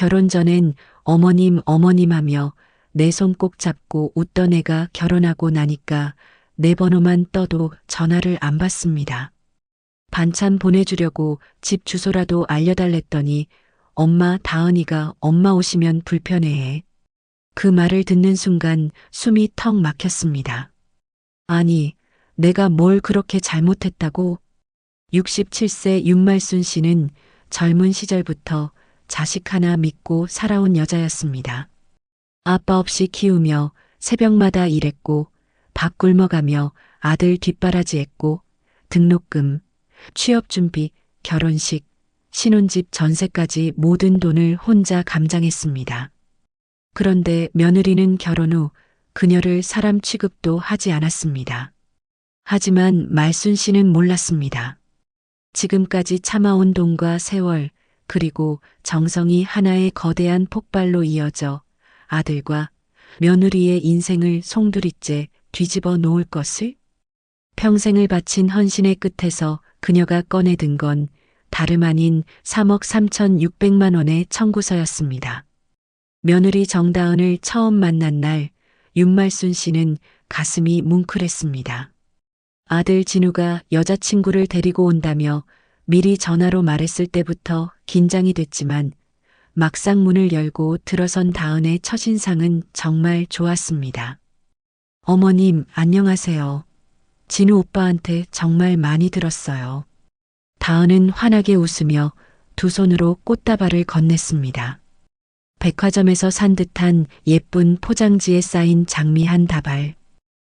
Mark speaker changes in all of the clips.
Speaker 1: 결혼 전엔 어머님 어머님 하며 내 손 꼭 잡고 웃던 애가 결혼하고 나니까 내 번호만 떠도 전화를 안 받습니다. 반찬 보내주려고 집 주소라도 알려달랬더니 엄마 다은이가 엄마 오시면 불편해해. 그 말을 듣는 순간 숨이 턱 막혔습니다. 아니, 내가 뭘 그렇게 잘못했다고? 67세 윤말순 씨는 젊은 시절부터 자식 하나 믿고 살아온 여자였습니다. 아빠 없이 키우며 새벽마다 일했고 밥 굶어가며 아들 뒷바라지했고 등록금, 취업준비, 결혼식, 신혼집 전세까지 모든 돈을 혼자 감당했습니다. 그런데 며느리는 결혼 후 그녀를 사람 취급도 하지 않았습니다. 하지만 말순 씨는 몰랐습니다. 지금까지 참아온 돈과 세월, 그리고 정성이 하나의 거대한 폭발로 이어져 아들과 며느리의 인생을 송두리째 뒤집어 놓을 것을? 평생을 바친 헌신의 끝에서 그녀가 꺼내든 건 다름 아닌 3억 3,600만 원의 청구서였습니다. 며느리 정다은을 처음 만난 날 윤말순 씨는 가슴이 뭉클했습니다. 아들 진우가 여자친구를 데리고 온다며 미리 전화로 말했을 때부터 긴장이 됐지만 막상 문을 열고 들어선 다은의 첫인상은 정말 좋았습니다. 어머님, 안녕하세요. 진우 오빠한테 정말 많이 들었어요. 다은은 환하게 웃으며 두 손으로 꽃다발을 건넸습니다. 백화점에서 산 듯한 예쁜 포장지에 쌓인 장미 한 다발.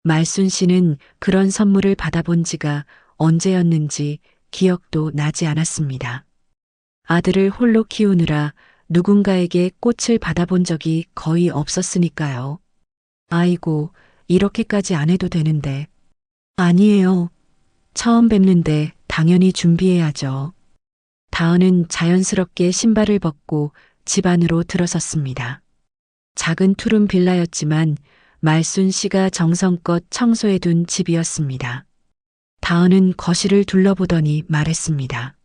Speaker 1: 말순 씨는 그런 선물을 받아본 지가 언제였는지 기억도 나지 않았습니다. 아들을 홀로 키우느라 누군가에게 꽃을 받아본 적이 거의 없었으니까요. 아이고, 이렇게까지 안 해도 되는데. 아니에요. 처음 뵙는데 당연히 준비해야죠. 다은은 자연스럽게 신발을 벗고 집 안으로 들어섰습니다. 작은 투룸 빌라였지만 말순 씨가 정성껏 청소해둔 집이었습니다. 다은은 거실을 둘러보더니 말했습니다.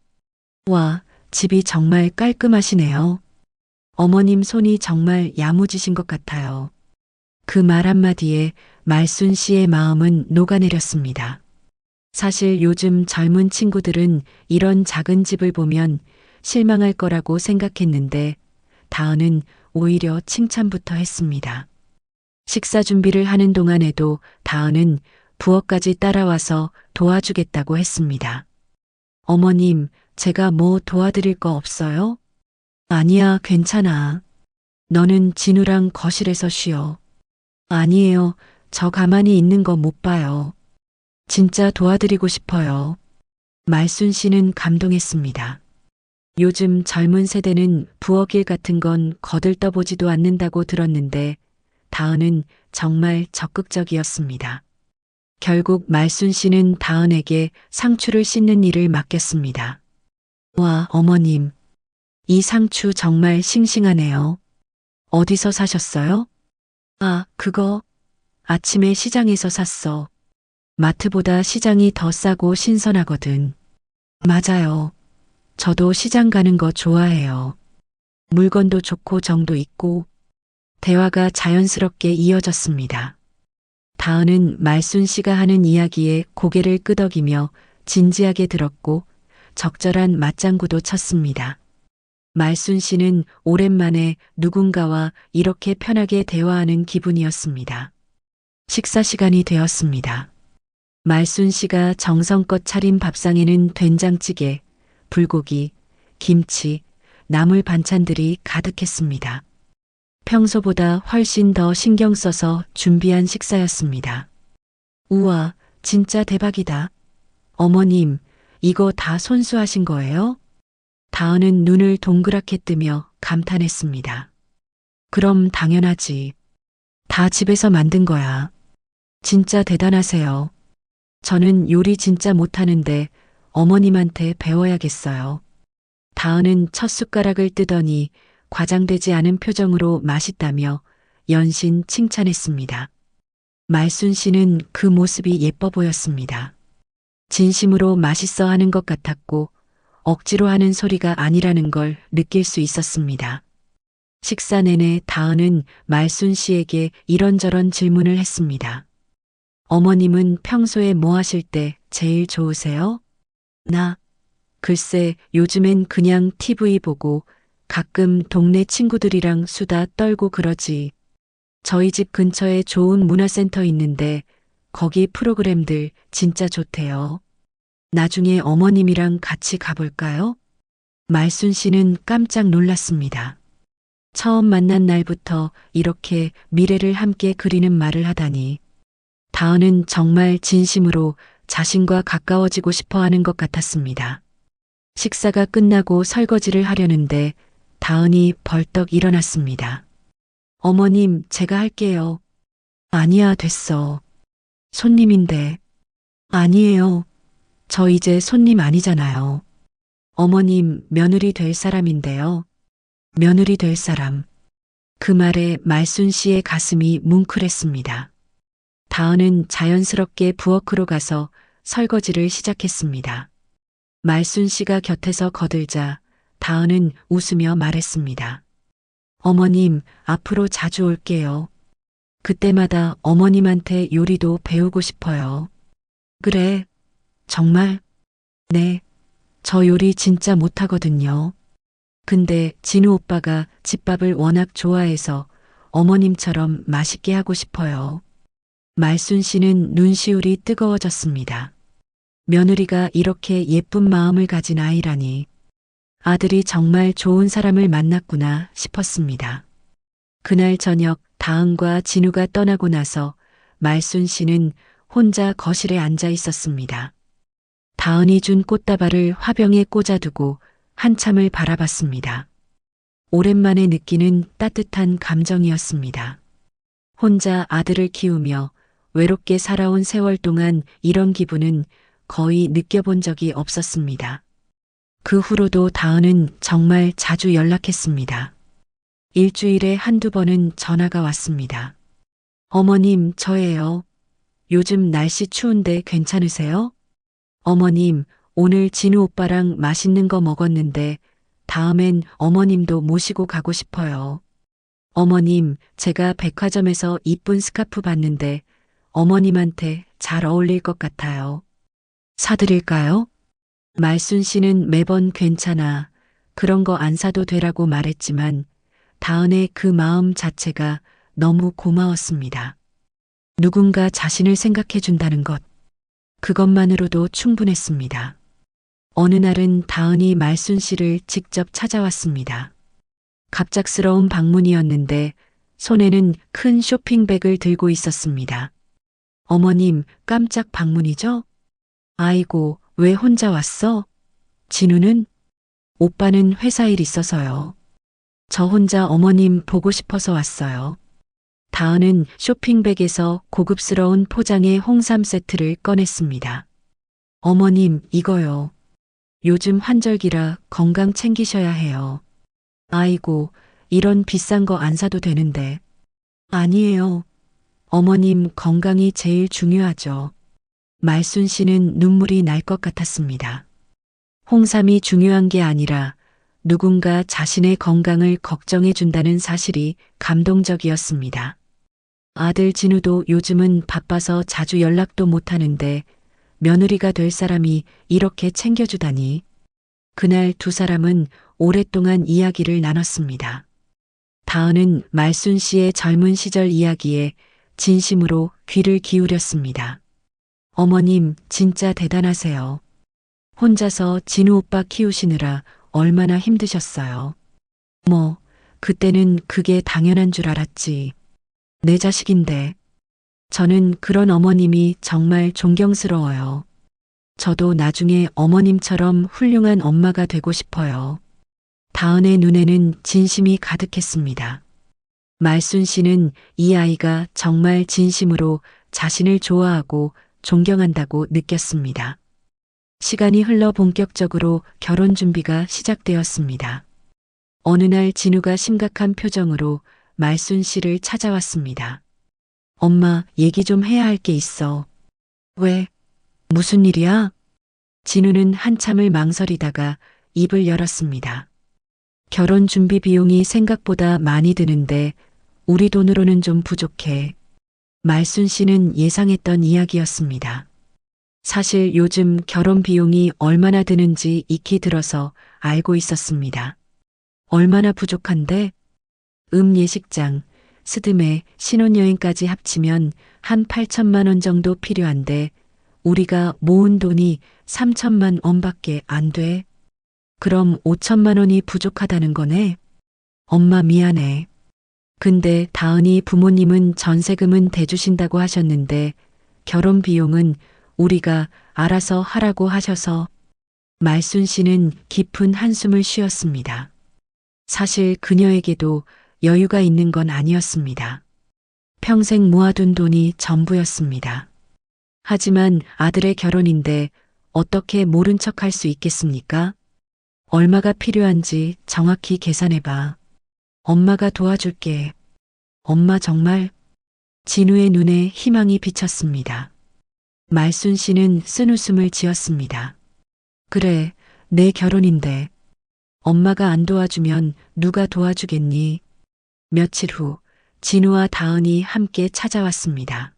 Speaker 1: 와, 집이 정말 깔끔하시네요. 어머님 손이 정말 야무지신 것 같아요. 그 말 한마디에 말순 씨의 마음은 녹아내렸습니다. 사실 요즘 젊은 친구들은 이런 작은 집을 보면 실망할 거라고 생각했는데 다은은 오히려 칭찬부터 했습니다. 식사 준비를 하는 동안에도 다은은 부엌까지 따라와서 도와주겠다고 했습니다. 어머님, 제가 뭐 도와드릴 거 없어요? 아니야, 괜찮아. 너는 진우랑 거실에서 쉬어. 아니에요. 저 가만히 있는 거 못 봐요. 진짜 도와드리고 싶어요. 말순 씨는 감동했습니다. 요즘 젊은 세대는 부엌일 같은 건 거들떠보지도 않는다고 들었는데 다은은 정말 적극적이었습니다. 결국 말순 씨는 다은에게 상추를 씻는 일을 맡겼습니다. 와, 어머님. 이 상추 정말 싱싱하네요. 어디서 사셨어요? 아, 그거. 아침에 시장에서 샀어. 마트보다 시장이 더 싸고 신선하거든. 맞아요. 저도 시장 가는 거 좋아해요. 물건도 좋고 정도 있고. 대화가 자연스럽게 이어졌습니다. 다은은 말순 씨가 하는 이야기에 고개를 끄덕이며 진지하게 들었고 적절한 맞장구도 쳤습니다. 말순 씨는 오랜만에 누군가와 이렇게 편하게 대화하는 기분이었습니다. 식사 시간이 되었습니다. 말순 씨가 정성껏 차린 밥상에는 된장찌개, 불고기, 김치, 나물 반찬들이 가득했습니다. 평소보다 훨씬 더 신경 써서 준비한 식사였습니다. 우와, 진짜 대박이다. 어머님, 이거 다 손수하신 거예요? 다은은 눈을 동그랗게 뜨며 감탄했습니다. 그럼 당연하지. 다 집에서 만든 거야. 진짜 대단하세요. 저는 요리 진짜 못하는데 어머님한테 배워야겠어요. 다은은 첫 숟가락을 뜨더니 과장되지 않은 표정으로 맛있다며 연신 칭찬했습니다. 말순 씨는 그 모습이 예뻐 보였습니다. 진심으로 맛있어 하는 것 같았고 억지로 하는 소리가 아니라는 걸 느낄 수 있었습니다. 식사 내내 다은은 말순 씨에게 이런저런 질문을 했습니다. 어머님은 평소에 뭐 하실 때 제일 좋으세요? 나, 글쎄, 요즘엔 그냥 TV 보고 가끔 동네 친구들이랑 수다 떨고 그러지. 저희 집 근처에 좋은 문화센터 있는데 거기 프로그램들 진짜 좋대요. 나중에 어머님이랑 같이 가볼까요? 말순 씨는 깜짝 놀랐습니다. 처음 만난 날부터 이렇게 미래를 함께 그리는 말을 하다니. 다은은 정말 진심으로 자신과 가까워지고 싶어 하는 것 같았습니다. 식사가 끝나고 설거지를 하려는데 다은이 벌떡 일어났습니다. 어머님, 제가 할게요. 아니야, 됐어. 손님인데. 아니에요. 저 이제 손님 아니잖아요. 어머님, 며느리 될 사람인데요. 며느리 될 사람. 그 말에 말순 씨의 가슴이 뭉클했습니다. 다은은 자연스럽게 부엌으로 가서 설거지를 시작했습니다. 말순 씨가 곁에서 거들자 다은은 웃으며 말했습니다. 어머님, 앞으로 자주 올게요. 그때마다 어머님한테 요리도 배우고 싶어요. 그래, 정말? 네, 저 요리 진짜 못하거든요. 근데 진우 오빠가 집밥을 워낙 좋아해서 어머님처럼 맛있게 하고 싶어요. 말순 씨는 눈시울이 뜨거워졌습니다. 며느리가 이렇게 예쁜 마음을 가진 아이라니. 아들이 정말 좋은 사람을 만났구나 싶었습니다. 그날 저녁 다은과 진우가 떠나고 나서 말순 씨는 혼자 거실에 앉아 있었습니다. 다은이 준 꽃다발을 화병에 꽂아두고 한참을 바라봤습니다. 오랜만에 느끼는 따뜻한 감정이었습니다. 혼자 아들을 키우며 외롭게 살아온 세월 동안 이런 기분은 거의 느껴본 적이 없었습니다. 그 후로도 다은은 정말 자주 연락했습니다. 일주일에 한두 번은 전화가 왔습니다. 어머님, 저예요. 요즘 날씨 추운데 괜찮으세요? 어머님, 오늘 진우 오빠랑 맛있는 거 먹었는데 다음엔 어머님도 모시고 가고 싶어요. 어머님, 제가 백화점에서 이쁜 스카프 봤는데 어머님한테 잘 어울릴 것 같아요. 사드릴까요? 말순 씨는 매번 괜찮아. 그런 거 안 사도 되라고 말했지만 다은의 그 마음 자체가 너무 고마웠습니다. 누군가 자신을 생각해 준다는 것. 그것만으로도 충분했습니다. 어느 날은 다은이 말순 씨를 직접 찾아왔습니다. 갑작스러운 방문이었는데 손에는 큰 쇼핑백을 들고 있었습니다. 어머님, 깜짝 방문이죠? 아이고, 왜 혼자 왔어? 진우는? 오빠는 회사 일 있어서요. 저 혼자 어머님 보고 싶어서 왔어요. 다은은 쇼핑백에서 고급스러운 포장의 홍삼 세트를 꺼냈습니다. 어머님, 이거요. 요즘 환절기라 건강 챙기셔야 해요. 아이고, 이런 비싼 거 안 사도 되는데. 아니에요. 어머님 건강이 제일 중요하죠. 말순 씨는 눈물이 날 것 같았습니다. 홍삼이 중요한 게 아니라 누군가 자신의 건강을 걱정해 준다는 사실이 감동적이었습니다. 아들 진우도 요즘은 바빠서 자주 연락도 못 하는데 며느리가 될 사람이 이렇게 챙겨주다니. 그날 두 사람은 오랫동안 이야기를 나눴습니다. 다은은 말순 씨의 젊은 시절 이야기에 진심으로 귀를 기울였습니다. 어머님, 진짜 대단하세요. 혼자서 진우 오빠 키우시느라 얼마나 힘드셨어요. 뭐, 그때는 그게 당연한 줄 알았지. 내 자식인데. 저는 그런 어머님이 정말 존경스러워요. 저도 나중에 어머님처럼 훌륭한 엄마가 되고 싶어요. 다은의 눈에는 진심이 가득했습니다. 말순 씨는 이 아이가 정말 진심으로 자신을 좋아하고 존경한다고 느꼈습니다. 시간이 흘러 본격적으로 결혼 준비가 시작되었습니다. 어느 날 진우가 심각한 표정으로 말순 씨를 찾아왔습니다. 엄마, 얘기 좀 해야 할 게 있어. 왜? 무슨 일이야? 진우는 한참을 망설이다가 입을 열었습니다. 결혼 준비 비용이 생각보다 많이 드는데 우리 돈으로는 좀 부족해. 말순 씨는 예상했던 이야기였습니다. 사실 요즘 결혼 비용이 얼마나 드는지 익히 들어서 알고 있었습니다. 얼마나 부족한데? 예식장, 스드메, 신혼여행까지 합치면 한 8천만 원 정도 필요한데 우리가 모은 돈이 3천만 원밖에 안 돼. 그럼 5천만 원이 부족하다는 거네. 엄마 미안해. 근데 다은이 부모님은 전세금은 대주신다고 하셨는데 결혼 비용은 우리가 알아서 하라고 하셔서 말순 씨는 깊은 한숨을 쉬었습니다. 사실 그녀에게도 여유가 있는 건 아니었습니다. 평생 모아둔 돈이 전부였습니다. 하지만 아들의 결혼인데 어떻게 모른 척 할 수 있겠습니까? 얼마가 필요한지 정확히 계산해봐. 엄마가 도와줄게. 엄마 정말? 진우의 눈에 희망이 비쳤습니다. 말순 씨는 쓴웃음을 지었습니다. 그래, 내 결혼인데. 엄마가 안 도와주면 누가 도와주겠니? 며칠 후, 진우와 다은이 함께 찾아왔습니다.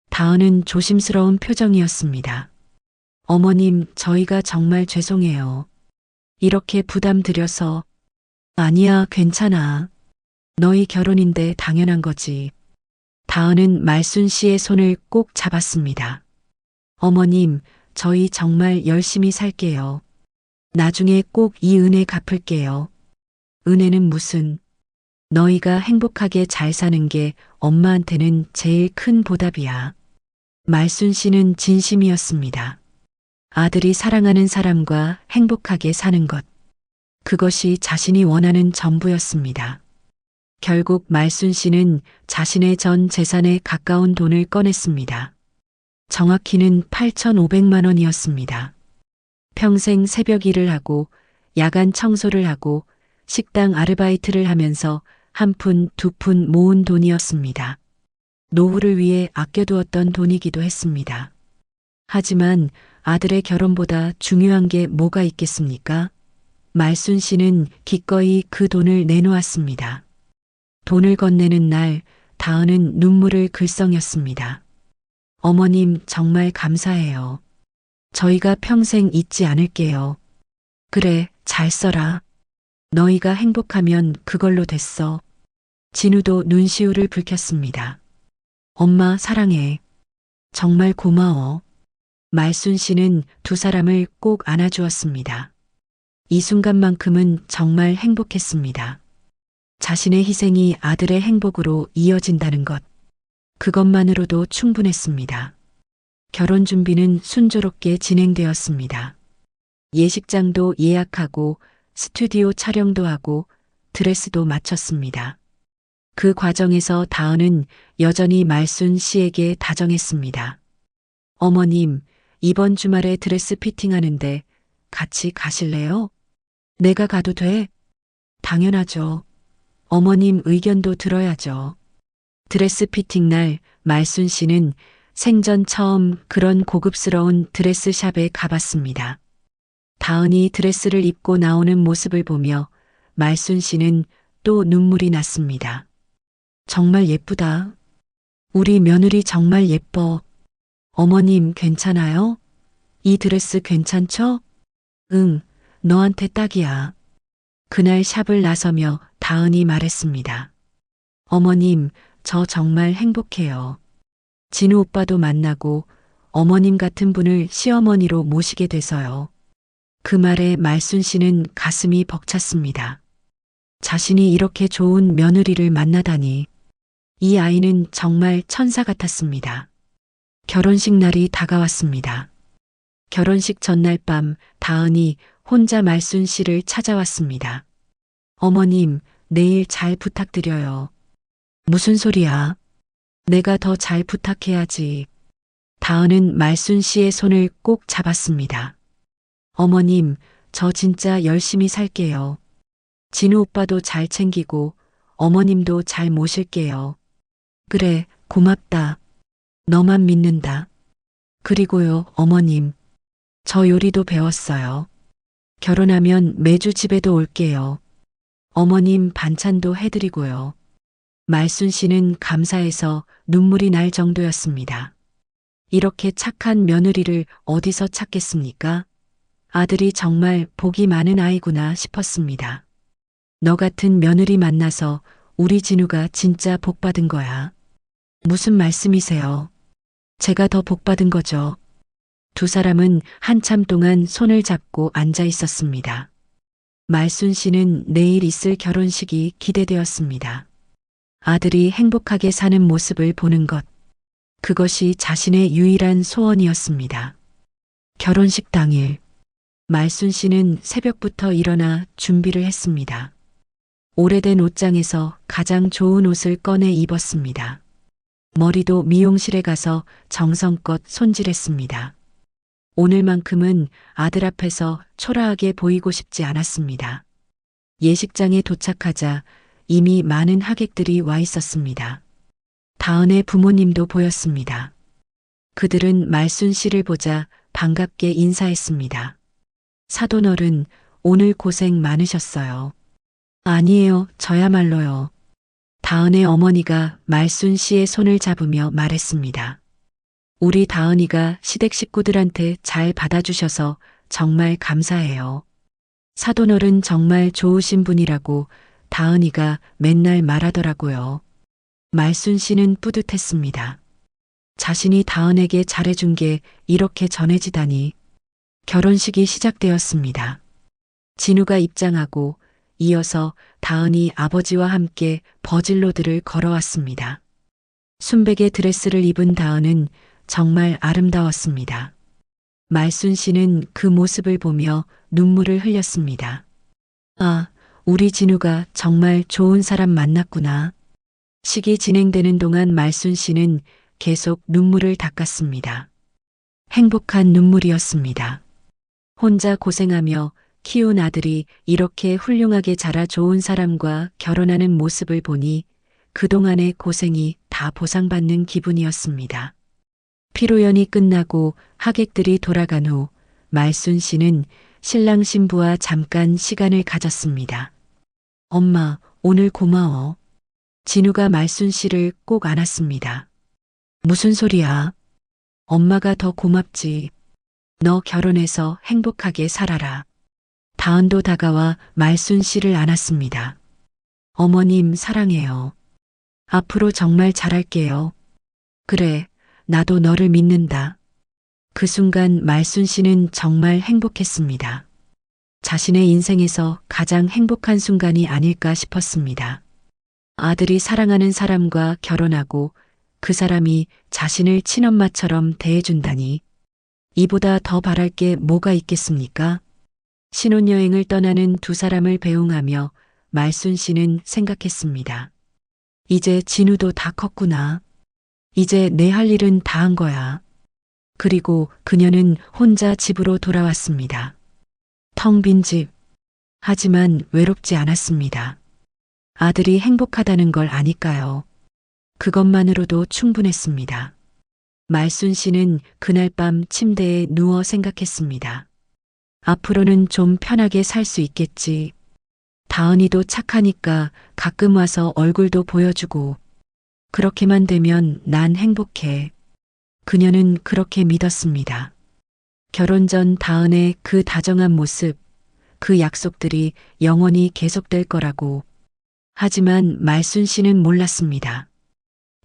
Speaker 1: 다은은 조심스러운 표정이었습니다. 어머님, 저희가 정말 죄송해요. 이렇게 부담 드려서. 아니야, 괜찮아. 너희 결혼인데 당연한 거지. 다은은 말순 씨의 손을 꼭 잡았습니다. 어머님, 저희 정말 열심히 살게요. 나중에 꼭 이 은혜 갚을게요. 은혜는 무슨? 너희가 행복하게 잘 사는 게 엄마한테는 제일 큰 보답이야. 말순 씨는 진심이었습니다. 아들이 사랑하는 사람과 행복하게 사는 것. 그것이 자신이 원하는 전부였습니다. 결국 말순 씨는 자신의 전 재산에 가까운 돈을 꺼냈습니다. 정확히는 8,500만 원이었습니다. 평생 새벽 일을 하고 야간 청소를 하고 식당 아르바이트를 하면서 한 푼, 두 푼 모은 돈이었습니다. 노후를 위해 아껴두었던 돈이기도 했습니다. 하지만 아들의 결혼보다 중요한 게 뭐가 있겠습니까? 말순 씨는 기꺼이 그 돈을 내놓았습니다. 돈을 건네는 날 다은은 눈물을 글썽였습니다. 어머님 정말 감사해요. 저희가 평생 잊지 않을게요. 그래, 잘 써라. 너희가 행복하면 그걸로 됐어. 진우도 눈시울을 붉혔습니다. 엄마 사랑해. 정말 고마워. 말순 씨는 두 사람을 꼭 안아주었습니다. 이 순간만큼은 정말 행복했습니다. 자신의 희생이 아들의 행복으로 이어진다는 것. 그것만으로도 충분했습니다. 결혼 준비는 순조롭게 진행되었습니다. 예식장도 예약하고 스튜디오 촬영도 하고 드레스도 마쳤습니다. 그 과정에서 다은은 여전히 말순 씨에게 다정했습니다. 어머님, 이번 주말에 드레스 피팅하는데 같이 가실래요? 내가 가도 돼? 당연하죠. 어머님 의견도 들어야죠. 드레스 피팅 날 말순 씨는 생전 처음 그런 고급스러운 드레스샵에 가봤습니다. 다은이 드레스를 입고 나오는 모습을 보며 말순 씨는 또 눈물이 났습니다. 정말 예쁘다. 우리 며느리 정말 예뻐. 어머님 괜찮아요? 이 드레스 괜찮죠? 응, 너한테 딱이야. 그날 샵을 나서며 다은이 말했습니다. 어머님, 저 정말 행복해요. 진우 오빠도 만나고 어머님 같은 분을 시어머니로 모시게 돼서요. 그 말에 말순 씨는 가슴이 벅찼습니다. 자신이 이렇게 좋은 며느리를 만나다니. 이 아이는 정말 천사 같았습니다. 결혼식 날이 다가왔습니다. 결혼식 전날 밤 다은이 혼자 말순 씨를 찾아왔습니다. 어머님, 내일 잘 부탁드려요. 무슨 소리야? 내가 더 잘 부탁해야지. 다은은 말순 씨의 손을 꼭 잡았습니다. 어머님, 저 진짜 열심히 살게요. 진우 오빠도 잘 챙기고 어머님도 잘 모실게요. 그래, 고맙다. 너만 믿는다. 그리고요, 어머님. 저 요리도 배웠어요. 결혼하면 매주 집에도 올게요. 어머님 반찬도 해드리고요. 말순 씨는 감사해서 눈물이 날 정도였습니다. 이렇게 착한 며느리를 어디서 찾겠습니까? 아들이 정말 복이 많은 아이구나 싶었습니다. 너 같은 며느리 만나서 우리 진우가 진짜 복 받은 거야. 무슨 말씀이세요? 제가 더 복 받은 거죠. 두 사람은 한참 동안 손을 잡고 앉아 있었습니다. 말순 씨는 내일 있을 결혼식이 기대되었습니다. 아들이 행복하게 사는 모습을 보는 것, 그것이 자신의 유일한 소원이었습니다. 결혼식 당일, 말순 씨는 새벽부터 일어나 준비를 했습니다. 오래된 옷장에서 가장 좋은 옷을 꺼내 입었습니다. 머리도 미용실에 가서 정성껏 손질했습니다. 오늘만큼은 아들 앞에서 초라하게 보이고 싶지 않았습니다. 예식장에 도착하자 이미 많은 하객들이 와 있었습니다. 다은의 부모님도 보였습니다. 그들은 말순 씨를 보자 반갑게 인사했습니다. 사돈어른, 오늘 고생 많으셨어요. 아니에요, 저야말로요. 다은의 어머니가 말순 씨의 손을 잡으며 말했습니다. 우리 다은이가 시댁 식구들한테 잘 받아주셔서 정말 감사해요. 사돈어른 정말 좋으신 분이라고 다은이가 맨날 말하더라고요. 말순 씨는 뿌듯했습니다. 자신이 다은에게 잘해준 게 이렇게 전해지다니. 결혼식이 시작되었습니다. 진우가 입장하고 이어서 다은이 아버지와 함께 버질로드를 걸어왔습니다. 순백의 드레스를 입은 다은은 정말 아름다웠습니다. 말순 씨는 그 모습을 보며 눈물을 흘렸습니다. 아, 우리 진우가 정말 좋은 사람 만났구나. 식이 진행되는 동안 말순 씨는 계속 눈물을 닦았습니다. 행복한 눈물이었습니다. 혼자 고생하며 키운 아들이 이렇게 훌륭하게 자라 좋은 사람과 결혼하는 모습을 보니 그동안의 고생이 다 보상받는 기분이었습니다. 피로연이 끝나고 하객들이 돌아간 후 말순 씨는 신랑 신부와 잠깐 시간을 가졌습니다. 엄마, 오늘 고마워. 진우가 말순 씨를 꼭 안았습니다. 무슨 소리야? 엄마가 더 고맙지. 너 결혼해서 행복하게 살아라. 다은도 다가와 말순 씨를 안았습니다. 어머님 사랑해요. 앞으로 정말 잘할게요. 그래, 나도 너를 믿는다. 그 순간 말순 씨는 정말 행복했습니다. 자신의 인생에서 가장 행복한 순간이 아닐까 싶었습니다. 아들이 사랑하는 사람과 결혼하고 그 사람이 자신을 친엄마처럼 대해준다니. 이보다 더 바랄 게 뭐가 있겠습니까? 신혼여행을 떠나는 두 사람을 배웅하며 말순 씨는 생각했습니다. 이제 진우도 다 컸구나. 이제 내 할 일은 다 한 거야. 그리고 그녀는 혼자 집으로 돌아왔습니다. 텅 빈 집. 하지만 외롭지 않았습니다. 아들이 행복하다는 걸 아니까요. 그것만으로도 충분했습니다. 말순 씨는 그날 밤 침대에 누워 생각했습니다. 앞으로는 좀 편하게 살 수 있겠지. 다은이도 착하니까 가끔 와서 얼굴도 보여주고. 그렇게만 되면 난 행복해. 그녀는 그렇게 믿었습니다. 결혼 전 다은의 그 다정한 모습, 그 약속들이 영원히 계속될 거라고. 하지만 말순 씨는 몰랐습니다.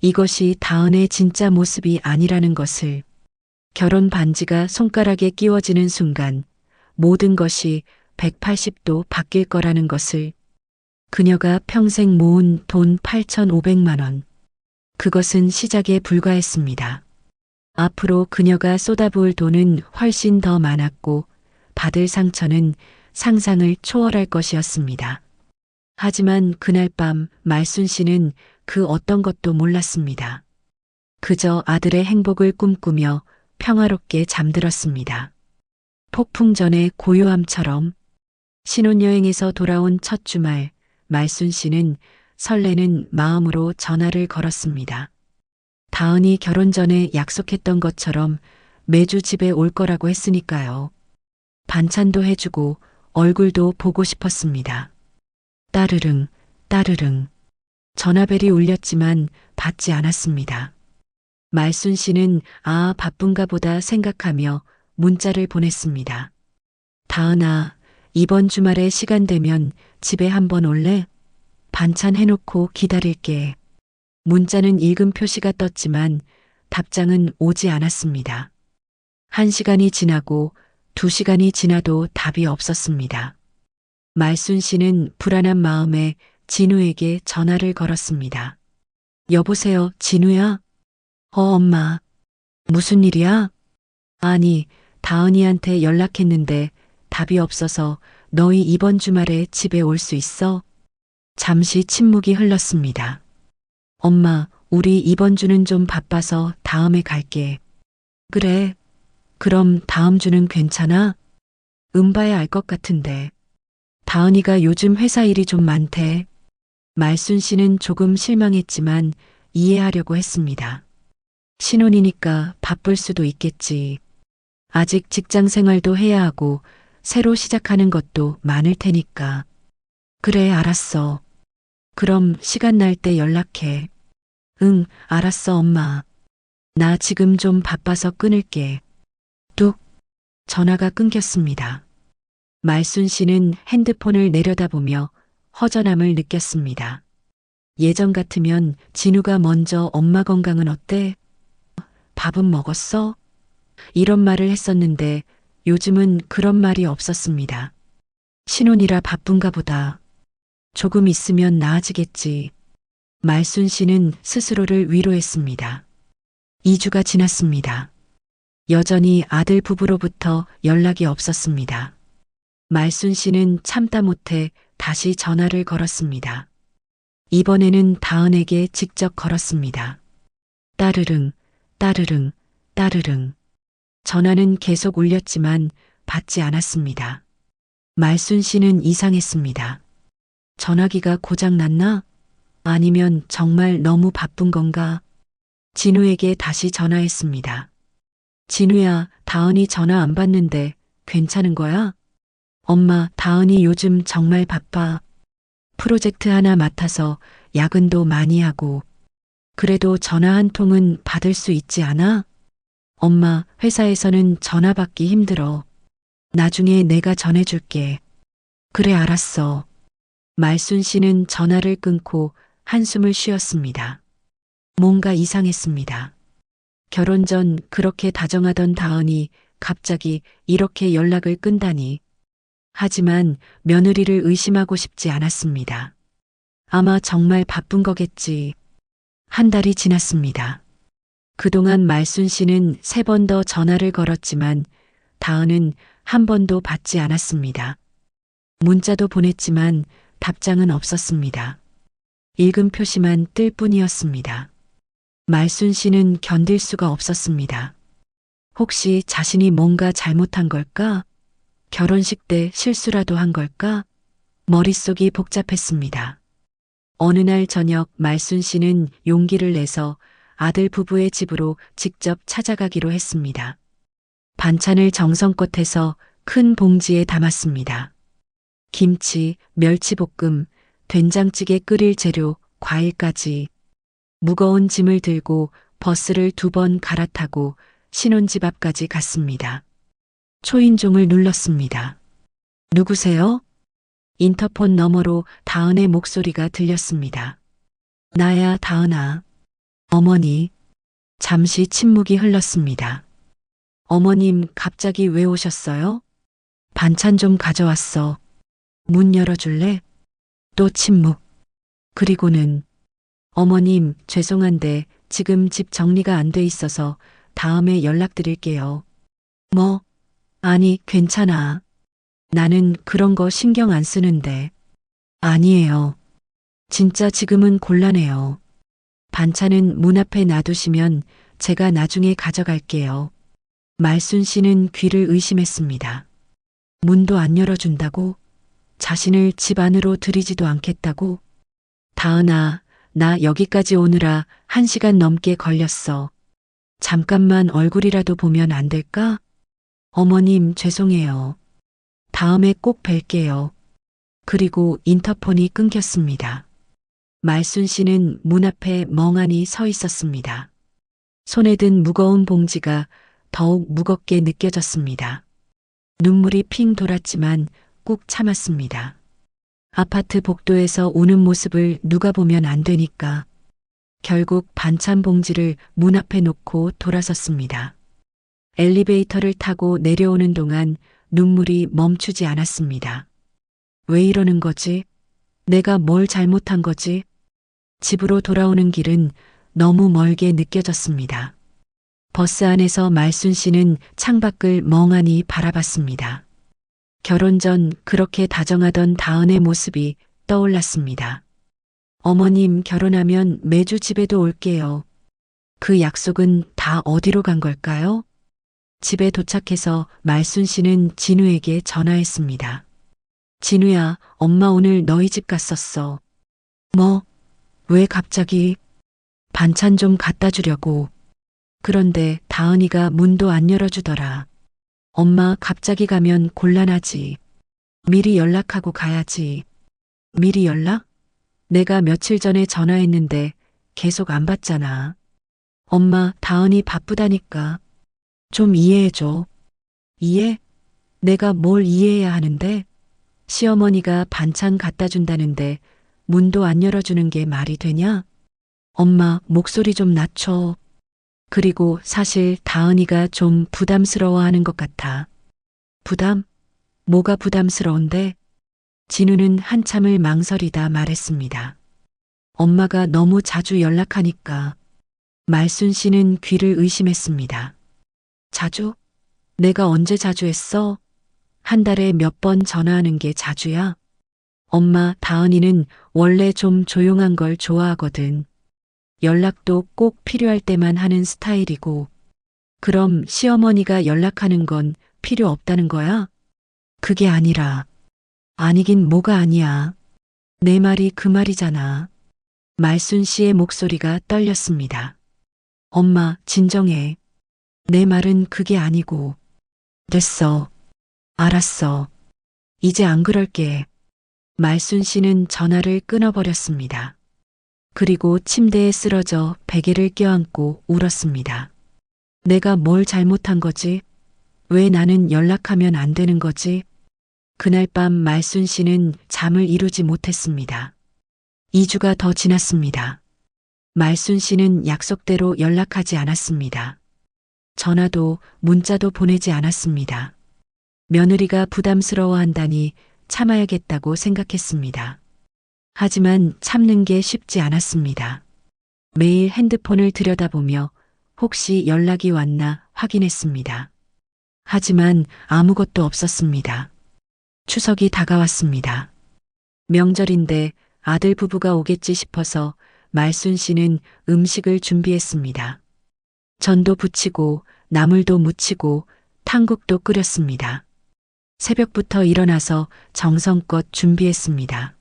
Speaker 1: 이것이 다은의 진짜 모습이 아니라는 것을. 결혼 반지가 손가락에 끼워지는 순간 모든 것이 180도 바뀔 거라는 것을. 그녀가 평생 모은 돈 8,500만 원. 그것은 시작에 불과했습니다. 앞으로 그녀가 쏟아부을 돈은 훨씬 더 많았고 받을 상처는 상상을 초월할 것이었습니다. 하지만 그날 밤 말순 씨는 그 어떤 것도 몰랐습니다. 그저 아들의 행복을 꿈꾸며 평화롭게 잠들었습니다. 폭풍 전의 고요함처럼. 신혼여행에서 돌아온 첫 주말, 말순 씨는 설레는 마음으로 전화를 걸었습니다. 다은이 결혼 전에 약속했던 것처럼 매주 집에 올 거라고 했으니까요. 반찬도 해주고 얼굴도 보고 싶었습니다. 따르릉, 따르릉. 전화벨이 울렸지만 받지 않았습니다. 말순 씨는 바쁜가 보다 생각하며 문자를 보냈습니다. 다은아, 이번 주말에 시간 되면 집에 한번 올래? 반찬 해놓고 기다릴게. 문자는 읽음 표시가 떴지만 답장은 오지 않았습니다. 1시간이 지나고 2시간이 지나도 답이 없었습니다. 말순 씨는 불안한 마음에 진우에게 전화를 걸었습니다. 여보세요, 진우야? 엄마. 무슨 일이야? 아니, 다은이한테 연락했는데 답이 없어서 너희 이번 주말에 집에 올 수 있어? 잠시 침묵이 흘렀습니다. 엄마, 우리 이번 주는 좀 바빠서 다음에 갈게. 그래. 그럼 다음 주는 괜찮아? 봐야 알 것 같은데. 다은이가 요즘 회사 일이 좀 많대. 말순 씨는 조금 실망했지만 이해하려고 했습니다. 신혼이니까 바쁠 수도 있겠지. 아직 직장 생활도 해야 하고 새로 시작하는 것도 많을 테니까. 그래, 알았어. 그럼 시간 날 때 연락해. 응, 알았어, 엄마. 나 지금 좀 바빠서 끊을게. 뚝. 전화가 끊겼습니다. 말순 씨는 핸드폰을 내려다보며 허전함을 느꼈습니다. 예전 같으면 진우가 먼저 엄마 건강은 어때? 밥은 먹었어? 이런 말을 했었는데 요즘은 그런 말이 없었습니다. 신혼이라 바쁜가 보다. 조금 있으면 나아지겠지. 말순 씨는 스스로를 위로했습니다. 2주가 지났습니다. 여전히 아들 부부로부터 연락이 없었습니다. 말순 씨는 참다 못해 다시 전화를 걸었습니다. 이번에는 다은에게 직접 걸었습니다. 따르릉, 따르릉, 따르릉. 전화는 계속 울렸지만 받지 않았습니다. 말순 씨는 이상했습니다. 전화기가 고장 났나? 아니면 정말 너무 바쁜 건가? 진우에게 다시 전화했습니다. 진우야, 다은이 전화 안 받는데 괜찮은 거야? 엄마, 다은이 요즘 정말 바빠. 프로젝트 하나 맡아서 야근도 많이 하고. 그래도 전화 한 통은 받을 수 있지 않아? 엄마, 회사에서는 전화 받기 힘들어. 나중에 내가 전해줄게. 그래, 알았어. 말순 씨는 전화를 끊고 한숨을 쉬었습니다. 뭔가 이상했습니다. 결혼 전 그렇게 다정하던 다은이 갑자기 이렇게 연락을 끈다니. 하지만 며느리를 의심하고 싶지 않았습니다. 아마 정말 바쁜 거겠지. 한 달이 지났습니다. 그동안 말순 씨는 3번 더 전화를 걸었지만 다은은 한 번도 받지 않았습니다. 문자도 보냈지만 답장은 없었습니다. 읽음 표시만 뜰 뿐이었습니다. 말순 씨는 견딜 수가 없었습니다. 혹시 자신이 뭔가 잘못한 걸까? 결혼식 때 실수라도 한 걸까? 머릿속이 복잡했습니다. 어느 날 저녁 말순 씨는 용기를 내서 아들 부부의 집으로 직접 찾아가기로 했습니다. 반찬을 정성껏 해서 큰 봉지에 담았습니다. 김치, 멸치볶음, 된장찌개 끓일 재료, 과일까지. 무거운 짐을 들고 버스를 2번 갈아타고 신혼집 앞까지 갔습니다. 초인종을 눌렀습니다. 누구세요? 인터폰 너머로 다은의 목소리가 들렸습니다. 나야, 다은아. 어머니. 잠시 침묵이 흘렀습니다. 어머님, 갑자기 왜 오셨어요? 반찬 좀 가져왔어. 문 열어줄래? 또 침묵. 그리고는 어머님, 죄송한데 지금 집 정리가 안 돼 있어서 다음에 연락드릴게요. 뭐? 아니, 괜찮아. 나는 그런 거 신경 안 쓰는데. 아니에요. 진짜 지금은 곤란해요. 반찬은 문 앞에 놔두시면 제가 나중에 가져갈게요. 말순 씨는 귀를 의심했습니다. 문도 안 열어준다고? 자신을 집 안으로 들이지도 않겠다고? 다은아, 나 여기까지 오느라 1시간 넘게 걸렸어. 잠깐만 얼굴이라도 보면 안 될까? 어머님, 죄송해요. 다음에 꼭 뵐게요. 그리고 인터폰이 끊겼습니다. 말순 씨는 문 앞에 멍하니 서 있었습니다. 손에 든 무거운 봉지가 더욱 무겁게 느껴졌습니다. 눈물이 핑 돌았지만 꾹 참았습니다. 아파트 복도에서 우는 모습을 누가 보면 안 되니까 결국 반찬 봉지를 문 앞에 놓고 돌아섰습니다. 엘리베이터를 타고 내려오는 동안 눈물이 멈추지 않았습니다. 왜 이러는 거지? 내가 뭘 잘못한 거지? 집으로 돌아오는 길은 너무 멀게 느껴졌습니다. 버스 안에서 말순 씨는 창밖을 멍하니 바라봤습니다. 결혼 전 그렇게 다정하던 다은의 모습이 떠올랐습니다. 어머님 결혼하면 매주 집에도 올게요. 그 약속은 다 어디로 간 걸까요? 집에 도착해서 말순 씨는 진우에게 전화했습니다. 진우야, 엄마 오늘 너희 집 갔었어. 뭐? 왜 갑자기? 반찬 좀 갖다 주려고. 그런데 다은이가 문도 안 열어주더라. 엄마 갑자기 가면 곤란하지. 미리 연락하고 가야지. 미리 연락? 내가 며칠 전에 전화했는데 계속 안 받잖아. 엄마, 다은이 바쁘다니까. 좀 이해해줘. 이해? 내가 뭘 이해해야 하는데? 시어머니가 반찬 갖다 준다는데 문도 안 열어주는 게 말이 되냐? 엄마, 목소리 좀 낮춰. 그리고 사실 다은이가 좀 부담스러워하는 것 같아. 부담? 뭐가 부담스러운데? 진우는 한참을 망설이다 말했습니다. 엄마가 너무 자주 연락하니까. 말순 씨는 귀를 의심했습니다. 자주? 내가 언제 자주 했어? 한 달에 몇 번 전화하는 게 자주야? 엄마, 다은이는 원래 좀 조용한 걸 좋아하거든. 연락도 꼭 필요할 때만 하는 스타일이고. 그럼 시어머니가 연락하는 건 필요 없다는 거야? 그게 아니라. 아니긴 뭐가 아니야. 내 말이 그 말이잖아. 말순 씨의 목소리가 떨렸습니다. 엄마, 진정해. 내 말은 그게 아니고. 됐어. 알았어. 이제 안 그럴게. 말순 씨는 전화를 끊어버렸습니다. 그리고 침대에 쓰러져 베개를 껴안고 울었습니다. 내가 뭘 잘못한 거지? 왜 나는 연락하면 안 되는 거지? 그날 밤 말순 씨는 잠을 이루지 못했습니다. 2주가 더 지났습니다. 말순 씨는 약속대로 연락하지 않았습니다. 전화도 문자도 보내지 않았습니다. 며느리가 부담스러워한다니 참아야겠다고 생각했습니다. 하지만 참는 게 쉽지 않았습니다. 매일 핸드폰을 들여다보며 혹시 연락이 왔나 확인했습니다. 하지만 아무것도 없었습니다. 추석이 다가왔습니다. 명절인데 아들 부부가 오겠지 싶어서 말순 씨는 음식을 준비했습니다. 전도 부치고 나물도 무치고 탕국도 끓였습니다. 새벽부터 일어나서 정성껏 준비했습니다.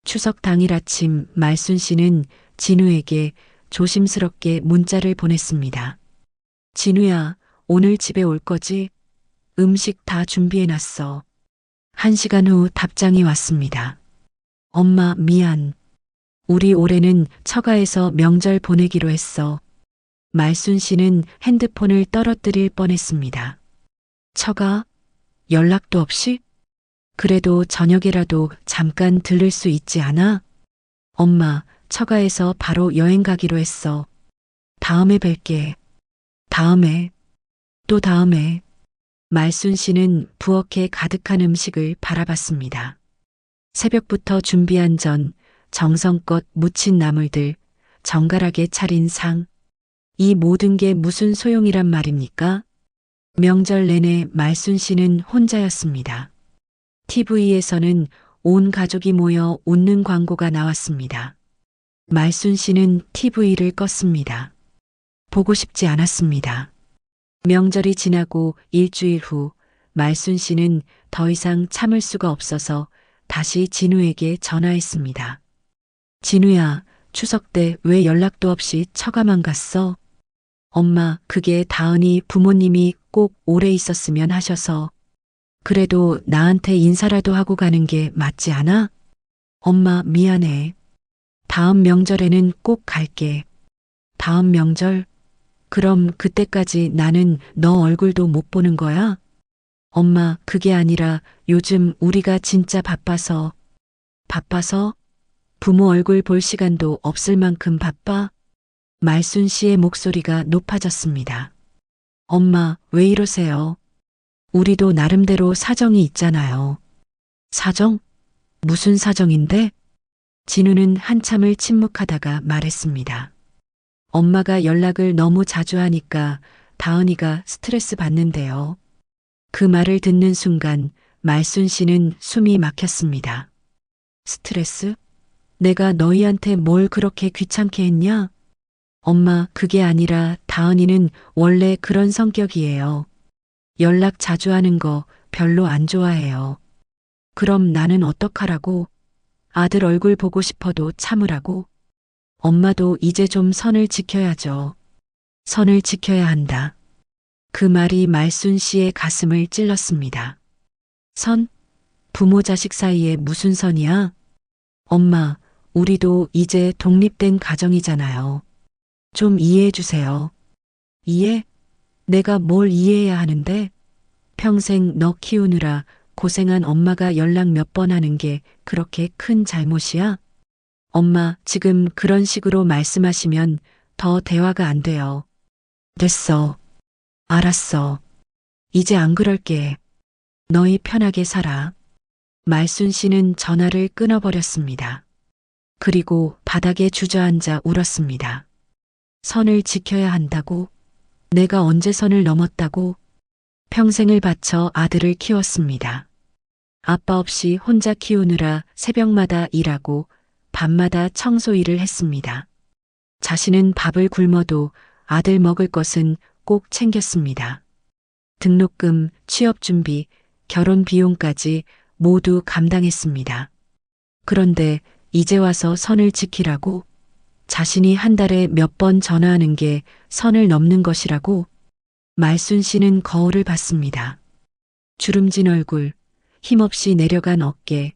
Speaker 1: 추석 당일 아침 말순 씨는 진우에게 조심스럽게 문자를 보냈습니다. 진우야, 오늘 집에 올 거지? 음식 다 준비해놨어. 1시간 후 답장이 왔습니다. 엄마, 미안. 우리 올해는 처가에서 명절 보내기로 했어. 말순 씨는 핸드폰을 떨어뜨릴 뻔했습니다. 처가? 연락도 없이? 그래도 저녁에라도 잠깐 들를 수 있지 않아? 엄마, 처가에서 바로 여행 가기로 했어. 다음에 뵐게. 다음에, 또 다음에. 말순 씨는 부엌에 가득한 음식을 바라봤습니다. 새벽부터 준비한 전, 정성껏 무친 나물들, 정갈하게 차린 상. 이 모든 게 무슨 소용이란 말입니까? 명절 내내 말순 씨는 혼자였습니다. TV에서는 온 가족이 모여 웃는 광고가 나왔습니다. 말순 씨는 TV를 껐습니다. 보고 싶지 않았습니다. 명절이 지나고 일주일 후 말순 씨는 더 이상 참을 수가 없어서 다시 진우에게 전화했습니다. 진우야, 추석 때 왜 연락도 없이 처가만 갔어? 엄마, 그게 다은이 부모님이 꼭 오래 있었으면 하셔서. 그래도 나한테 인사라도 하고 가는 게 맞지 않아? 엄마, 미안해. 다음 명절에는 꼭 갈게. 다음 명절? 그럼 그때까지 나는 너 얼굴도 못 보는 거야? 엄마, 그게 아니라 요즘 우리가 진짜 바빠서. 바빠서? 부모 얼굴 볼 시간도 없을 만큼 바빠? 말순 씨의 목소리가 높아졌습니다. 엄마, 왜 이러세요? 우리도 나름대로 사정이 있잖아요. 사정? 무슨 사정인데? 진우는 한참을 침묵하다가 말했습니다. 엄마가 연락을 너무 자주 하니까 다은이가 스트레스 받는데요. 그 말을 듣는 순간 말순 씨는 숨이 막혔습니다. 스트레스? 내가 너희한테 뭘 그렇게 귀찮게 했냐? 엄마, 그게 아니라 다은이는 원래 그런 성격이에요. 연락 자주 하는 거 별로 안 좋아해요. 그럼 나는 어떡하라고? 아들 얼굴 보고 싶어도 참으라고? 엄마도 이제 좀 선을 지켜야죠. 선을 지켜야 한다. 그 말이 말순 씨의 가슴을 찔렀습니다. 선? 부모 자식 사이에 무슨 선이야? 엄마, 우리도 이제 독립된 가정이잖아요. 좀 이해해 주세요. 이해? 내가 뭘 이해해야 하는데? 평생 너 키우느라 고생한 엄마가 연락 몇 번 하는 게 그렇게 큰 잘못이야? 엄마, 지금 그런 식으로 말씀하시면 더 대화가 안 돼요. 됐어. 알았어. 이제 안 그럴게. 너희 편하게 살아. 말순 씨는 전화를 끊어버렸습니다. 그리고 바닥에 주저앉아 울었습니다. 선을 지켜야 한다고? 내가 언제 선을 넘었다고? 평생을 바쳐 아들을 키웠습니다. 아빠 없이 혼자 키우느라 새벽마다 일하고 밤마다 청소 일을 했습니다. 자신은 밥을 굶어도 아들 먹을 것은 꼭 챙겼습니다. 등록금, 취업 준비, 결혼 비용까지 모두 감당했습니다. 그런데 이제 와서 선을 지키라고? 자신이 한 달에 몇 번 전화하는 게 선을 넘는 것이라고? 말순 씨는 거울을 봤습니다. 주름진 얼굴, 힘없이 내려간 어깨,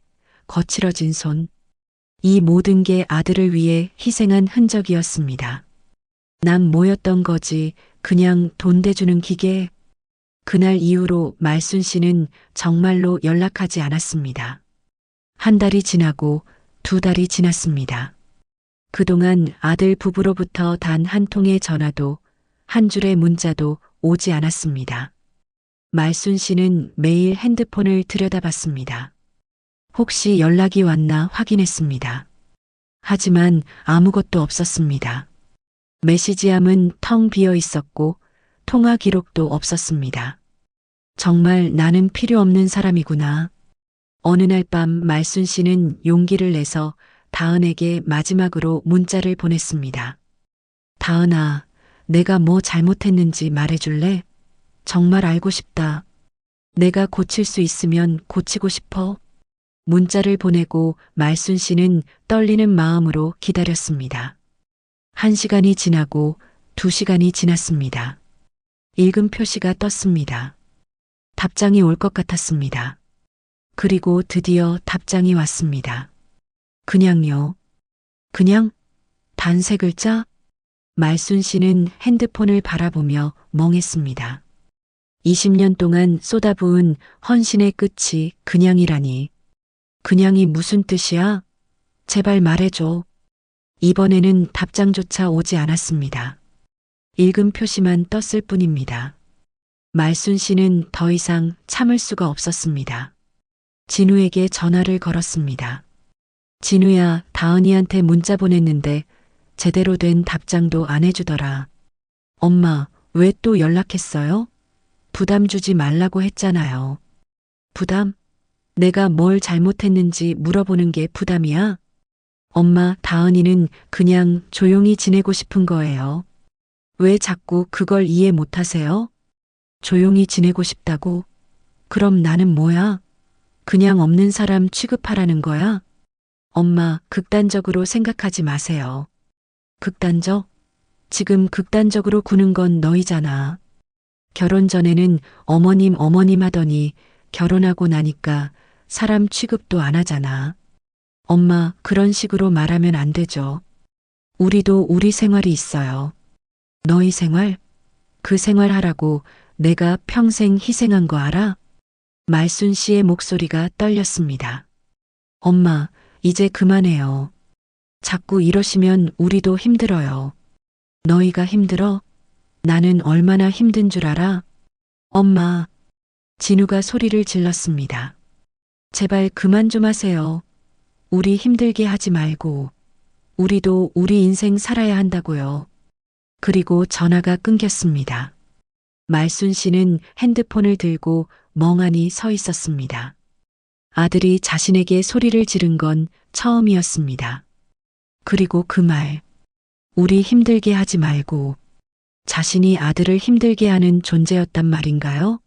Speaker 1: 거칠어진 손. 이 모든 게 아들을 위해 희생한 흔적이었습니다. 난 뭐였던 거지, 그냥 돈 대주는 기계. 그날 이후로 말순 씨는 정말로 연락하지 않았습니다. 한 달이 지나고 두 달이 지났습니다. 그동안 아들 부부로부터 단 한 통의 전화도 한 줄의 문자도 오지 않았습니다. 말순 씨는 매일 핸드폰을 들여다봤습니다. 혹시 연락이 왔나 확인했습니다. 하지만 아무것도 없었습니다. 메시지함은 텅 비어 있었고 통화 기록도 없었습니다. 정말 나는 필요 없는 사람이구나. 어느 날 밤 말순 씨는 용기를 내서 다은에게 마지막으로 문자를 보냈습니다. 다은아, 내가 뭐 잘못했는지 말해줄래? 정말 알고 싶다. 내가 고칠 수 있으면 고치고 싶어. 문자를 보내고 말순 씨는 떨리는 마음으로 기다렸습니다. 1시간이 지나고 2시간이 지났습니다. 읽음 표시가 떴습니다. 답장이 올 것 같았습니다. 그리고 드디어 답장이 왔습니다. 그냥요. 그냥? 단 3글자? 말순 씨는 핸드폰을 바라보며 멍했습니다. 20년 동안 쏟아부은 헌신의 끝이 그냥이라니. 그냥이 무슨 뜻이야? 제발 말해줘. 이번에는 답장조차 오지 않았습니다. 읽음 표시만 떴을 뿐입니다. 말순 씨는 더 이상 참을 수가 없었습니다. 진우에게 전화를 걸었습니다. 진우야, 다은이한테 문자 보냈는데 제대로 된 답장도 안 해주더라. 엄마, 왜 또 연락했어요? 부담 주지 말라고 했잖아요. 부담? 내가 뭘 잘못했는지 물어보는 게 부담이야? 엄마, 다은이는 그냥 조용히 지내고 싶은 거예요. 왜 자꾸 그걸 이해 못하세요? 조용히 지내고 싶다고? 그럼 나는 뭐야? 그냥 없는 사람 취급하라는 거야? 엄마, 극단적으로 생각하지 마세요. 극단적? 지금 극단적으로 구는 건 너희잖아. 결혼 전에는 어머님 하더니 결혼하고 나니까 사람 취급도 안 하잖아. 엄마, 그런 식으로 말하면 안 되죠. 우리도 우리 생활이 있어요. 너희 생활? 그 생활 하라고 내가 평생 희생한 거 알아? 말순 씨의 목소리가 떨렸습니다. 엄마, 이제 그만해요. 자꾸 이러시면 우리도 힘들어요. 너희가 힘들어? 나는 얼마나 힘든 줄 알아? 엄마, 진우가 소리를 질렀습니다. 제발 그만 좀 하세요. 우리 힘들게 하지 말고. 우리도 우리 인생 살아야 한다고요. 그리고 전화가 끊겼습니다. 말순 씨는 핸드폰을 들고 멍하니 서 있었습니다. 아들이 자신에게 소리를 지른 건 처음이었습니다. 그리고 그 말, 우리 힘들게 하지 말고 자신이 아들을 힘들게 하는 존재였단 말인가요?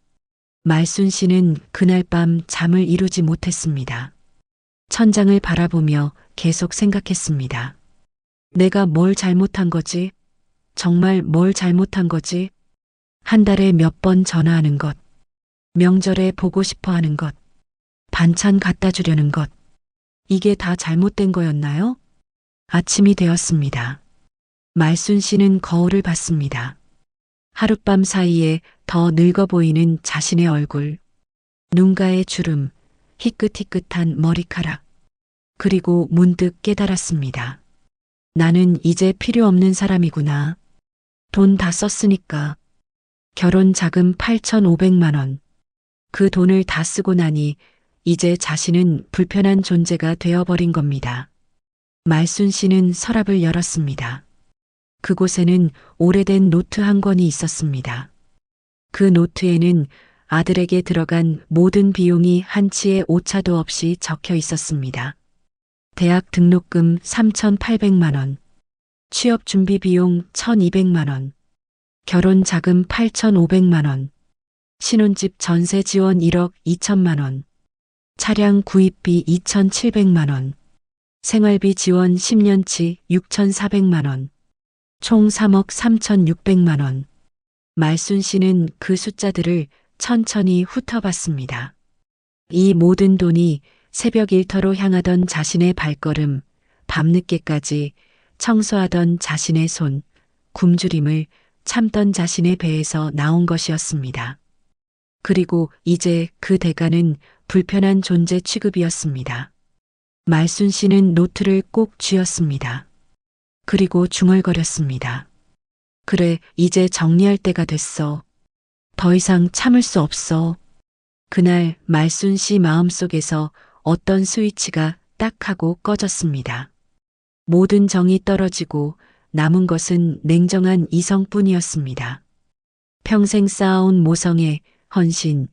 Speaker 1: 말순 씨는 그날 밤 잠을 이루지 못했습니다. 천장을 바라보며 계속 생각했습니다. 내가 뭘 잘못한 거지? 정말 뭘 잘못한 거지? 한 달에 몇 번 전화하는 것, 명절에 보고 싶어 하는 것, 반찬 갖다 주려는 것, 이게 다 잘못된 거였나요? 아침이 되었습니다. 말순 씨는 거울을 봤습니다. 하룻밤 사이에 더 늙어 보이는 자신의 얼굴, 눈가의 주름, 희끗희끗한 머리카락, 그리고 문득 깨달았습니다. 나는 이제 필요 없는 사람이구나. 돈 다 썼으니까. 결혼 자금 8,500만 원. 그 돈을 다 쓰고 나니 이제 자신은 불편한 존재가 되어버린 겁니다. 말순 씨는 서랍을 열었습니다. 그곳에는 오래된 노트 한 권이 있었습니다. 그 노트에는 아들에게 들어간 모든 비용이 한치의 오차도 없이 적혀 있었습니다. 대학 등록금 3,800만 원, 취업 준비 비용 1,200만 원, 결혼 자금 8,500만 원, 신혼집 전세 지원 1억 2천만 원, 차량 구입비 2,700만 원, 생활비 지원 10년치 6,400만 원, 총 3억 3,600만 원. 말순 씨는 그 숫자들을 천천히 훑어봤습니다. 이 모든 돈이 새벽 일터로 향하던 자신의 발걸음, 밤늦게까지 청소하던 자신의 손, 굶주림을 참던 자신의 배에서 나온 것이었습니다. 그리고 이제 그 대가는 불편한 존재 취급이었습니다. 말순 씨는 노트를 꼭 쥐었습니다. 그리고 중얼거렸습니다. 그래, 이제 정리할 때가 됐어. 더 이상 참을 수 없어. 그날 말순 씨 마음속에서 어떤 스위치가 딱 하고 꺼졌습니다. 모든 정이 떨어지고 남은 것은 냉정한 이성뿐이었습니다. 평생 쌓아온 모성의 헌신,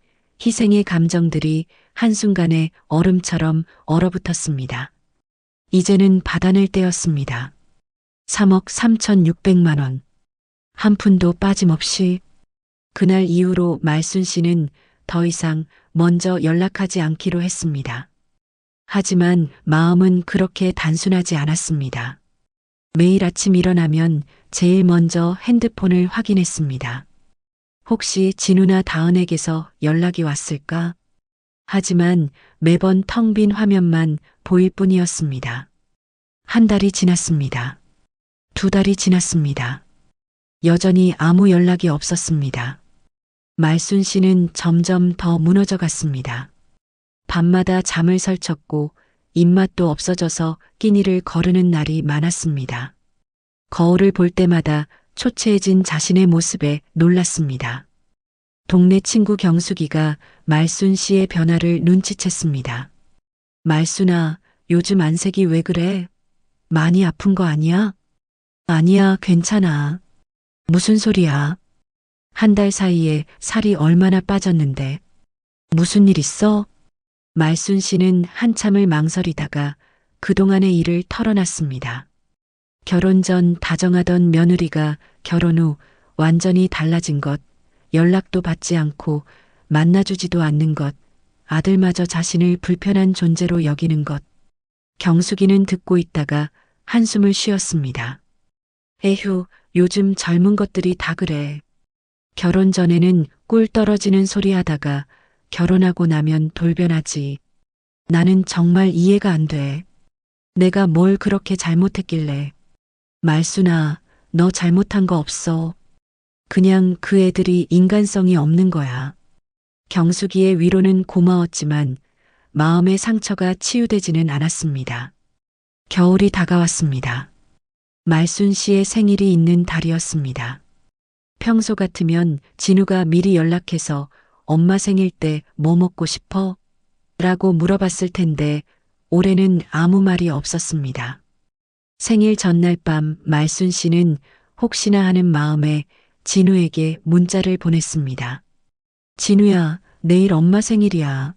Speaker 1: 희생의 감정들이 한순간에 얼음처럼 얼어붙었습니다. 이제는 받아낼 때였습니다. 3억 3,600만 원. 한 푼도 빠짐없이. 그날 이후로 말순 씨는 더 이상 먼저 연락하지 않기로 했습니다. 하지만 마음은 그렇게 단순하지 않았습니다. 매일 아침 일어나면 제일 먼저 핸드폰을 확인했습니다. 혹시 진우나 다은에게서 연락이 왔을까? 하지만 매번 텅 빈 화면만 보일 뿐이었습니다. 한 달이 지났습니다. 2달이 지났습니다. 여전히 아무 연락이 없었습니다. 말순 씨는 점점 더 무너져 갔습니다. 밤마다 잠을 설쳤고 입맛도 없어져서 끼니를 거르는 날이 많았습니다. 거울을 볼 때마다 초췌해진 자신의 모습에 놀랐습니다. 동네 친구 경숙이가 말순 씨의 변화를 눈치챘습니다. 말순아, 요즘 안색이 왜 그래? 많이 아픈 거 아니야? 아니야, 괜찮아. 무슨 소리야? 한 달 사이에 살이 얼마나 빠졌는데. 무슨 일 있어? 말순 씨는 한참을 망설이다가 그동안의 일을 털어놨습니다. 결혼 전 다정하던 며느리가 결혼 후 완전히 달라진 것, 연락도 받지 않고 만나주지도 않는 것, 아들마저 자신을 불편한 존재로 여기는 것. 경숙이는 듣고 있다가 한숨을 쉬었습니다. 에휴, 요즘 젊은 것들이 다 그래. 결혼 전에는 꿀 떨어지는 소리 하다가 결혼하고 나면 돌변하지. 나는 정말 이해가 안 돼. 내가 뭘 그렇게 잘못했길래. 말순아, 너 잘못한 거 없어. 그냥 그 애들이 인간성이 없는 거야. 경숙이의 위로는 고마웠지만 마음의 상처가 치유되지는 않았습니다. 겨울이 다가왔습니다. 말순 씨의 생일이 있는 달이었습니다. 평소 같으면 진우가 미리 연락해서 엄마 생일 때 뭐 먹고 싶어? 라고 물어봤을 텐데 올해는 아무 말이 없었습니다. 생일 전날 밤 말순 씨는 혹시나 하는 마음에 진우에게 문자를 보냈습니다. 진우야, 내일 엄마 생일이야.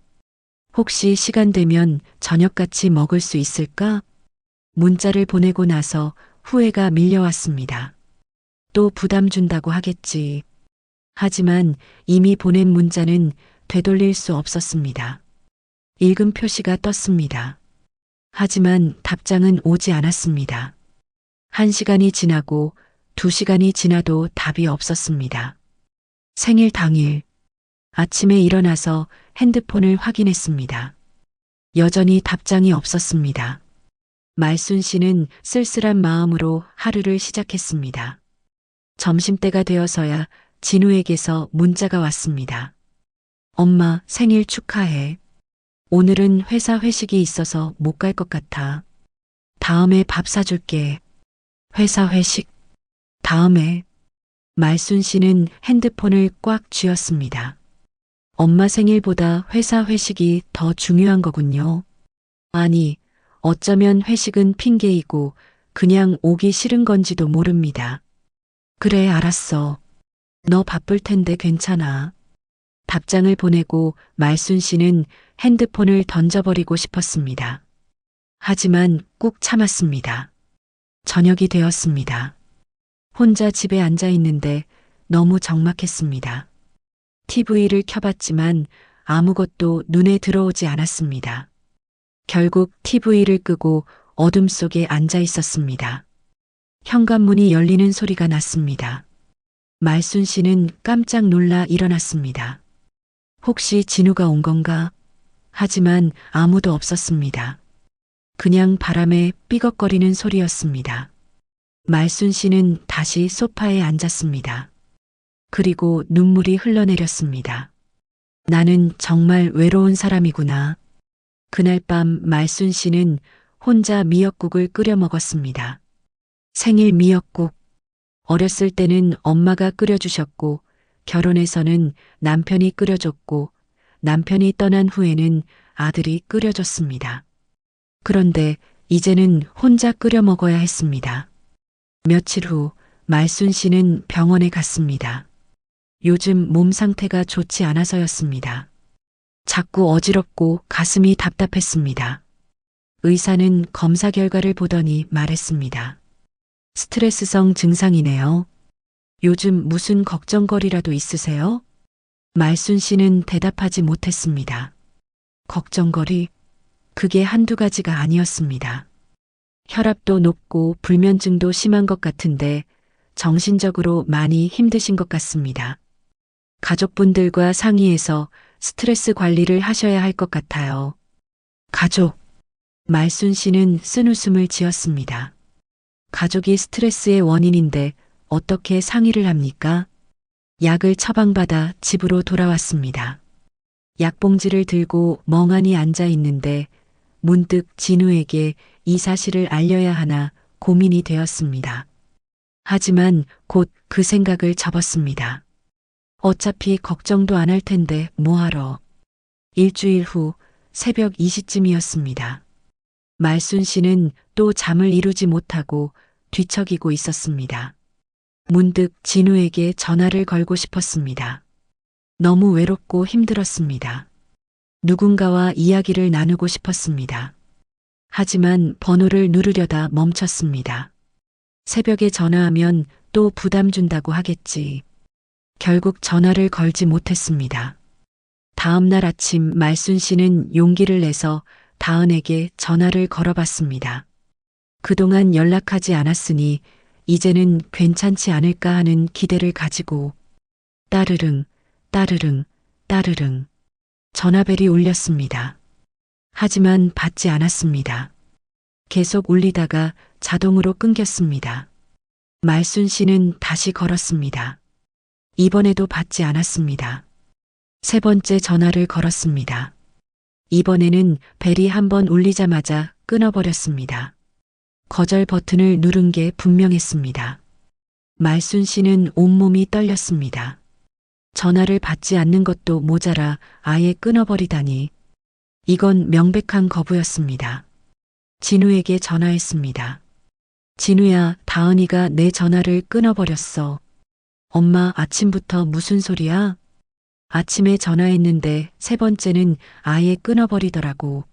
Speaker 1: 혹시 시간 되면 저녁 같이 먹을 수 있을까? 문자를 보내고 나서 후회가 밀려왔습니다. 또 부담 준다고 하겠지. 하지만 이미 보낸 문자는 되돌릴 수 없었습니다. 읽음 표시가 떴습니다. 하지만 답장은 오지 않았습니다. 1시간이 지나고 2시간이 지나도 답이 없었습니다. 생일 당일 아침에 일어나서 핸드폰을 확인했습니다. 여전히 답장이 없었습니다. 말순 씨는 쓸쓸한 마음으로 하루를 시작했습니다. 점심때가 되어서야 진우에게서 문자가 왔습니다. 엄마 생일 축하해. 오늘은 회사 회식이 있어서 못 갈 것 같아. 다음에 밥 사줄게. 회사 회식. 다음에. 말순 씨는 핸드폰을 꽉 쥐었습니다. 엄마 생일보다 회사 회식이 더 중요한 거군요. 아니, 어쩌면 회식은 핑계이고 그냥 오기 싫은 건지도 모릅니다. 그래, 알았어. 너 바쁠 텐데 괜찮아. 답장을 보내고 말순 씨는 핸드폰을 던져버리고 싶었습니다. 하지만 꾹 참았습니다. 저녁이 되었습니다. 혼자 집에 앉아 있는데 너무 적막했습니다. TV를 켜봤지만 아무것도 눈에 들어오지 않았습니다. 결국 TV를 끄고 어둠 속에 앉아 있었습니다. 현관문이 열리는 소리가 났습니다. 말순 씨는 깜짝 놀라 일어났습니다. 혹시 진우가 온 건가? 하지만 아무도 없었습니다. 그냥 바람에 삐걱거리는 소리였습니다. 말순 씨는 다시 소파에 앉았습니다. 그리고 눈물이 흘러내렸습니다. 나는 정말 외로운 사람이구나. 그날 밤 말순 씨는 혼자 미역국을 끓여 먹었습니다. 생일 미역국. 어렸을 때는 엄마가 끓여주셨고 결혼해서는 남편이 끓여줬고 남편이 떠난 후에는 아들이 끓여줬습니다. 그런데 이제는 혼자 끓여 먹어야 했습니다. 며칠 후 말순 씨는 병원에 갔습니다. 요즘 몸 상태가 좋지 않아서였습니다. 자꾸 어지럽고 가슴이 답답했습니다. 의사는 검사 결과를 보더니 말했습니다. 스트레스성 증상이네요. 요즘 무슨 걱정거리라도 있으세요? 말순 씨는 대답하지 못했습니다. 걱정거리? 그게 한두 가지가 아니었습니다. 혈압도 높고 불면증도 심한 것 같은데 정신적으로 많이 힘드신 것 같습니다. 가족분들과 상의해서 스트레스 관리를 하셔야 할 것 같아요. 가족. 말순 씨는 쓴웃음을 지었습니다. 가족이 스트레스의 원인인데 어떻게 상의를 합니까? 약을 처방받아 집으로 돌아왔습니다. 약봉지를 들고 멍하니 앉아 있는데 문득 진우에게 이 사실을 알려야 하나 고민이 되었습니다. 하지만 곧 그 생각을 접었습니다. 어차피 걱정도 안 할 텐데 뭐하러. 일주일 후 새벽 2시쯤이었습니다. 말순 씨는 또 잠을 이루지 못하고 뒤척이고 있었습니다. 문득 진우에게 전화를 걸고 싶었습니다. 너무 외롭고 힘들었습니다. 누군가와 이야기를 나누고 싶었습니다. 하지만 번호를 누르려다 멈췄습니다. 새벽에 전화하면 또 부담 준다고 하겠지. 결국 전화를 걸지 못했습니다. 다음 날 아침 말순 씨는 용기를 내서 다은에게 전화를 걸어봤습니다. 그동안 연락하지 않았으니 이제는 괜찮지 않을까 하는 기대를 가지고 따르릉, 따르릉, 따르릉. 전화벨이 울렸습니다. 하지만 받지 않았습니다. 계속 울리다가 자동으로 끊겼습니다. 말순 씨는 다시 걸었습니다. 이번에도 받지 않았습니다. 세 번째 전화를 걸었습니다. 이번에는 벨이 한번 울리자마자 끊어버렸습니다. 거절 버튼을 누른 게 분명했습니다. 말순 씨는 온몸이 떨렸습니다. 전화를 받지 않는 것도 모자라 아예 끊어버리다니. 이건 명백한 거부였습니다. 진우에게 전화했습니다. 진우야, 다은이가 내 전화를 끊어버렸어. 엄마, 아침부터 무슨 소리야? 아침에 전화했는데 세 번째는 아예 끊어버리더라고.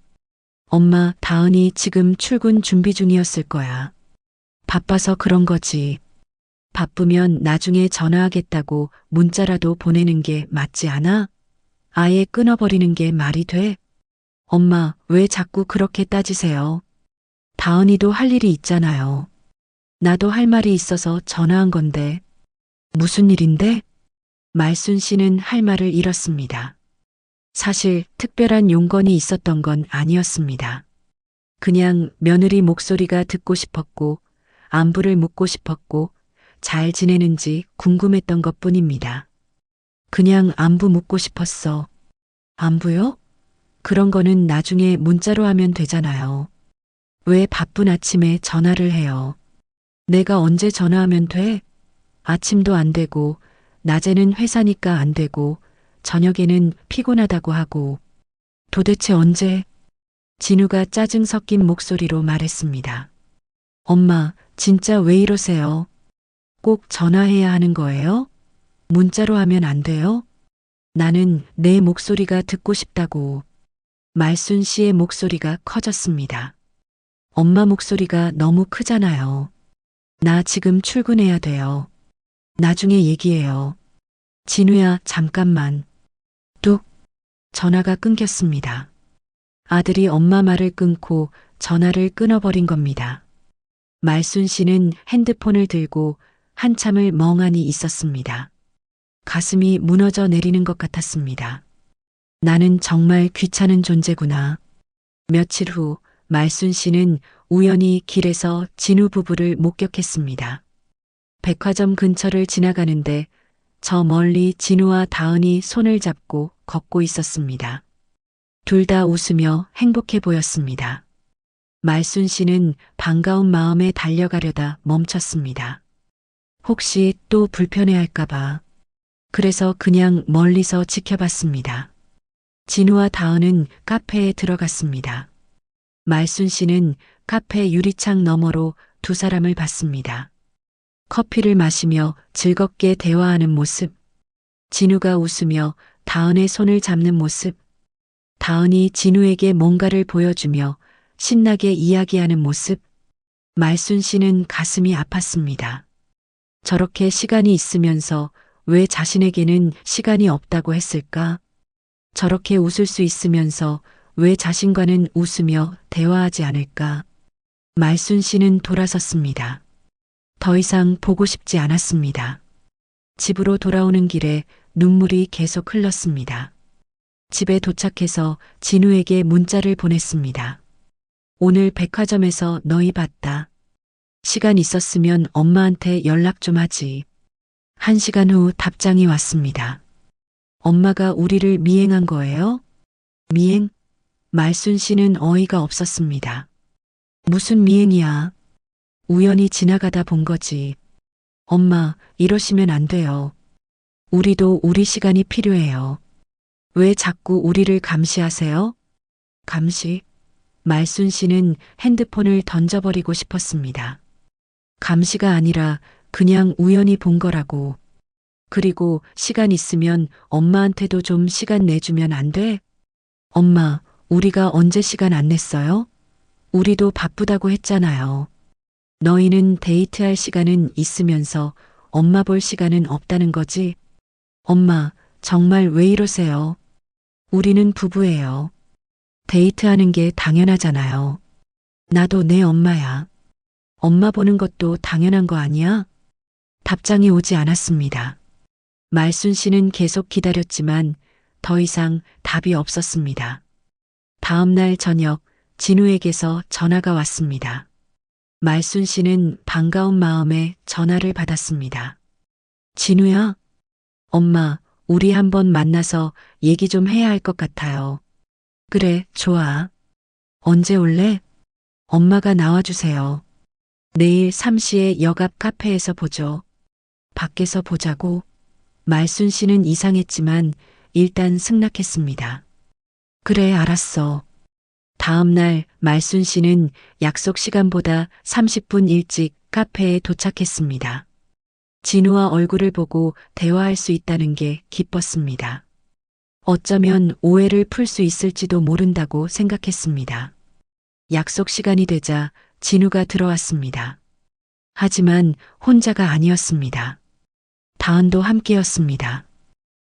Speaker 1: 엄마, 다은이 지금 출근 준비 중이었을 거야. 바빠서 그런 거지. 바쁘면 나중에 전화하겠다고 문자라도 보내는 게 맞지 않아? 아예 끊어버리는 게 말이 돼? 엄마, 왜 자꾸 그렇게 따지세요? 다은이도 할 일이 있잖아요. 나도 할 말이 있어서 전화한 건데. 무슨 일인데? 말순 씨는 할 말을 잃었습니다. 사실 특별한 용건이 있었던 건 아니었습니다. 그냥 며느리 목소리가 듣고 싶었고, 안부를 묻고 싶었고, 잘 지내는지 궁금했던 것 뿐입니다. 그냥 안부 묻고 싶었어. 안부요? 그런 거는 나중에 문자로 하면 되잖아요. 왜 바쁜 아침에 전화를 해요? 내가 언제 전화하면 돼? 아침도 안 되고, 낮에는 회사니까 안 되고, 저녁에는 피곤하다고 하고. 도대체 언제? 진우가 짜증 섞인 목소리로 말했습니다. 엄마, 진짜 왜 이러세요? 꼭 전화해야 하는 거예요? 문자로 하면 안 돼요? 나는 내 목소리가 듣고 싶다고. 말순 씨의 목소리가 커졌습니다. 엄마 목소리가 너무 크잖아요. 나 지금 출근해야 돼요. 나중에 얘기해요. 진우야, 잠깐만. 뚝. 전화가 끊겼습니다. 아들이 엄마 말을 끊고 전화를 끊어버린 겁니다. 말순 씨는 핸드폰을 들고 한참을 멍하니 있었습니다. 가슴이 무너져 내리는 것 같았습니다. 나는 정말 귀찮은 존재구나. 며칠 후 말순 씨는 우연히 길에서 진우 부부를 목격했습니다. 백화점 근처를 지나가는데 저 멀리 진우와 다은이 손을 잡고 걷고 있었습니다. 둘 다 웃으며 행복해 보였습니다. 말순 씨는 반가운 마음에 달려가려다 멈췄습니다. 혹시 또 불편해할까봐. 그래서 그냥 멀리서 지켜봤습니다. 진우와 다은은 카페에 들어갔습니다. 말순 씨는 카페 유리창 너머로 두 사람을 봤습니다. 커피를 마시며 즐겁게 대화하는 모습. 진우가 웃으며 다은의 손을 잡는 모습. 다은이 진우에게 뭔가를 보여주며 신나게 이야기하는 모습. 말순 씨는 가슴이 아팠습니다. 저렇게 시간이 있으면서 왜 자신에게는 시간이 없다고 했을까? 저렇게 웃을 수 있으면서 왜 자신과는 웃으며 대화하지 않을까? 말순 씨는 돌아섰습니다. 더 이상 보고 싶지 않았습니다. 집으로 돌아오는 길에 눈물이 계속 흘렀습니다. 집에 도착해서 진우에게 문자를 보냈습니다. 오늘 백화점에서 너희 봤다. 시간 있었으면 엄마한테 연락 좀 하지. 1시간 후 답장이 왔습니다. 엄마가 우리를 미행한 거예요? 미행? 말순 씨는 어이가 없었습니다. 무슨 미행이야? 우연히 지나가다 본 거지. 엄마, 이러시면 안 돼요. 우리도 우리 시간이 필요해요. 왜 자꾸 우리를 감시하세요? 감시? 말순 씨는 핸드폰을 던져버리고 싶었습니다. 감시가 아니라 그냥 우연히 본 거라고. 그리고 시간 있으면 엄마한테도 좀 시간 내주면 안 돼? 엄마, 우리가 언제 시간 안 냈어요? 우리도 바쁘다고 했잖아요. 너희는 데이트할 시간은 있으면서 엄마 볼 시간은 없다는 거지? 엄마, 정말 왜 이러세요? 우리는 부부예요. 데이트하는 게 당연하잖아요. 나도 내 엄마야. 엄마 보는 것도 당연한 거 아니야? 답장이 오지 않았습니다. 말순 씨는 계속 기다렸지만 더 이상 답이 없었습니다. 다음 날 저녁 진우에게서 전화가 왔습니다. 말순 씨는 반가운 마음에 전화를 받았습니다. 진우야, 엄마, 우리 한번 만나서 얘기 좀 해야 할 것 같아요. 그래, 좋아. 언제 올래? 엄마가 나와주세요. 내일 3시에 역 앞 카페에서 보죠. 밖에서 보자고. 말순 씨는 이상했지만 일단 승낙했습니다. 그래, 알았어. 다음 날 말순 씨는 약속 시간보다 30분 일찍 카페에 도착했습니다. 진우와 얼굴을 보고 대화할 수 있다는 게 기뻤습니다. 어쩌면 오해를 풀 수 있을지도 모른다고 생각했습니다. 약속 시간이 되자 진우가 들어왔습니다. 하지만 혼자가 아니었습니다. 다은도 함께였습니다.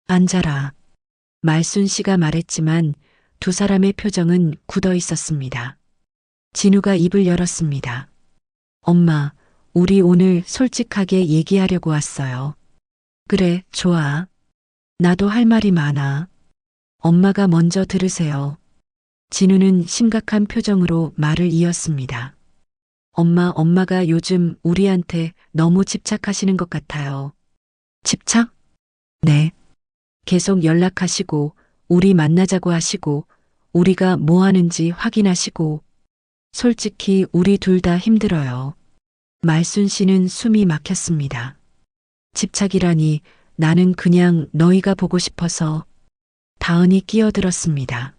Speaker 1: 앉아라. 말순 씨가 말했지만 두 사람의 표정은 굳어 있었습니다. 진우가 입을 열었습니다. 엄마, 우리 오늘 솔직하게 얘기하려고 왔어요. 그래, 좋아. 나도 할 말이 많아. 엄마가 먼저 들으세요. 진우는 심각한 표정으로 말을 이었습니다. 엄마가 요즘 우리한테 너무 집착하시는 것 같아요. 집착? 네. 계속 연락하시고, 우리 만나자고 하시고, 우리가 뭐 하는지 확인하시고, 솔직히 우리 둘 다 힘들어요. 말순 씨는 숨이 막혔습니다. 집착이라니 나는 그냥 너희가 보고 싶어서. 다은이 끼어들었습니다.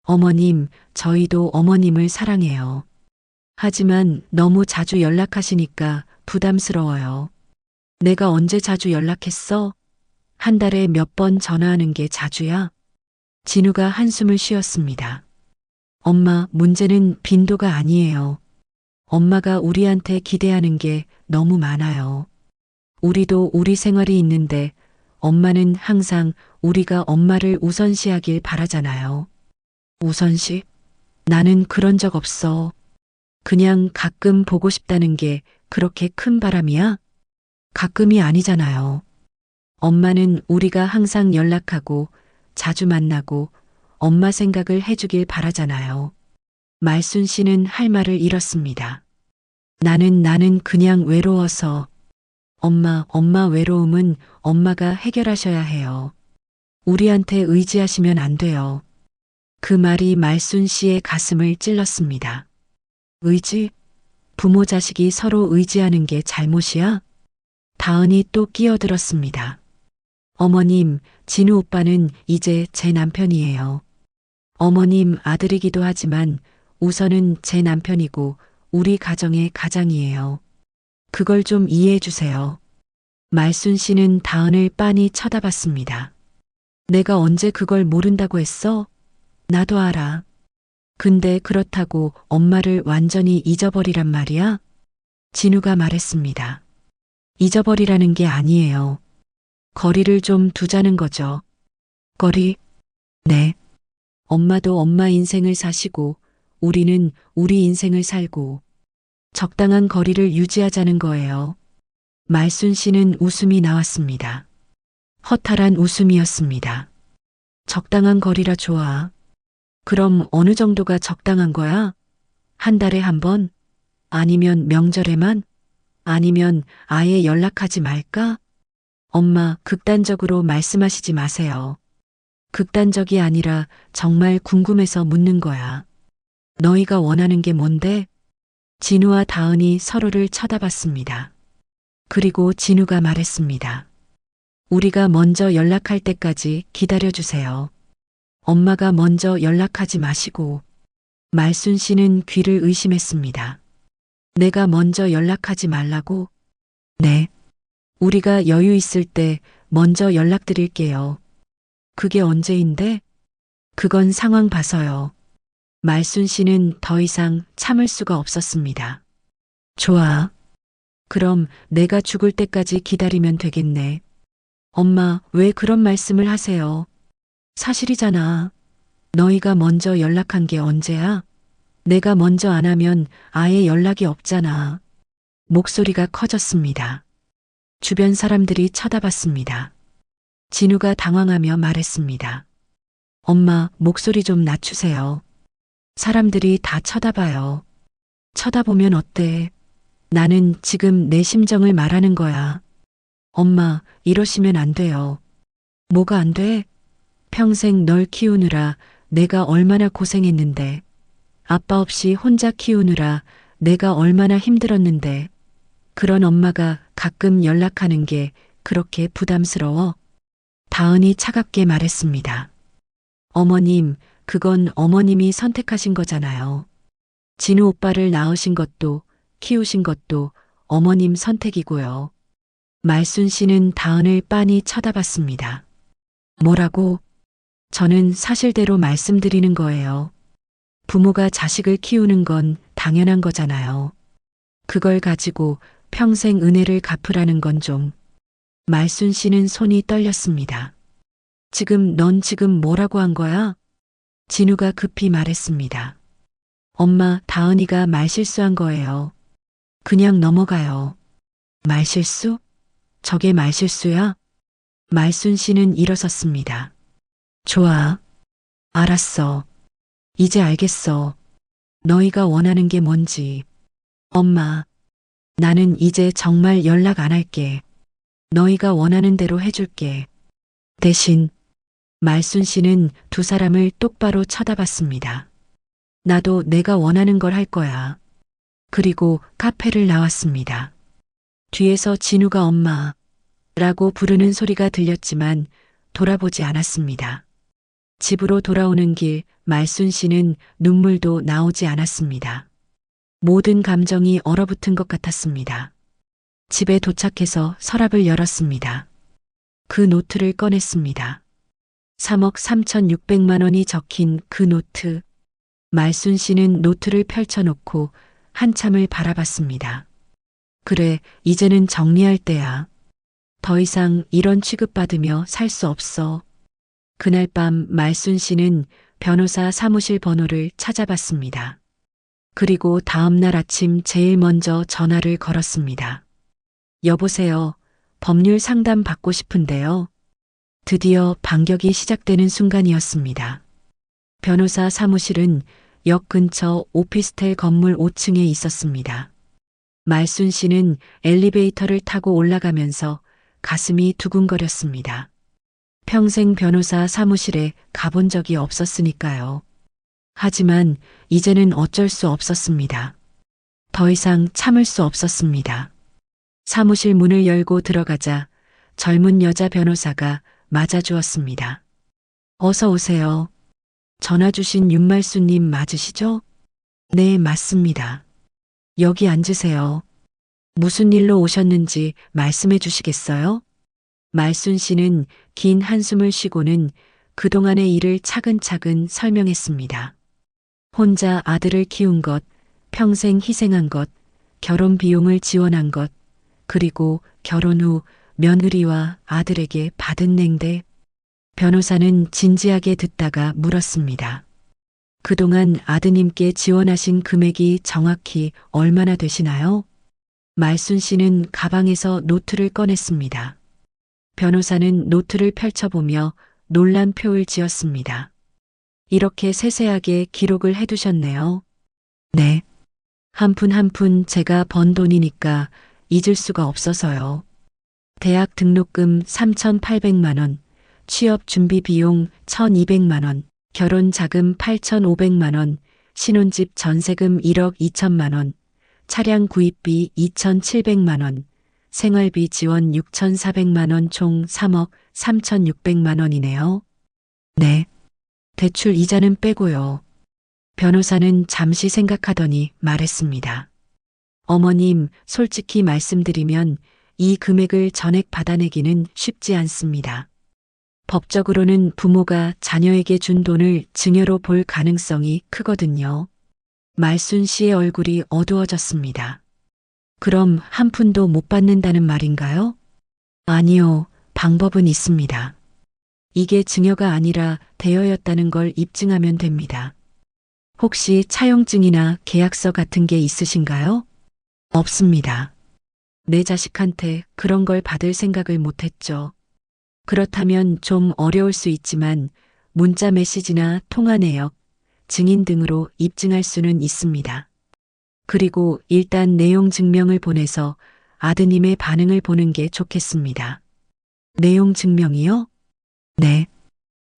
Speaker 1: 어머님, 저희도 어머님을 사랑해요. 하지만 너무 자주 연락하시니까 부담스러워요. 내가 언제 자주 연락했어? 한 달에 몇 번 전화하는 게 자주야? 진우가 한숨을 쉬었습니다. 엄마, 문제는 빈도가 아니에요. 엄마가 우리한테 기대하는 게 너무 많아요. 우리도 우리 생활이 있는데 엄마는 항상 우리가 엄마를 우선시하길 바라잖아요. 우선시? 나는 그런 적 없어. 그냥 가끔 보고 싶다는 게 그렇게 큰 바람이야? 가끔이 아니잖아요. 엄마는 우리가 항상 연락하고 자주 만나고 엄마 생각을 해주길 바라잖아요. 말순 씨는 할 말을 잃었습니다. 나는 그냥 외로워서. 엄마 외로움은 엄마가 해결하셔야 해요. 우리한테 의지하시면 안 돼요. 그 말이 말순 씨의 가슴을 찔렀습니다. 의지? 부모 자식이 서로 의지하는 게 잘못이야? 다은이 또 끼어들었습니다. 어머님, 진우 오빠는 이제 제 남편이에요. 어머님 아들이기도 하지만 우선은 제 남편이고 우리 가정의 가장이에요. 그걸 좀 이해해 주세요. 말순 씨는 다은을 빤히 쳐다봤습니다. 내가 언제 그걸 모른다고 했어? 나도 알아. 근데 그렇다고 엄마를 완전히 잊어버리란 말이야? 진우가 말했습니다. 잊어버리라는 게 아니에요. 거리를 좀 두자는 거죠. 거리? 네. 엄마도 엄마 인생을 사시고 우리는 우리 인생을 살고 적당한 거리를 유지하자는 거예요. 말순 씨는 웃음이 나왔습니다. 허탈한 웃음이었습니다. 적당한 거리라 좋아. 그럼 어느 정도가 적당한 거야? 한 달에 한 번? 아니면 명절에만? 아니면 아예 연락하지 말까? 엄마, 극단적으로 말씀하시지 마세요. 극단적이 아니라 정말 궁금해서 묻는 거야. 너희가 원하는 게 뭔데? 진우와 다은이 서로를 쳐다봤습니다. 그리고 진우가 말했습니다. 우리가 먼저 연락할 때까지 기다려주세요. 엄마가 먼저 연락하지 마시고. 말순 씨는 귀를 의심했습니다. 내가 먼저 연락하지 말라고? 네. 우리가 여유 있을 때 먼저 연락드릴게요. 그게 언제인데? 그건 상황 봐서요. 말순 씨는 더 이상 참을 수가 없었습니다. 좋아. 그럼 내가 죽을 때까지 기다리면 되겠네. 엄마, 왜 그런 말씀을 하세요? 사실이잖아. 너희가 먼저 연락한 게 언제야? 내가 먼저 안 하면 아예 연락이 없잖아. 목소리가 커졌습니다. 주변 사람들이 쳐다봤습니다. 진우가 당황하며 말했습니다. 엄마, 목소리 좀 낮추세요. 사람들이 다 쳐다봐요. 쳐다보면 어때? 나는 지금 내 심정을 말하는 거야. 엄마, 이러시면 안 돼요. 뭐가 안 돼? 평생 널 키우느라 내가 얼마나 고생했는데. 아빠 없이 혼자 키우느라 내가 얼마나 힘들었는데. 그런 엄마가 가끔 연락하는 게 그렇게 부담스러워? 다은이 차갑게 말했습니다. 어머님, 그건 어머님이 선택하신 거잖아요. 진우 오빠를 낳으신 것도 키우신 것도 어머님 선택이고요. 말순 씨는 다은을 빤히 쳐다봤습니다. 뭐라고? 저는 사실대로 말씀드리는 거예요. 부모가 자식을 키우는 건 당연한 거잖아요. 그걸 가지고 평생 은혜를 갚으라는 건 좀. 말순 씨는 손이 떨렸습니다. 넌 지금 뭐라고 한 거야? 진우가 급히 말했습니다. 엄마, 다은이가 말실수한 거예요. 그냥 넘어가요. 말실수? 저게 말실수야? 말순 씨는 일어섰습니다. 좋아. 알았어. 이제 알겠어. 너희가 원하는 게 뭔지. 엄마, 나는 이제 정말 연락 안 할게. 너희가 원하는 대로 해줄게. 대신 말순 씨는 두 사람을 똑바로 쳐다봤습니다. 나도 내가 원하는 걸 할 거야. 그리고 카페를 나왔습니다. 뒤에서 진우가 엄마라고 부르는 소리가 들렸지만 돌아보지 않았습니다. 집으로 돌아오는 길 말순 씨는 눈물도 나오지 않았습니다. 모든 감정이 얼어붙은 것 같았습니다. 집에 도착해서 서랍을 열었습니다. 그 노트를 꺼냈습니다. 3억 3,600만 원이 적힌 그 노트. 말순 씨는 노트를 펼쳐놓고 한참을 바라봤습니다. 그래, 이제는 정리할 때야. 더 이상 이런 취급받으며 살 수 없어. 그날 밤 말순 씨는 변호사 사무실 번호를 찾아봤습니다. 그리고 다음 날 아침 제일 먼저 전화를 걸었습니다. 여보세요. 법률 상담 받고 싶은데요. 드디어 반격이 시작되는 순간이었습니다. 변호사 사무실은 역 근처 오피스텔 건물 5층에 있었습니다. 말순 씨는 엘리베이터를 타고 올라가면서 가슴이 두근거렸습니다. 평생 변호사 사무실에 가본 적이 없었으니까요. 하지만 이제는 어쩔 수 없었습니다. 더 이상 참을 수 없었습니다. 사무실 문을 열고 들어가자 젊은 여자 변호사가 맞아주었습니다. 어서 오세요. 전화 주신 윤말수님 맞으시죠? 네, 맞습니다. 여기 앉으세요. 무슨 일로 오셨는지 말씀해 주시겠어요? 말순 씨는 긴 한숨을 쉬고는 그동안의 일을 차근차근 설명했습니다. 혼자 아들을 키운 것, 평생 희생한 것, 결혼 비용을 지원한 것, 그리고 결혼 후 며느리와 아들에게 받은 냉대. 변호사는 진지하게 듣다가 물었습니다. 그동안 아드님께 지원하신 금액이 정확히 얼마나 되시나요? 말순 씨는 가방에서 노트를 꺼냈습니다. 변호사는 노트를 펼쳐보며 놀란 표를 지었습니다. 이렇게 세세하게 기록을 해두셨네요. 네. 한 푼 한 푼 제가 번 돈이니까 잊을 수가 없어서요. 대학 등록금 3,800만 원, 취업 준비 비용 1,200만 원, 결혼 자금 8,500만 원, 신혼집 전세금 1억 2천만 원, 차량 구입비 2,700만 원, 생활비 지원 6,400만 원 총 3억 3,600만 원이네요. 네. 대출 이자는 빼고요. 변호사는 잠시 생각하더니 말했습니다. 어머님, 솔직히 말씀드리면 이 금액을 전액 받아내기는 쉽지 않습니다. 법적으로는 부모가 자녀에게 준 돈을 증여로 볼 가능성이 크거든요. 말순 씨의 얼굴이 어두워졌습니다. 그럼 한 푼도 못 받는다는 말인가요? 아니요, 방법은 있습니다. 이게 증여가 아니라 대여였다는 걸 입증하면 됩니다. 혹시 차용증이나 계약서 같은 게 있으신가요? 없습니다. 내 자식한테 그런 걸 받을 생각을 못했죠. 그렇다면 좀 어려울 수 있지만 문자 메시지나 통화 내역, 증인 등으로 입증할 수는 있습니다. 그리고 일단 내용 증명을 보내서 아드님의 반응을 보는 게 좋겠습니다. 내용 증명이요? 네.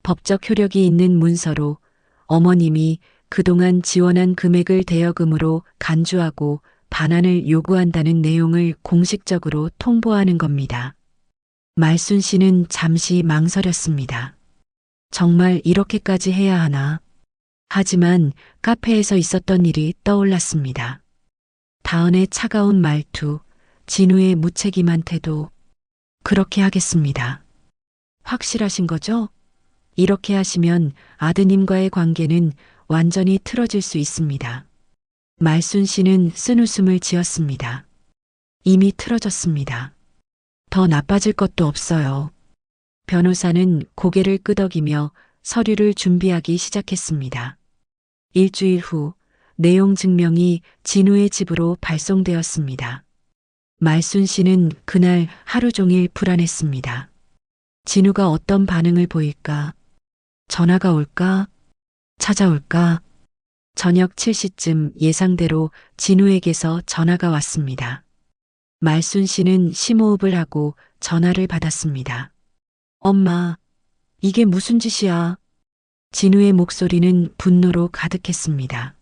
Speaker 1: 법적 효력이 있는 문서로 어머님이 그동안 지원한 금액을 대여금으로 간주하고 반환을 요구한다는 내용을 공식적으로 통보하는 겁니다. 말순 씨는 잠시 망설였습니다. 정말 이렇게까지 해야 하나? 하지만 카페에서 있었던 일이 떠올랐습니다. 다은의 차가운 말투, 진우의 무책임한 태도. 그렇게 하겠습니다. 확실하신 거죠? 이렇게 하시면 아드님과의 관계는 완전히 틀어질 수 있습니다. 말순 씨는 쓴웃음을 지었습니다. 이미 틀어졌습니다. 더 나빠질 것도 없어요. 변호사는 고개를 끄덕이며 서류를 준비하기 시작했습니다. 일주일 후 내용 증명이 진우의 집으로 발송되었습니다. 말순 씨는 그날 하루 종일 불안했습니다. 진우가 어떤 반응을 보일까? 전화가 올까? 찾아올까? 저녁 7시쯤 예상대로 진우에게서 전화가 왔습니다. 말순 씨는 심호흡을 하고 전화를 받았습니다. 엄마, 이게 무슨 짓이야? 진우의 목소리는 분노로 가득했습니다.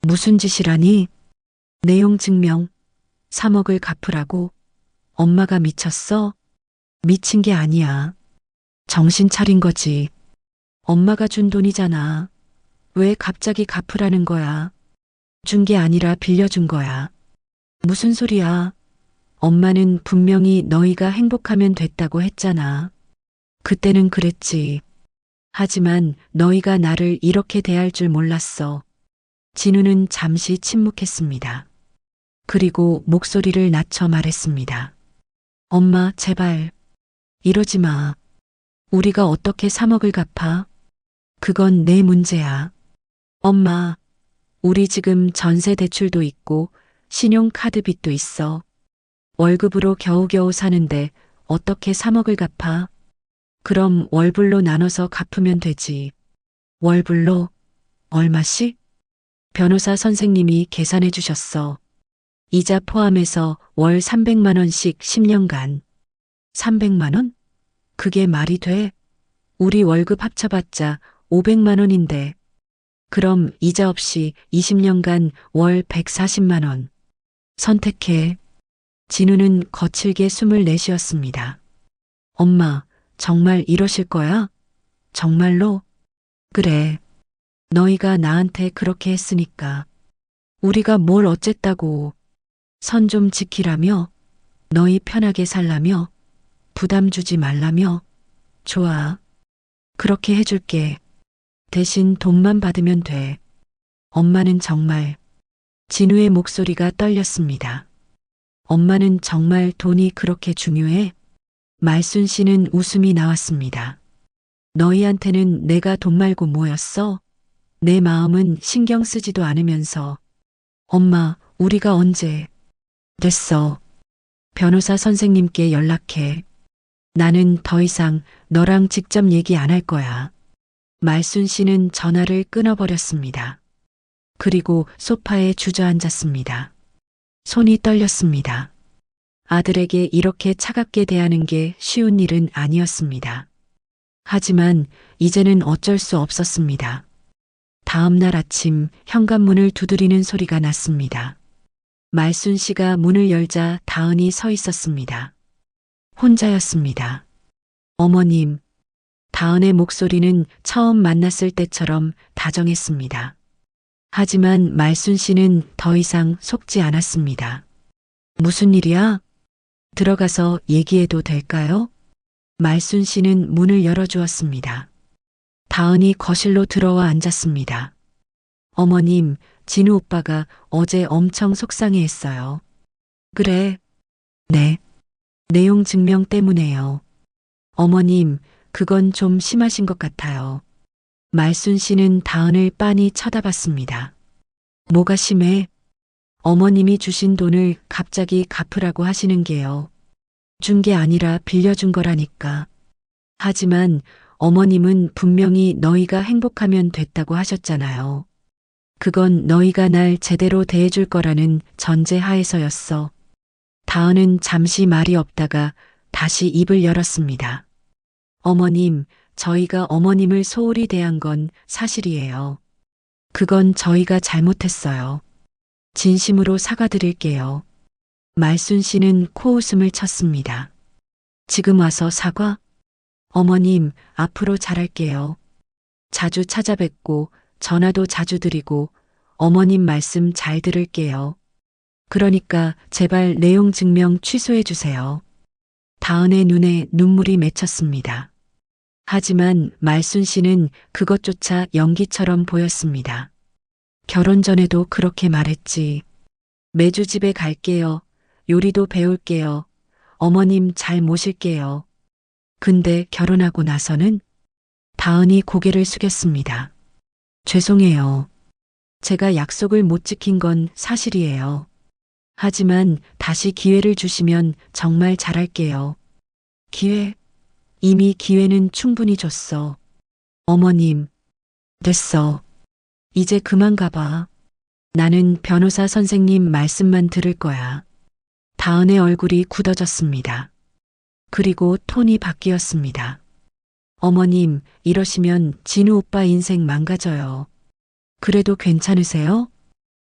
Speaker 1: 무슨 짓이라니? 내용 증명, 3억을 갚으라고? 엄마가 미쳤어? 미친 게 아니야. 정신 차린 거지. 엄마가 준 돈이잖아. 왜 갑자기 갚으라는 거야? 준 게 아니라 빌려준 거야. 무슨 소리야? 엄마는 분명히 너희가 행복하면 됐다고 했잖아. 그때는 그랬지. 하지만 너희가 나를 이렇게 대할 줄 몰랐어. 진우는 잠시 침묵했습니다. 그리고 목소리를 낮춰 말했습니다. 엄마, 제발. 이러지 마. 우리가 어떻게 3억을 갚아? 그건 내 문제야. 엄마, 우리 지금 전세 대출도 있고 신용카드 빚도 있어. 월급으로 겨우겨우 사는데 어떻게 3억을 갚아? 그럼 월불로 나눠서 갚으면 되지. 월불로? 얼마씩? 변호사 선생님이 계산해 주셨어. 이자 포함해서 월 300만 원씩 10년간. 300만 원? 그게 말이 돼? 우리 월급 합쳐봤자 500만 원인데. 그럼 이자 없이 20년간 월 140만 원. 선택해. 진우는 거칠게 숨을 내쉬었습니다. 엄마, 정말 이러실 거야? 정말로? 그래. 너희가 나한테 그렇게 했으니까. 우리가 뭘 어쨌다고. 선 좀 지키라며? 너희 편하게 살라며? 부담 주지 말라며? 좋아. 그렇게 해줄게. 대신 돈만 받으면 돼. 엄마는 정말. 진우의 목소리가 떨렸습니다. 엄마는 정말 돈이 그렇게 중요해? 말순 씨는 웃음이 나왔습니다. 너희한테는 내가 돈 말고 뭐였어? 내 마음은 신경 쓰지도 않으면서. 엄마, 우리가 언제? 됐어. 변호사 선생님께 연락해. 나는 더 이상 너랑 직접 얘기 안 할 거야. 말순 씨는 전화를 끊어버렸습니다. 그리고 소파에 주저앉았습니다. 손이 떨렸습니다. 아들에게 이렇게 차갑게 대하는 게 쉬운 일은 아니었습니다. 하지만 이제는 어쩔 수 없었습니다. 다음 날 아침 현관문을 두드리는 소리가 났습니다. 말순 씨가 문을 열자 다은이 서 있었습니다. 혼자였습니다. 어머님, 다은의 목소리는 처음 만났을 때처럼 다정했습니다. 하지만 말순 씨는 더 이상 속지 않았습니다. 무슨 일이야? 들어가서 얘기해도 될까요? 말순 씨는 문을 열어주었습니다. 다은이 거실로 들어와 앉았습니다. 어머님, 진우 오빠가 어제 엄청 속상해했어요. 그래? 네. 내용 증명 때문에요. 어머님, 그건 좀 심하신 것 같아요. 말순 씨는 다은을 빤히 쳐다봤습니다. 뭐가 심해? 어머님이 주신 돈을 갑자기 갚으라고 하시는 게요. 준 게 아니라 빌려준 거라니까. 하지만 어머님은 분명히 너희가 행복하면 됐다고 하셨잖아요. 그건 너희가 날 제대로 대해줄 거라는 전제 하에서였어. 다은은 잠시 말이 없다가 다시 입을 열었습니다. 어머님, 저희가 어머님을 소홀히 대한 건 사실이에요. 그건 저희가 잘못했어요. 진심으로 사과드릴게요. 말순 씨는 코웃음을 쳤습니다. 지금 와서 사과? 어머님, 앞으로 잘할게요. 자주 찾아뵙고 전화도 자주 드리고 어머님 말씀 잘 들을게요. 그러니까 제발 내용 증명 취소해 주세요. 다은의 눈에 눈물이 맺혔습니다. 하지만 말순 씨는 그것조차 연기처럼 보였습니다. 결혼 전에도 그렇게 말했지. 매주 집에 갈게요. 요리도 배울게요. 어머님 잘 모실게요. 근데 결혼하고 나서는 다은이 고개를 숙였습니다. 죄송해요. 제가 약속을 못 지킨 건 사실이에요. 하지만 다시 기회를 주시면 정말 잘할게요. 기회? 이미 기회는 충분히 줬어. 어머님, 됐어. 이제 그만 가봐. 나는 변호사 선생님 말씀만 들을 거야. 다은의 얼굴이 굳어졌습니다. 그리고 톤이 바뀌었습니다. 어머님, 이러시면 진우 오빠 인생 망가져요. 그래도 괜찮으세요?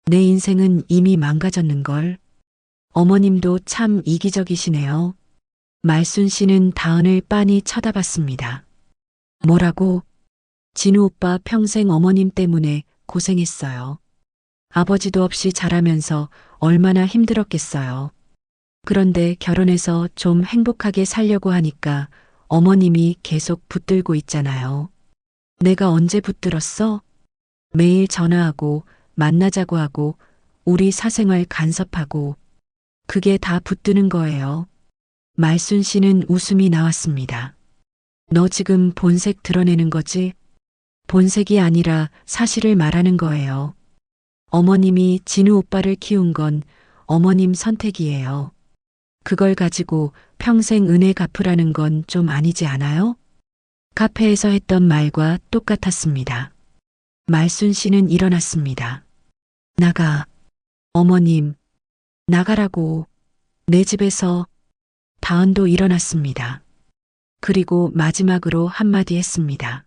Speaker 1: 내 인생은 이미 망가졌는걸. 어머님도 참 이기적이시네요. 말순 씨는 다은을 빤히 쳐다봤습니다. 뭐라고? 진우 오빠 평생 어머님 때문에 고생했어요. 아버지도 없이 자라면서 얼마나 힘들었겠어요. 그런데 결혼해서 좀 행복하게 살려고 하니까 어머님이 계속 붙들고 있잖아요. 내가 언제 붙들었어? 매일 전화하고 만나자고 하고 우리 사생활 간섭하고 그게 다 붙드는 거예요. 말순 씨는 웃음이 나왔습니다. 너 지금 본색 드러내는 거지? 본색이 아니라 사실을 말하는 거예요. 어머님이 진우 오빠를 키운 건 어머님 선택이에요. 그걸 가지고 평생 은혜 갚으라는 건 좀 아니지 않아요? 카페에서 했던 말과 똑같았습니다. 말순 씨는 일어났습니다. 나가. 어머님, 나가라고. 내 집에서. 다은도 일어났습니다. 그리고 마지막으로 한마디 했습니다.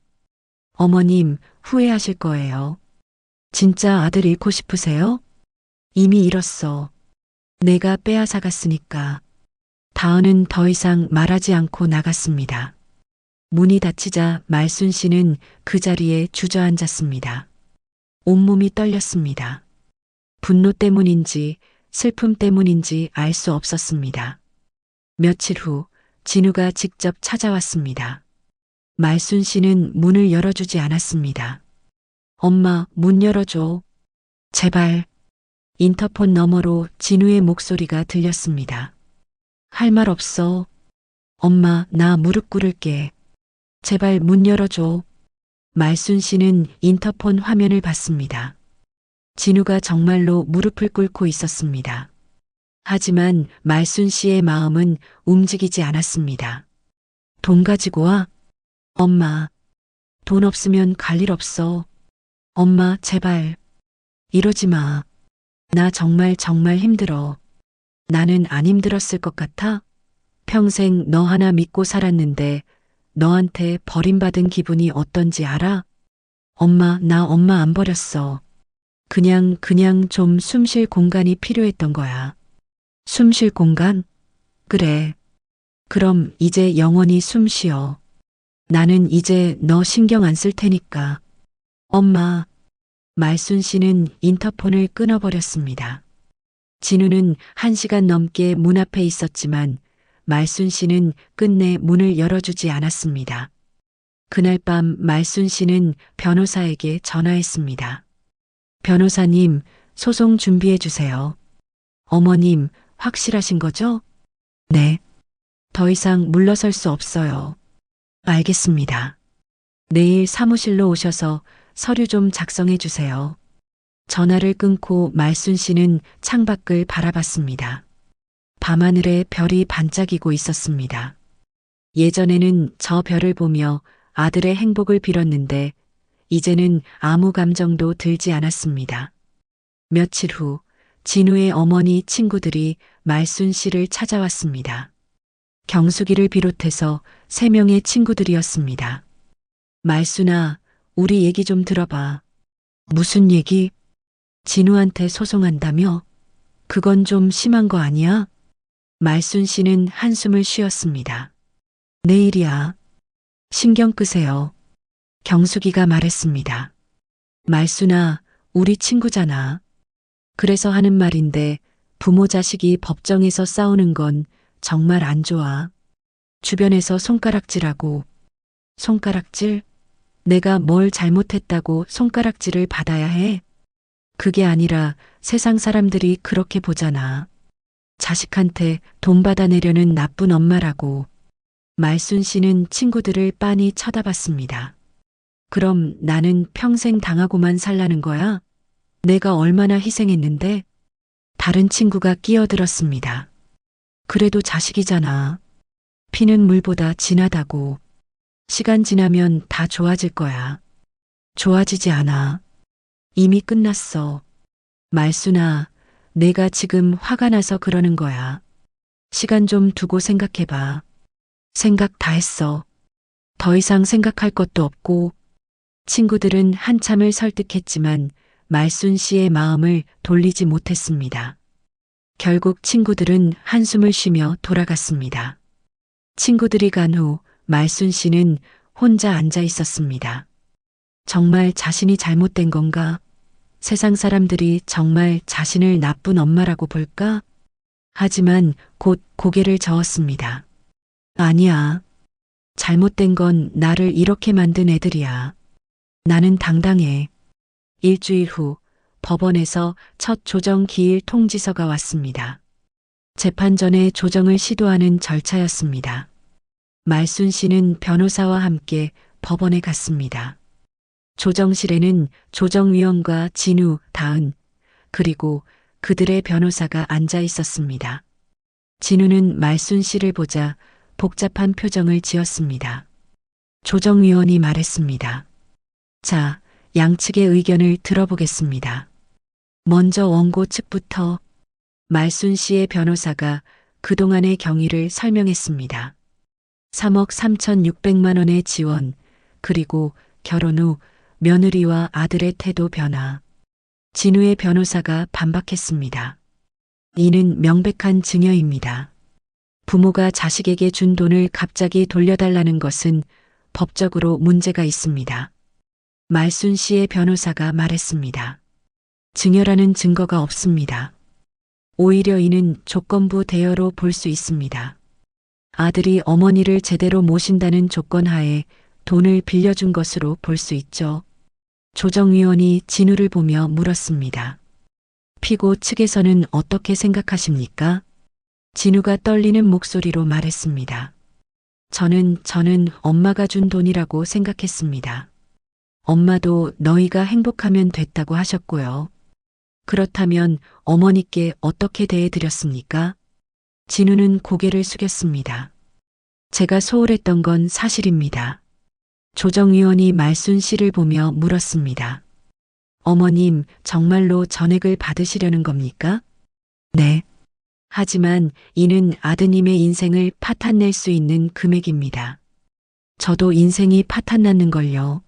Speaker 1: 어머님, 후회하실 거예요. 진짜 아들 잃고 싶으세요? 이미 잃었어. 내가 빼앗아 갔으니까. 다은은 더 이상 말하지 않고 나갔습니다. 문이 닫히자 말순 씨는 그 자리에 주저앉았습니다. 온몸이 떨렸습니다. 분노 때문인지 슬픔 때문인지 알 수 없었습니다. 며칠 후 진우가 직접 찾아왔습니다. 말순 씨는 문을 열어주지 않았습니다. 엄마, 문 열어줘. 제발. 인터폰 너머로 진우의 목소리가 들렸습니다. 할 말 없어. 엄마, 나 무릎 꿇을게. 제발 문 열어줘. 말순 씨는 인터폰 화면을 봤습니다. 진우가 정말로 무릎을 꿇고 있었습니다. 하지만 말순 씨의 마음은 움직이지 않았습니다. 돈 가지고 와. 엄마, 돈 없으면 갈 일 없어. 엄마, 제발. 이러지 마. 나 정말 힘들어. 나는 안 힘들었을 것 같아? 평생 너 하나 믿고 살았는데 너한테 버림받은 기분이 어떤지 알아? 엄마, 나 엄마 안 버렸어. 그냥 좀 숨 쉴 공간이 필요했던 거야. 숨 쉴 공간? 그래. 그럼 이제 영원히 숨 쉬어. 나는 이제 너 신경 안 쓸 테니까. 엄마. 말순 씨는 인터폰을 끊어버렸습니다. 진우는 1시간 넘게 문 앞에 있었지만 말순 씨는 끝내 문을 열어주지 않았습니다. 그날 밤 말순 씨는 변호사에게 전화했습니다. 변호사님, 소송 준비해 주세요. 어머님, 확실하신 거죠? 네. 더 이상 물러설 수 없어요. 알겠습니다. 내일 사무실로 오셔서 서류 좀 작성해 주세요. 전화를 끊고 말순 씨는 창밖을 바라봤습니다. 밤하늘에 별이 반짝이고 있었습니다. 예전에는 저 별을 보며 아들의 행복을 빌었는데 이제는 아무 감정도 들지 않았습니다. 며칠 후 진우의 어머니 친구들이 말순 씨를 찾아왔습니다. 경숙이를 비롯해서 3명의 친구들이었습니다. 말순아, 우리 얘기 좀 들어봐. 무슨 얘기? 진우한테 소송한다며? 그건 좀 심한 거 아니야? 말순 씨는 한숨을 쉬었습니다. 내일이야. 신경 끄세요. 경숙이가 말했습니다. 말순아, 우리 친구잖아. 그래서 하는 말인데 부모 자식이 법정에서 싸우는 건 정말 안 좋아. 주변에서 손가락질하고. 손가락질? 내가 뭘 잘못했다고 손가락질을 받아야 해? 그게 아니라 세상 사람들이 그렇게 보잖아. 자식한테 돈 받아내려는 나쁜 엄마라고. 말순 씨는 친구들을 빤히 쳐다봤습니다. 그럼 나는 평생 당하고만 살라는 거야? 내가 얼마나 희생했는데? 다른 친구가 끼어들었습니다. 그래도 자식이잖아. 피는 물보다 진하다고. 시간 지나면 다 좋아질 거야. 좋아지지 않아. 이미 끝났어. 말순아, 내가 지금 화가 나서 그러는 거야. 시간 좀 두고 생각해봐. 생각 다 했어. 더 이상 생각할 것도 없고. 친구들은 한참을 설득했지만 말순 씨의 마음을 돌리지 못했습니다. 결국 친구들은 한숨을 쉬며 돌아갔습니다. 친구들이 간 후 말순 씨는 혼자 앉아 있었습니다. 정말 자신이 잘못된 건가? 세상 사람들이 정말 자신을 나쁜 엄마라고 볼까? 하지만 곧 고개를 저었습니다. 아니야. 잘못된 건 나를 이렇게 만든 애들이야. 나는 당당해. 일주일 후 법원에서 첫 조정 기일 통지서가 왔습니다. 재판 전에 조정을 시도하는 절차였습니다. 말순 씨는 변호사와 함께 법원에 갔습니다. 조정실에는 조정위원과 진우, 다은, 그리고 그들의 변호사가 앉아 있었습니다. 진우는 말순 씨를 보자 복잡한 표정을 지었습니다. 조정위원이 말했습니다. 자, 양측의 의견을 들어보겠습니다. 먼저 원고 측부터. 말순 씨의 변호사가 그동안의 경위를 설명했습니다. 3억 3,600만 원의 지원, 그리고 결혼 후 며느리와 아들의 태도 변화. 진우의 변호사가 반박했습니다. 이는 명백한 증여입니다. 부모가 자식에게 준 돈을 갑자기 돌려달라는 것은 법적으로 문제가 있습니다. 말순 씨의 변호사가 말했습니다. 증여라는 증거가 없습니다. 오히려 이는 조건부 대여로 볼 수 있습니다. 아들이 어머니를 제대로 모신다는 조건 하에 돈을 빌려준 것으로 볼 수 있죠. 조정위원이 진우를 보며 물었습니다. 피고 측에서는 어떻게 생각하십니까? 진우가 떨리는 목소리로 말했습니다. 저는 엄마가 준 돈이라고 생각했습니다. 엄마도 너희가 행복하면 됐다고 하셨고요. 그렇다면 어머니께 어떻게 대해드렸습니까? 진우는 고개를 숙였습니다. 제가 소홀했던 건 사실입니다. 조정위원이 말순 씨를 보며 물었습니다. 어머님, 정말로 전액을 받으시려는 겁니까? 네. 하지만 이는 아드님의 인생을 파탄낼 수 있는 금액입니다. 저도 인생이 파탄났는 걸요.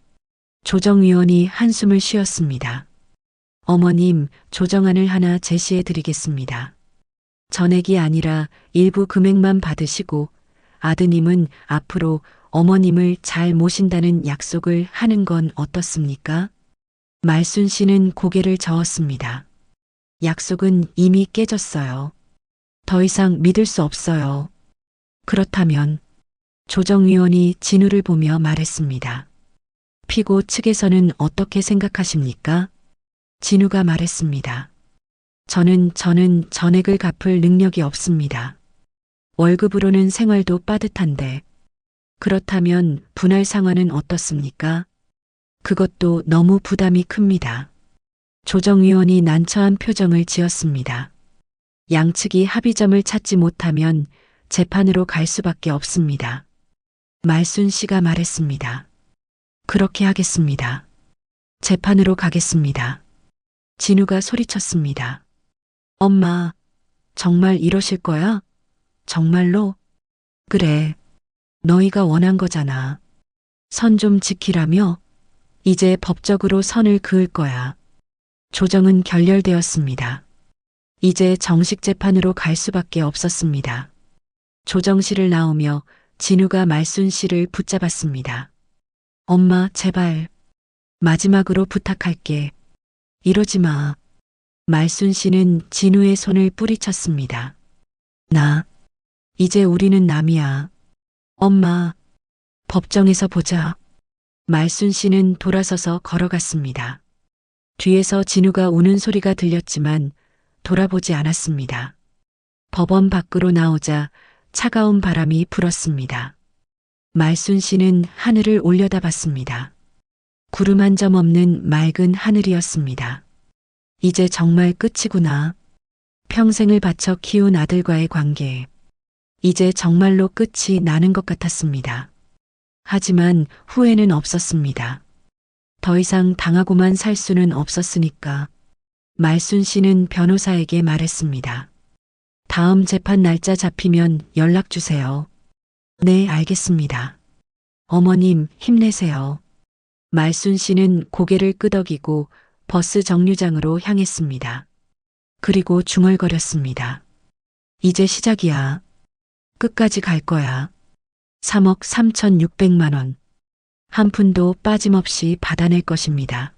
Speaker 1: 조정위원이 한숨을 쉬었습니다. 어머님, 조정안을 하나 제시해 드리겠습니다. 전액이 아니라 일부 금액만 받으시고 아드님은 앞으로 어머님을 잘 모신다는 약속을 하는 건 어떻습니까? 말순 씨는 고개를 저었습니다. 약속은 이미 깨졌어요. 더 이상 믿을 수 없어요. 그렇다면 조정위원이 진우를 보며 말했습니다. 피고 측에서는 어떻게 생각하십니까? 진우가 말했습니다. 저는 전액을 갚을 능력이 없습니다. 월급으로는 생활도 빠듯한데. 그렇다면 분할 상환은 어떻습니까? 그것도 너무 부담이 큽니다. 조정위원이 난처한 표정을 지었습니다. 양측이 합의점을 찾지 못하면 재판으로 갈 수밖에 없습니다. 말순 씨가 말했습니다. 그렇게 하겠습니다. 재판으로 가겠습니다. 진우가 소리쳤습니다. 엄마, 정말 이러실 거야? 정말로? 그래. 너희가 원한 거잖아. 선 좀 지키라며? 이제 법적으로 선을 그을 거야. 조정은 결렬되었습니다. 이제 정식 재판으로 갈 수밖에 없었습니다. 조정실을 나오며 진우가 말순 씨를 붙잡았습니다. 엄마, 제발. 마지막으로 부탁할게. 이러지 마. 말순 씨는 진우의 손을 뿌리쳤습니다. 이제 우리는 남이야. 엄마, 법정에서 보자. 말순 씨는 돌아서서 걸어갔습니다. 뒤에서 진우가 우는 소리가 들렸지만 돌아보지 않았습니다. 법원 밖으로 나오자 차가운 바람이 불었습니다. 말순 씨는 하늘을 올려다봤습니다. 구름 한 점 없는 맑은 하늘이었습니다. 이제 정말 끝이구나. 평생을 바쳐 키운 아들과의 관계. 이제 정말로 끝이 나는 것 같았습니다. 하지만 후회는 없었습니다. 더 이상 당하고만 살 수는 없었으니까. 말순 씨는 변호사에게 말했습니다. 다음 재판 날짜 잡히면 연락 주세요. 네, 알겠습니다. 어머님, 힘내세요. 말순 씨는 고개를 끄덕이고 버스 정류장으로 향했습니다. 그리고 중얼거렸습니다. 이제 시작이야. 끝까지 갈 거야. 3억 3,600만 원. 한 푼도 빠짐없이 받아낼 것입니다.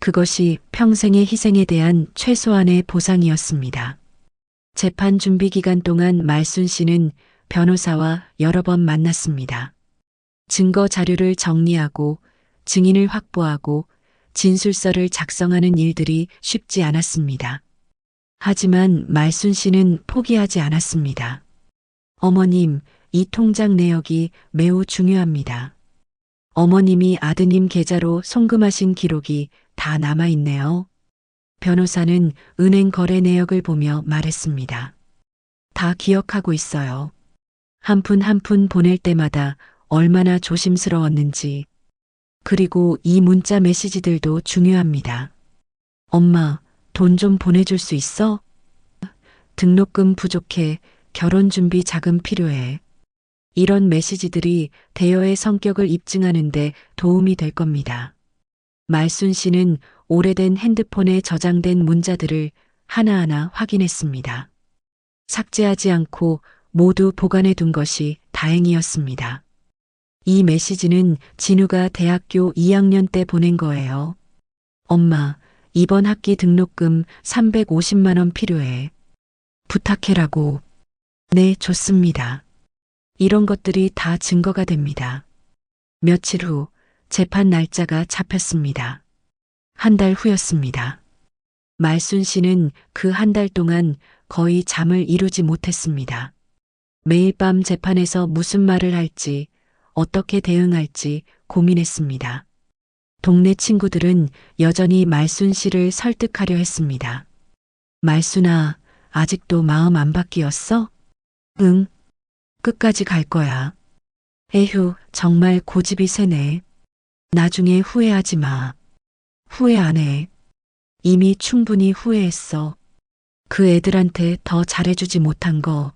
Speaker 1: 그것이 평생의 희생에 대한 최소한의 보상이었습니다. 재판 준비 기간 동안 말순 씨는 변호사와 여러 번 만났습니다. 증거 자료를 정리하고 증인을 확보하고 진술서를 작성하는 일들이 쉽지 않았습니다. 하지만 말순 씨는 포기하지 않았습니다. 어머님, 이 통장 내역이 매우 중요합니다. 어머님이 아드님 계좌로 송금하신 기록이 다 남아있네요. 변호사는 은행 거래 내역을 보며 말했습니다. 다 기억하고 있어요. 한 푼 한 푼 보낼 때마다 얼마나 조심스러웠는지. 그리고 이 문자 메시지들도 중요합니다. 엄마, 돈 좀 보내줄 수 있어? 등록금 부족해. 결혼 준비 자금 필요해. 이런 메시지들이 대여의 성격을 입증하는데 도움이 될 겁니다. 말순 씨는 오래된 핸드폰에 저장된 문자들을 하나하나 확인했습니다. 삭제하지 않고 모두 보관해 둔 것이 다행이었습니다. 이 메시지는 진우가 대학교 2학년 때 보낸 거예요. 엄마, 이번 학기 등록금 350만 원 필요해. 부탁해라고. 네, 좋습니다. 이런 것들이 다 증거가 됩니다. 며칠 후 재판 날짜가 잡혔습니다. 한 달 후였습니다. 말순 씨는 그 한 달 동안 거의 잠을 이루지 못했습니다. 매일 밤 재판에서 무슨 말을 할지, 어떻게 대응할지 고민했습니다. 동네 친구들은 여전히 말순 씨를 설득하려 했습니다. 말순아, 아직도 마음 안 바뀌었어? 응. 끝까지 갈 거야. 에휴, 정말 고집이 세네. 나중에 후회하지 마. 후회 안 해. 이미 충분히 후회했어. 그 애들한테 더 잘해주지 못한 거.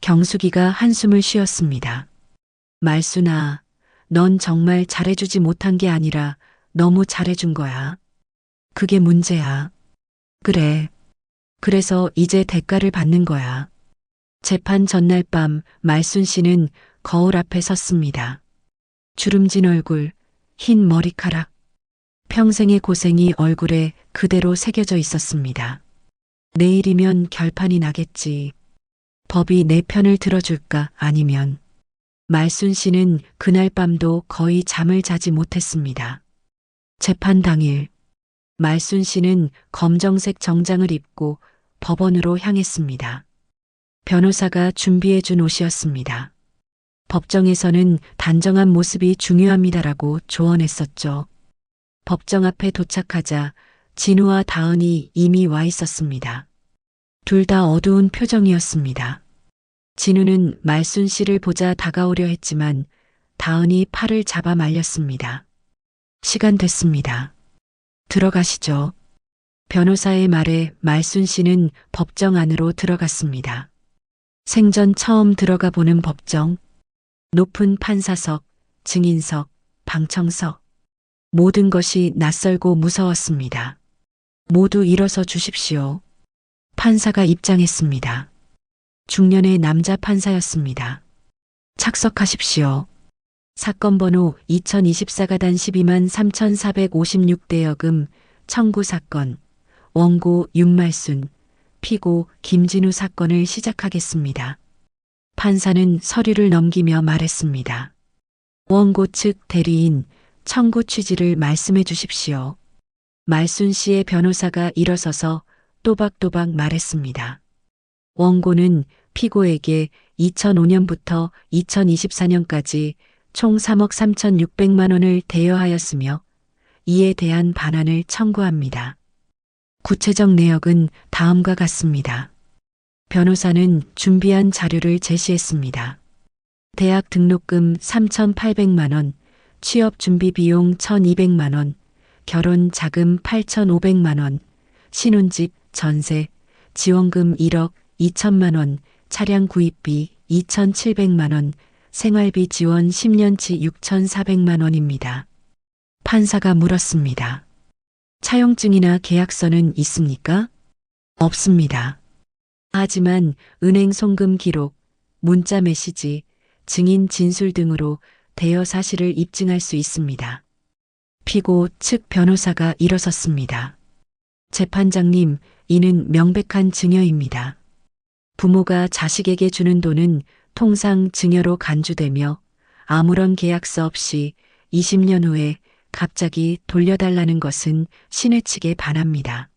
Speaker 1: 경숙이가 한숨을 쉬었습니다. 말순아, 넌 정말 잘해주지 못한 게 아니라 너무 잘해준 거야. 그게 문제야. 그래. 그래서 이제 대가를 받는 거야. 재판 전날 밤 말순 씨는 거울 앞에 섰습니다. 주름진 얼굴, 흰 머리카락. 평생의 고생이 얼굴에 그대로 새겨져 있었습니다. 내일이면 결판이 나겠지. 법이 내 편을 들어줄까 아니면. 말순 씨는 그날 밤도 거의 잠을 자지 못했습니다. 재판 당일, 말순 씨는 검정색 정장을 입고 법원으로 향했습니다. 변호사가 준비해준 옷이었습니다. 법정에서는 단정한 모습이 중요합니다라고 조언했었죠. 법정 앞에 도착하자 진우와 다은이 이미 와 있었습니다. 둘 다 어두운 표정이었습니다. 진우는 말순 씨를 보자 다가오려 했지만 다은이 팔을 잡아 말렸습니다. 시간 됐습니다. 들어가시죠. 변호사의 말에 말순 씨는 법정 안으로 들어갔습니다. 생전 처음 들어가 보는 법정. 높은 판사석, 증인석, 방청석. 모든 것이 낯설고 무서웠습니다. 모두 일어서 주십시오. 판사가 입장했습니다. 중년의 남자 판사였습니다. 착석하십시오. 사건 번호 2024가단 123,456대 여금 청구 사건 원고 윤말순 피고 김진우 사건을 시작하겠습니다. 판사는 서류를 넘기며 말했습니다. 원고 측 대리인 청구 취지를 말씀해 주십시오. 말순 씨의 변호사가 일어서서 또박또박 말했습니다. 원고는 피고에게 2005년부터 2024년까지 총 3억 3,600만 원을 대여하였으며 이에 대한 반환을 청구합니다. 구체적 내역은 다음과 같습니다. 변호사는 준비한 자료를 제시했습니다. 대학 등록금 3,800만 원, 취업 준비 비용 1,200만 원, 결혼 자금 8,500만 원, 신혼집, 전세, 지원금 1억 2천만 원, 차량 구입비 2,700만 원, 생활비 지원 10년치 6,400만 원입니다. 판사가 물었습니다. 차용증이나 계약서는 있습니까? 없습니다. 하지만 은행 송금 기록, 문자 메시지, 증인 진술 등으로 대여 사실을 입증할 수 있습니다. 피고 측 변호사가 일어섰습니다. 재판장님, 이는 명백한 증여입니다. 부모가 자식에게 주는 돈은 통상 증여로 간주되며 아무런 계약서 없이 20년 후에 갑자기 돌려달라는 것은 신의 측에 반합니다.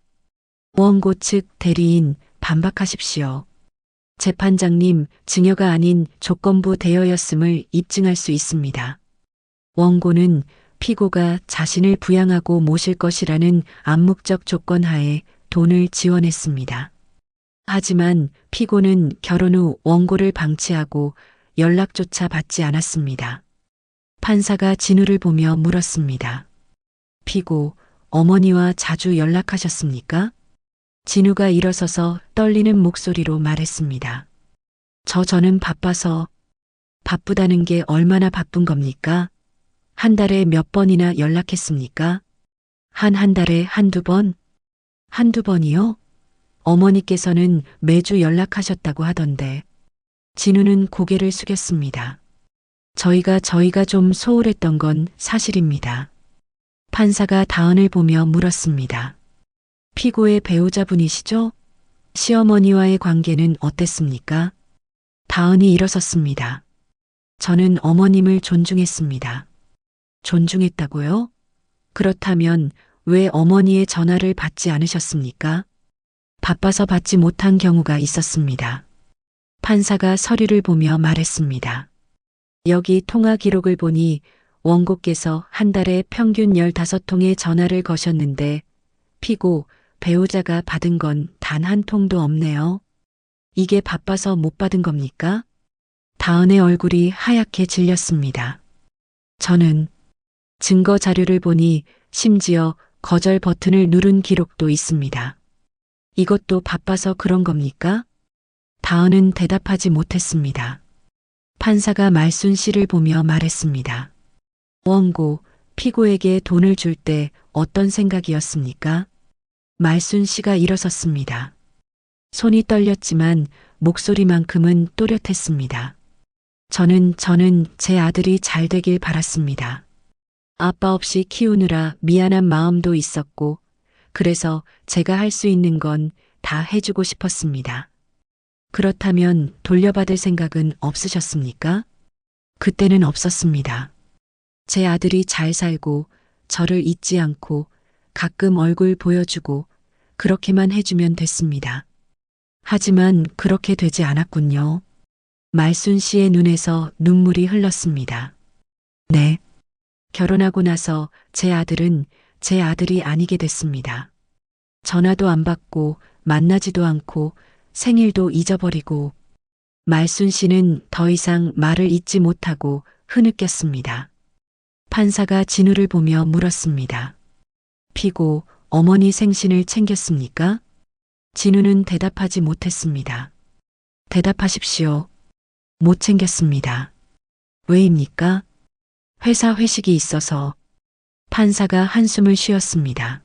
Speaker 1: 원고 측 대리인 반박하십시오. 재판장님, 증여가 아닌 조건부 대여였음을 입증할 수 있습니다. 원고는 피고가 자신을 부양하고 모실 것이라는 암묵적 조건 하에 돈을 지원했습니다. 하지만 피고는 결혼 후 원고를 방치하고 연락조차 받지 않았습니다. 판사가 진우를 보며 물었습니다. 피고, 어머니와 자주 연락하셨습니까? 진우가 일어서서 떨리는 목소리로 말했습니다. 저는 바빠서. 바쁘다는 게 얼마나 바쁜 겁니까? 한 달에 몇 번이나 연락했습니까? 한 달에 한두 번? 한두 번이요? 어머니께서는 매주 연락하셨다고 하던데. 진우는 고개를 숙였습니다. 저희가 좀 소홀했던 건 사실입니다. 판사가 다은을 보며 물었습니다. 피고의 배우자분이시죠? 시어머니와의 관계는 어땠습니까? 다은이 일어섰습니다. 저는 어머님을 존중했습니다. 존중했다고요? 그렇다면 왜 어머니의 전화를 받지 않으셨습니까? 바빠서 받지 못한 경우가 있었습니다. 판사가 서류를 보며 말했습니다. 여기 통화 기록을 보니 원고께서 한 달에 평균 15통의 전화를 거셨는데 피고, 배우자가 받은 건 단 한 통도 없네요. 이게 바빠서 못 받은 겁니까? 다은의 얼굴이 하얗게 질렸습니다. 저는 증거 자료를 보니 심지어 거절 버튼을 누른 기록도 있습니다. 이것도 바빠서 그런 겁니까? 다은은 대답하지 못했습니다. 판사가 말순 씨를 보며 말했습니다. 원고, 피고에게 돈을 줄 때 어떤 생각이었습니까? 말순 씨가 일어섰습니다. 손이 떨렸지만 목소리만큼은 또렷했습니다. 저는 제 아들이 잘 되길 바랐습니다. 아빠 없이 키우느라 미안한 마음도 있었고, 그래서 제가 할 수 있는 건 다 해주고 싶었습니다. 그렇다면 돌려받을 생각은 없으셨습니까? 그때는 없었습니다. 제 아들이 잘 살고 저를 잊지 않고 가끔 얼굴 보여주고 그렇게만 해주면 됐습니다. 하지만 그렇게 되지 않았군요. 말순 씨의 눈에서 눈물이 흘렀습니다. 네. 결혼하고 나서 제 아들은 제 아들이 아니게 됐습니다. 전화도 안 받고 만나지도 않고 생일도 잊어버리고. 말순 씨는 더 이상 말을 잇지 못하고 흐느꼈습니다. 판사가 진우를 보며 물었습니다. 피고 어머니 생신을 챙겼습니까? 진우는 대답하지 못했습니다. 대답하십시오. 못 챙겼습니다. 왜입니까? 회사 회식이 있어서. 판사가 한숨을 쉬었습니다.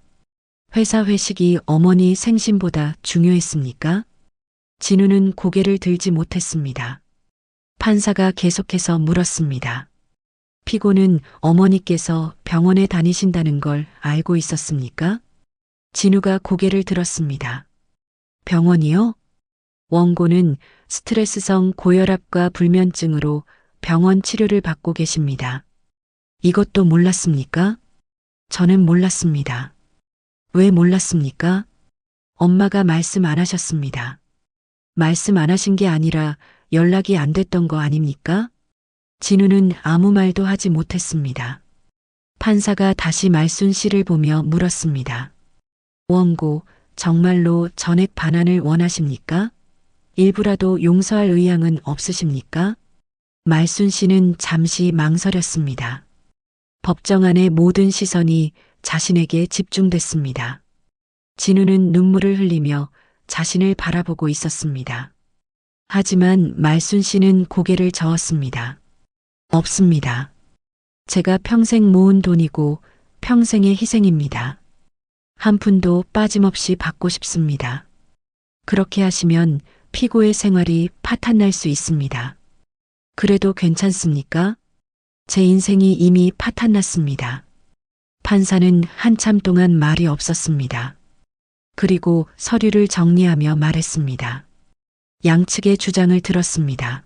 Speaker 1: 회사 회식이 어머니 생신보다 중요했습니까? 진우는 고개를 들지 못했습니다. 판사가 계속해서 물었습니다. 피고는 어머니께서 병원에 다니신다는 걸 알고 있었습니까? 진우가 고개를 들었습니다. 병원이요? 원고는 스트레스성 고혈압과 불면증으로 병원 치료를 받고 계십니다. 이것도 몰랐습니까? 저는 몰랐습니다. 왜 몰랐습니까? 엄마가 말씀 안 하셨습니다. 말씀 안 하신 게 아니라 연락이 안 됐던 거 아닙니까? 진우는 아무 말도 하지 못했습니다. 판사가 다시 말순 씨를 보며 물었습니다. 원고, 정말로 전액 반환을 원하십니까? 일부라도 용서할 의향은 없으십니까? 말순 씨는 잠시 망설였습니다. 법정 안의 모든 시선이 자신에게 집중됐습니다. 진우는 눈물을 흘리며 자신을 바라보고 있었습니다. 하지만 말순 씨는 고개를 저었습니다. 없습니다. 제가 평생 모은 돈이고 평생의 희생입니다. 한 푼도 빠짐없이 받고 싶습니다. 그렇게 하시면 피고의 생활이 파탄날 수 있습니다. 그래도 괜찮습니까? 제 인생이 이미 파탄났습니다. 판사는 한참 동안 말이 없었습니다. 그리고 서류를 정리하며 말했습니다. 양측의 주장을 들었습니다.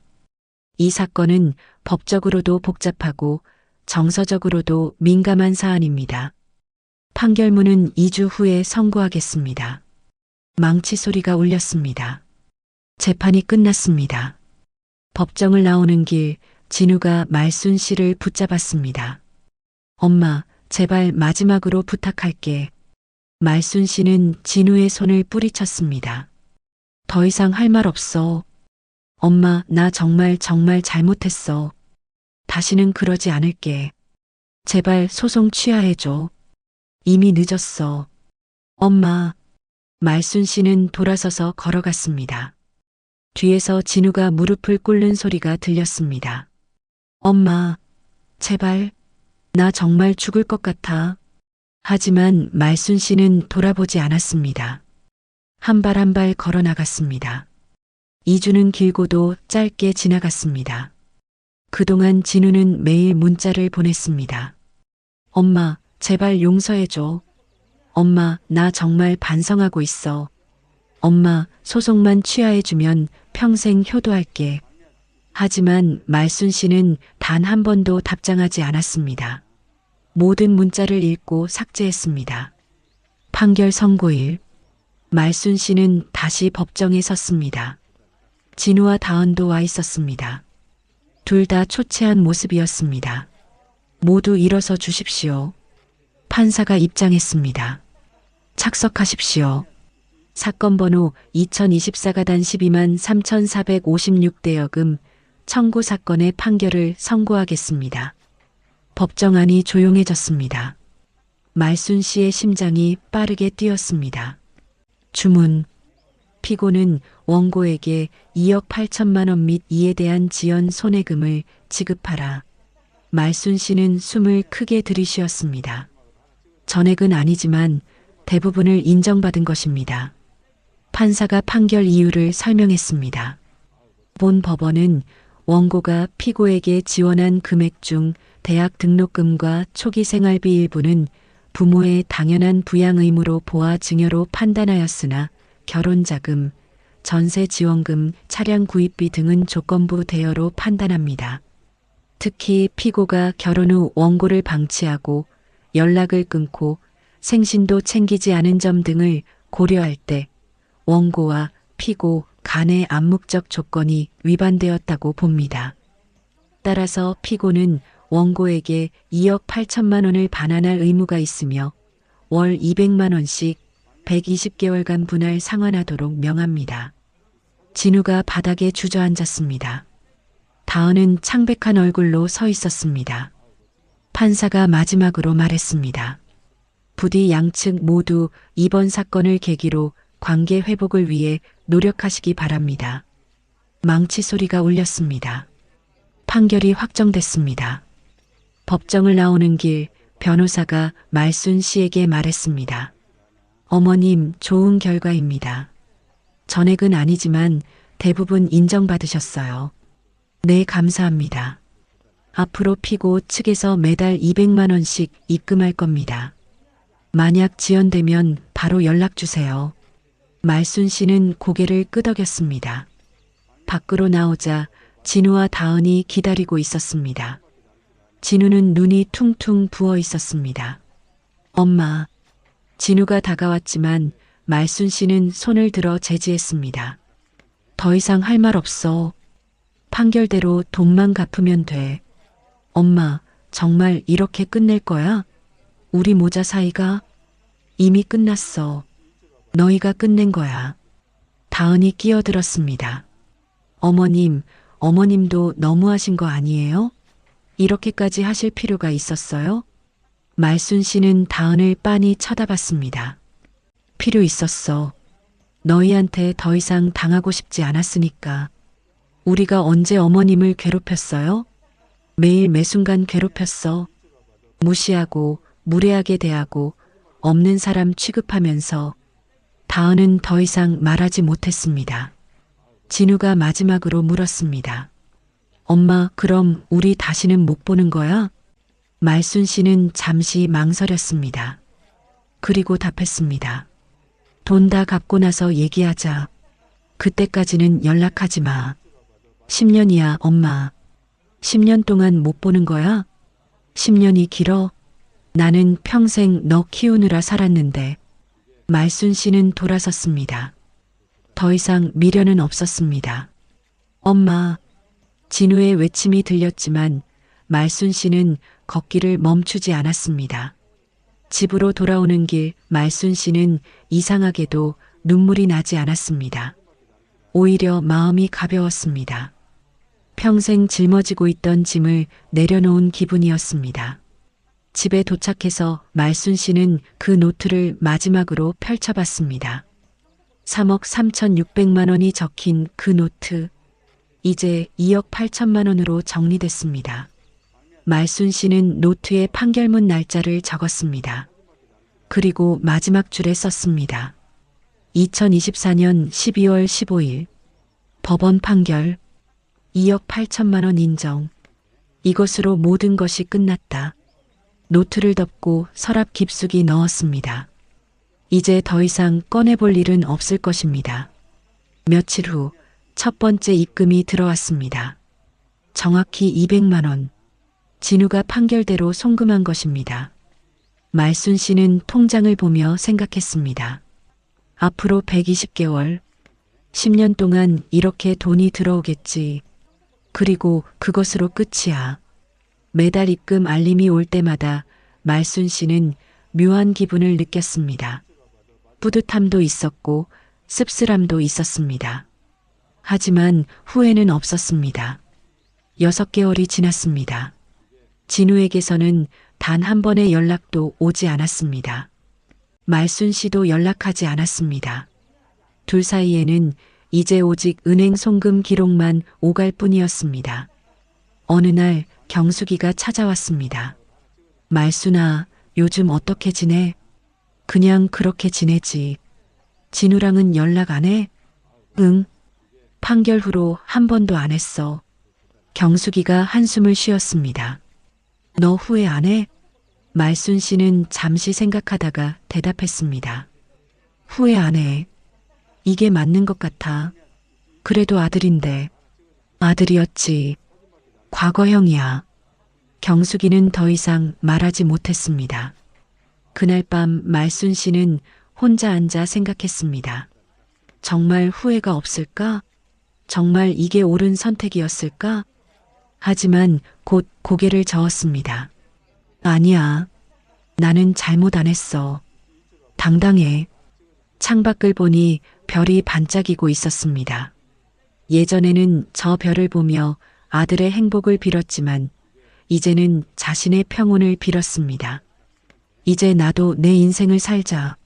Speaker 1: 이 사건은 법적으로도 복잡하고 정서적으로도 민감한 사안입니다. 판결문은 2주 후에 선고하겠습니다. 망치 소리가 울렸습니다. 재판이 끝났습니다. 법정을 나오는 길 진우가 말순 씨를 붙잡았습니다. 엄마, 제발 마지막으로 부탁할게. 말순 씨는 진우의 손을 뿌리쳤습니다. 더 이상 할 말 없어. 엄마, 나 정말 잘못했어. 다시는 그러지 않을게. 제발 소송 취하해줘. 이미 늦었어. 엄마. 말순 씨는 돌아서서 걸어갔습니다. 뒤에서 진우가 무릎을 꿇는 소리가 들렸습니다. 엄마, 제발. 나 정말 죽을 것 같아. 하지만 말순 씨는 돌아보지 않았습니다. 한 발 한 발 걸어 나갔습니다. 2주는 길고도 짧게 지나갔습니다. 그동안 진우는 매일 문자를 보냈습니다. 엄마, 제발 용서해줘. 엄마, 나 정말 반성하고 있어. 엄마, 소송만 취하해주면 평생 효도할게. 하지만 말순 씨는 단 한 번도 답장하지 않았습니다. 모든 문자를 읽고 삭제했습니다. 판결 선고일. 말순 씨는 다시 법정에 섰습니다. 진우와 다은도 와 있었습니다. 둘 다 초췌한 모습이었습니다. 모두 일어서 주십시오. 판사가 입장했습니다. 착석하십시오. 사건 번호 2024가단 123,456대여금 청구 사건의 판결을 선고하겠습니다. 법정 안이 조용해졌습니다. 말순 씨의 심장이 빠르게 뛰었습니다. 주문. 피고는 원고에게 2억 8천만 원 및 이에 대한 지연 손해금을 지급하라. 말순 씨는 숨을 크게 들이쉬었습니다. 전액은 아니지만 대부분을 인정받은 것입니다. 판사가 판결 이유를 설명했습니다. 본 법원은 원고가 피고에게 지원한 금액 중 대학 등록금과 초기 생활비 일부는 부모의 당연한 부양 의무로 보아 증여로 판단하였으나 결혼자금, 전세 지원금, 차량 구입비 등은 조건부 대여로 판단합니다. 특히 피고가 결혼 후 원고를 방치하고 연락을 끊고 생신도 챙기지 않은 점 등을 고려할 때 원고와 피고 간의 암묵적 조건이 위반되었다고 봅니다. 따라서 피고는 원고에게 2억 8천만 원을 반환할 의무가 있으며 월 200만 원씩 120개월간 분할 상환하도록 명합니다. 진우가 바닥에 주저앉았습니다. 다은은 창백한 얼굴로 서 있었습니다. 판사가 마지막으로 말했습니다. 부디 양측 모두 이번 사건을 계기로 관계 회복을 위해 노력하시기 바랍니다. 망치 소리가 울렸습니다. 판결이 확정됐습니다. 법정을 나오는 길 변호사가 말순 씨에게 말했습니다. 어머님, 좋은 결과입니다. 전액은 아니지만 대부분 인정받으셨어요. 네, 감사합니다. 앞으로 피고 측에서 매달 200만 원씩 입금할 겁니다. 만약 지연되면 바로 연락 주세요. 말순 씨는 고개를 끄덕였습니다. 밖으로 나오자 진우와 다은이 기다리고 있었습니다. 진우는 눈이 퉁퉁 부어 있었습니다. 엄마. 진우가 다가왔지만 말순 씨는 손을 들어 제지했습니다. 더 이상 할 말 없어. 판결대로 돈만 갚으면 돼. 엄마, 정말 이렇게 끝낼 거야? 우리 모자 사이가? 이미 끝났어. 너희가 끝낸 거야. 다은이 끼어들었습니다. 어머님, 어머님도 너무하신 거 아니에요? 이렇게까지 하실 필요가 있었어요? 말순 씨는 다은을 빤히 쳐다봤습니다. 필요 있었어. 너희한테 더 이상 당하고 싶지 않았으니까. 우리가 언제 어머님을 괴롭혔어요? 매일 매순간 괴롭혔어. 무시하고 무례하게 대하고 없는 사람 취급하면서. 다은은 더 이상 말하지 못했습니다. 진우가 마지막으로 물었습니다. 엄마, 그럼 우리 다시는 못 보는 거야? 말순 씨는 잠시 망설였습니다. 그리고 답했습니다. 돈 다 갚고 나서 얘기하자. 그때까지는 연락하지 마. 10년이야, 엄마. 10년 동안 못 보는 거야? 10년이 길어? 나는 평생 너 키우느라 살았는데. 말순 씨는 돌아섰습니다. 더 이상 미련은 없었습니다. 엄마. 진우의 외침이 들렸지만 말순 씨는 걷기를 멈추지 않았습니다. 집으로 돌아오는 길 말순 씨는 이상하게도 눈물이 나지 않았습니다. 오히려 마음이 가벼웠습니다. 평생 짊어지고 있던 짐을 내려놓은 기분이었습니다. 집에 도착해서 말순 씨는 그 노트를 마지막으로 펼쳐봤습니다. 3억 3,600만 원이 적힌 그 노트. 이제 2억 8천만 원으로 정리됐습니다. 말순 씨는 노트에 판결문 날짜를 적었습니다. 그리고 마지막 줄에 썼습니다. 2024년 12월 15일. 법원 판결. 2억 8천만 원 인정. 이것으로 모든 것이 끝났다. 노트를 덮고 서랍 깊숙이 넣었습니다. 이제 더 이상 꺼내볼 일은 없을 것입니다. 며칠 후 첫 번째 입금이 들어왔습니다. 정확히 200만 원. 진우가 판결대로 송금한 것입니다. 말순 씨는 통장을 보며 생각했습니다. 앞으로 120개월, 10년 동안 이렇게 돈이 들어오겠지. 그리고 그것으로 끝이야. 매달 입금 알림이 올 때마다 말순 씨는 묘한 기분을 느꼈습니다. 뿌듯함도 있었고 씁쓸함도 있었습니다. 하지만 후회는 없었습니다. 6개월이 지났습니다. 진우에게서는 단 한 번의 연락도 오지 않았습니다. 말순 씨도 연락하지 않았습니다. 둘 사이에는 이제 오직 은행 송금 기록만 오갈 뿐이었습니다. 어느 날 경숙이가 찾아왔습니다. 말순아, 요즘 어떻게 지내? 그냥 그렇게 지내지. 진우랑은 연락 안 해? 응. 판결 후로 한 번도 안 했어. 경숙이가 한숨을 쉬었습니다. 너 후회 안 해? 말순 씨는 잠시 생각하다가 대답했습니다. 후회 안 해. 이게 맞는 것 같아. 그래도 아들인데. 아들이었지. 과거형이야. 경숙이는 더 이상 말하지 못했습니다. 그날 밤 말순 씨는 혼자 앉아 생각했습니다. 정말 후회가 없을까? 정말 이게 옳은 선택이었을까? 하지만 곧 고개를 저었습니다. 아니야. 나는 잘못 안 했어. 당당해. 창밖을 보니 별이 반짝이고 있었습니다. 예전에는 저 별을 보며 아들의 행복을 빌었지만 이제는 자신의 평온을 빌었습니다. 이제 나도 내 인생을 살자.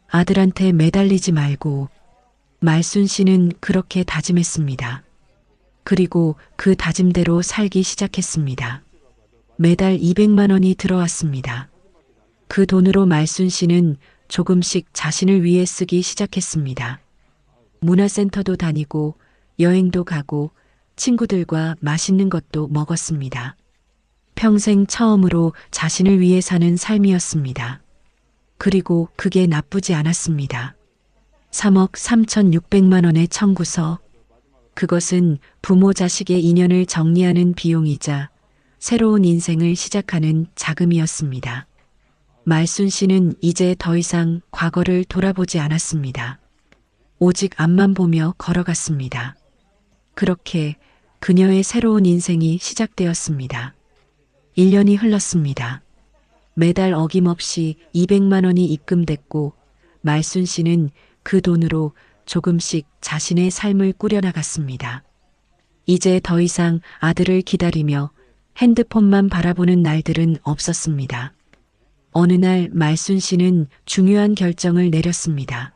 Speaker 1: 아들한테 매달리지 말고. 말순 씨는 그렇게 다짐했습니다. 그리고 그 다짐대로 살기 시작했습니다. 매달 200만 원이 들어왔습니다. 그 돈으로 말순 씨는 조금씩 자신을 위해 쓰기 시작했습니다. 문화센터도 다니고 여행도 가고 친구들과 맛있는 것도 먹었습니다. 평생 처음으로 자신을 위해 사는 삶이었습니다. 그리고 그게 나쁘지 않았습니다. 3억 3,600만 원의 청구서. 그것은 부모 자식의 인연을 정리하는 비용이자 새로운 인생을 시작하는 자금이었습니다. 말순 씨는 이제 더 이상 과거를 돌아보지 않았습니다. 오직 앞만 보며 걸어갔습니다. 그렇게 그녀의 새로운 인생이 시작되었습니다. 1년이 흘렀습니다. 매달 어김없이 200만 원이 입금됐고 말순 씨는 그 돈으로 조금씩 자신의 삶을 꾸려나갔습니다. 이제 더 이상 아들을 기다리며 핸드폰만 바라보는 날들은 없었습니다. 어느 날 말순 씨는 중요한 결정을 내렸습니다.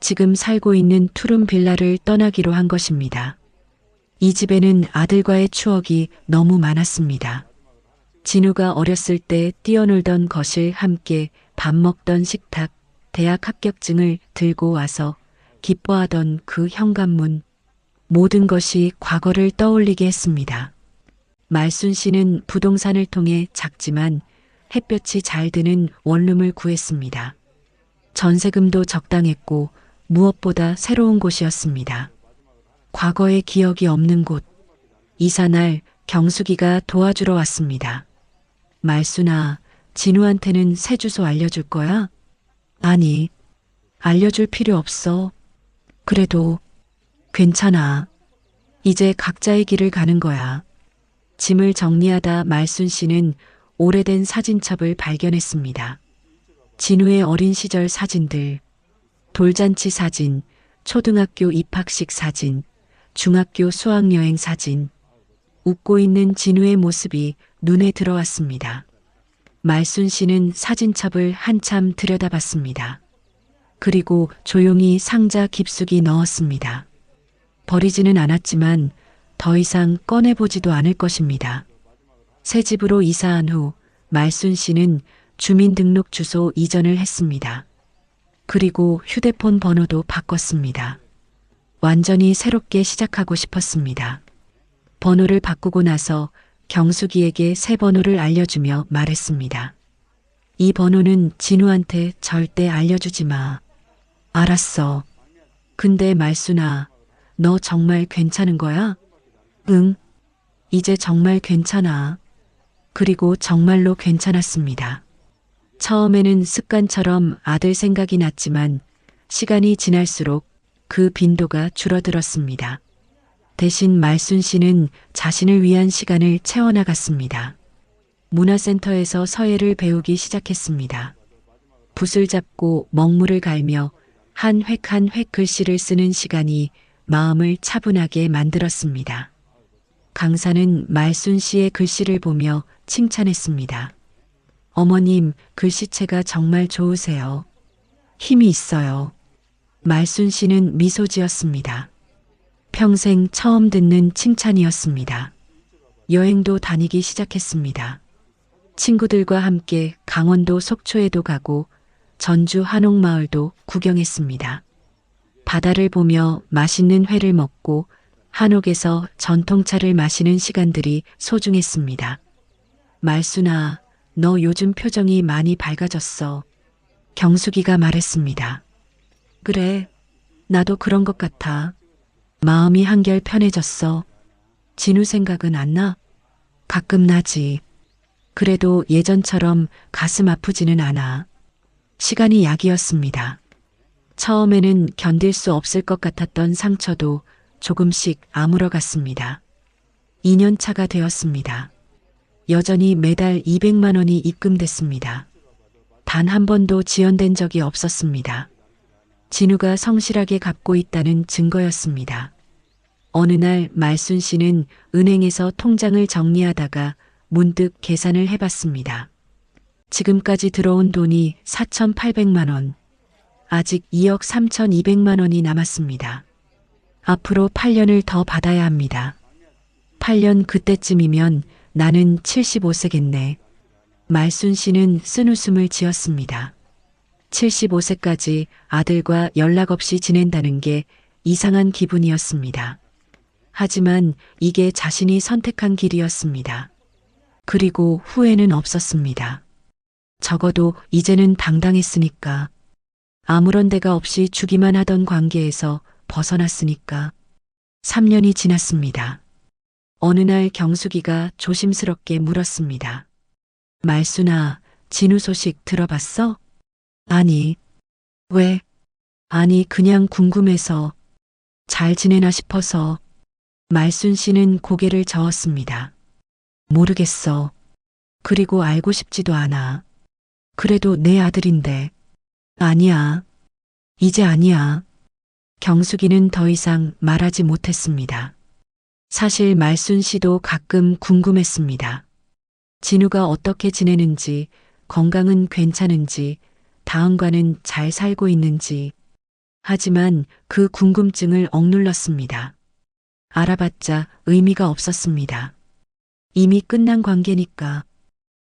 Speaker 1: 지금 살고 있는 투룸 빌라를 떠나기로 한 것입니다. 이 집에는 아들과의 추억이 너무 많았습니다. 진우가 어렸을 때 뛰어놀던 거실, 함께 밥 먹던 식탁, 대학 합격증을 들고 와서 기뻐하던 그 현관문, 모든 것이 과거를 떠올리게 했습니다. 말순 씨는 부동산을 통해 작지만 햇볕이 잘 드는 원룸을 구했습니다. 전세금도 적당했고 무엇보다 새로운 곳이었습니다. 과거의 기억이 없는 곳. 이사날 경숙이가 도와주러 왔습니다. 말순아, 진우한테는 새 주소 알려줄 거야? 아니, 알려줄 필요 없어. 그래도 괜찮아. 이제 각자의 길을 가는 거야. 짐을 정리하다 말순 씨는 오래된 사진첩을 발견했습니다. 진우의 어린 시절 사진들, 돌잔치 사진, 초등학교 입학식 사진, 중학교 수학여행 사진, 웃고 있는 진우의 모습이 눈에 들어왔습니다. 말순 씨는 사진첩을 한참 들여다봤습니다. 그리고 조용히 상자 깊숙이 넣었습니다. 버리지는 않았지만 더 이상 꺼내보지도 않을 것입니다. 새 집으로 이사한 후 말순 씨는 주민등록 주소 이전을 했습니다. 그리고 휴대폰 번호도 바꿨습니다. 완전히 새롭게 시작하고 싶었습니다. 번호를 바꾸고 나서 경숙이에게 새 번호를 알려주며 말했습니다. 이 번호는 진우한테 절대 알려주지 마. 알았어. 근데 말순아, 너 정말 괜찮은 거야? 응. 이제 정말 괜찮아. 그리고 정말로 괜찮았습니다. 처음에는 습관처럼 아들 생각이 났지만 시간이 지날수록 그 빈도가 줄어들었습니다. 대신 말순 씨는 자신을 위한 시간을 채워나갔습니다. 문화센터에서 서예를 배우기 시작했습니다. 붓을 잡고 먹물을 갈며 한 획 한 획 글씨를 쓰는 시간이 마음을 차분하게 만들었습니다. 강사는 말순 씨의 글씨를 보며 칭찬했습니다. 어머님, 글씨체가 정말 좋으세요. 힘이 있어요. 말순 씨는 미소 지었습니다. 평생 처음 듣는 칭찬이었습니다. 여행도 다니기 시작했습니다. 친구들과 함께 강원도 속초에도 가고 전주 한옥마을도 구경했습니다. 바다를 보며 맛있는 회를 먹고 한옥에서 전통차를 마시는 시간들이 소중했습니다. 말순아, 너 요즘 표정이 많이 밝아졌어. 경숙이가 말했습니다. 그래, 나도 그런 것 같아. 마음이 한결 편해졌어. 진우 생각은 안 나? 가끔 나지. 그래도 예전처럼 가슴 아프지는 않아. 시간이 약이었습니다. 처음에는 견딜 수 없을 것 같았던 상처도 조금씩 아물어갔습니다. 2년 차가 되었습니다. 여전히 매달 200만 원이 입금됐습니다. 단 한 번도 지연된 적이 없었습니다. 진우가 성실하게 갚고 있다는 증거였습니다. 어느 날 말순 씨는 은행에서 통장을 정리하다가 문득 계산을 해봤습니다. 지금까지 들어온 돈이 4,800만 원. 아직 2억 3,200만 원이 남았습니다. 앞으로 8년을 더 받아야 합니다. 8년 그때쯤이면 나는 75세겠네. 말순 씨는 쓴웃음을 지었습니다. 75세까지 아들과 연락 없이 지낸다는 게 이상한 기분이었습니다. 하지만 이게 자신이 선택한 길이었습니다. 그리고 후회는 없었습니다. 적어도 이제는 당당했으니까. 아무런 데가 없이 주기만 하던 관계에서 벗어났으니까. 3년이 지났습니다. 어느 날 경숙이가 조심스럽게 물었습니다. 말순아, 진우 소식 들어봤어? 아니. 왜? 아니, 그냥 궁금해서. 잘 지내나 싶어서. 말순 씨는 고개를 저었습니다. 모르겠어. 그리고 알고 싶지도 않아. 그래도 내 아들인데. 아니야. 이제 아니야. 경숙이는 더 이상 말하지 못했습니다. 사실 말순 씨도 가끔 궁금했습니다. 진우가 어떻게 지내는지, 건강은 괜찮은지, 다은과는 잘 살고 있는지. 하지만 그 궁금증을 억눌렀습니다. 알아봤자 의미가 없었습니다. 이미 끝난 관계니까.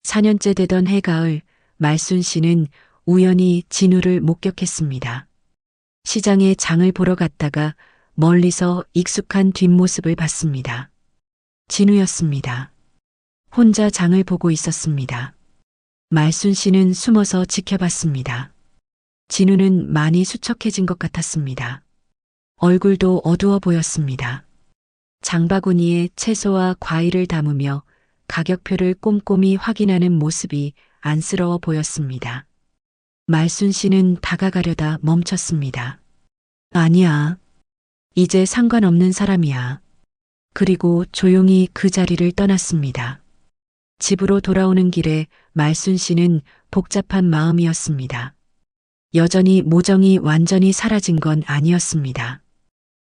Speaker 1: 4년째 되던 해가을, 말순 씨는 우연히 진우를 목격했습니다. 시장에 장을 보러 갔다가 멀리서 익숙한 뒷모습을 봤습니다. 진우였습니다. 혼자 장을 보고 있었습니다. 말순 씨는 숨어서 지켜봤습니다. 진우는 많이 수척해진 것 같았습니다. 얼굴도 어두워 보였습니다. 장바구니에 채소와 과일을 담으며 가격표를 꼼꼼히 확인하는 모습이 안쓰러워 보였습니다. 말순 씨는 다가가려다 멈췄습니다. 아니야. 이제 상관없는 사람이야. 그리고 조용히 그 자리를 떠났습니다. 집으로 돌아오는 길에 말순 씨는 복잡한 마음이었습니다. 여전히 모정이 완전히 사라진 건 아니었습니다.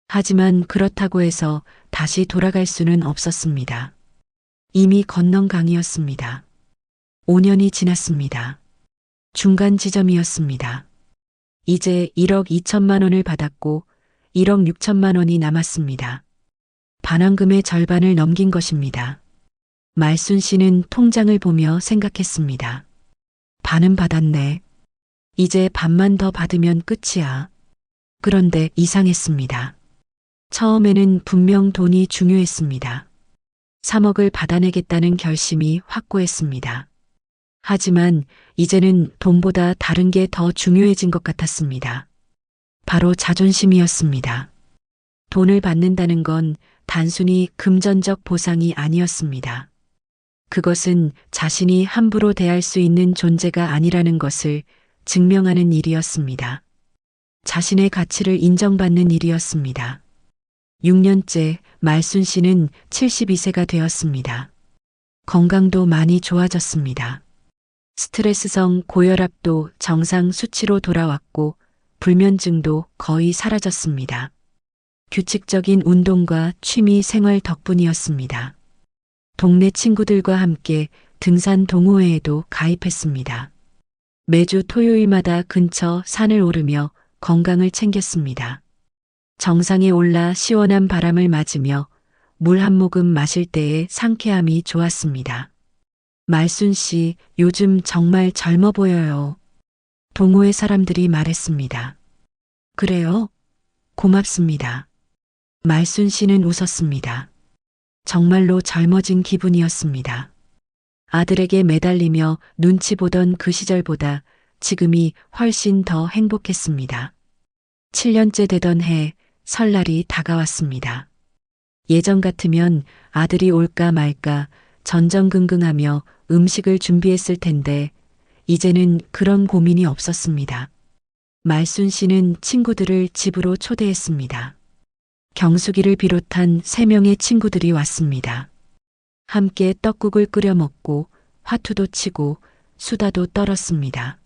Speaker 1: 하지만 그렇다고 해서 다시 돌아갈 수는 없었습니다. 이미 건넌 강이었습니다. 5년이 지났습니다. 중간 지점이었습니다. 이제 1억 2천만 원을 받았고 1억 6천만 원이 남았습니다. 반환금의 절반을 넘긴 것입니다. 말순 씨는 통장을 보며 생각했습니다. 반은 받았네. 이제 반만 더 받으면 끝이야. 그런데 이상했습니다. 처음에는 분명 돈이 중요했습니다. 3억을 받아내겠다는 결심이 확고했습니다. 하지만 이제는 돈보다 다른 게 더 중요해진 것 같았습니다. 바로 자존심이었습니다. 돈을 받는다는 건 단순히 금전적 보상이 아니었습니다. 그것은 자신이 함부로 대할 수 있는 존재가 아니라는 것을 증명하는 일이었습니다. 자신의 가치를 인정받는 일이었습니다. 6년째 말순 씨는 72세가 되었습니다. 건강도 많이 좋아졌습니다. 스트레스성 고혈압도 정상 수치로 돌아왔고 불면증도 거의 사라졌습니다. 규칙적인 운동과 취미 생활 덕분이었습니다. 동네 친구들과 함께 등산 동호회에도 가입했습니다. 매주 토요일마다 근처 산을 오르며 건강을 챙겼습니다. 정상에 올라 시원한 바람을 맞으며 물 한 모금 마실 때의 상쾌함이 좋았습니다. 말순 씨, 요즘 정말 젊어 보여요. 동호회 사람들이 말했습니다. 그래요? 고맙습니다. 말순 씨는 웃었습니다. 정말로 젊어진 기분이었습니다. 아들에게 매달리며 눈치 보던 그 시절보다 지금이 훨씬 더 행복했습니다. 7년째 되던 해, 설날이 다가왔습니다. 예전 같으면 아들이 올까 말까 전전긍긍하며 음식을 준비했을 텐데 이제는 그런 고민이 없었습니다. 말순 씨는 친구들을 집으로 초대했습니다. 경숙이를 비롯한 3명의 친구들이 왔습니다. 함께 떡국을 끓여 먹고 화투도 치고 수다도 떨었습니다.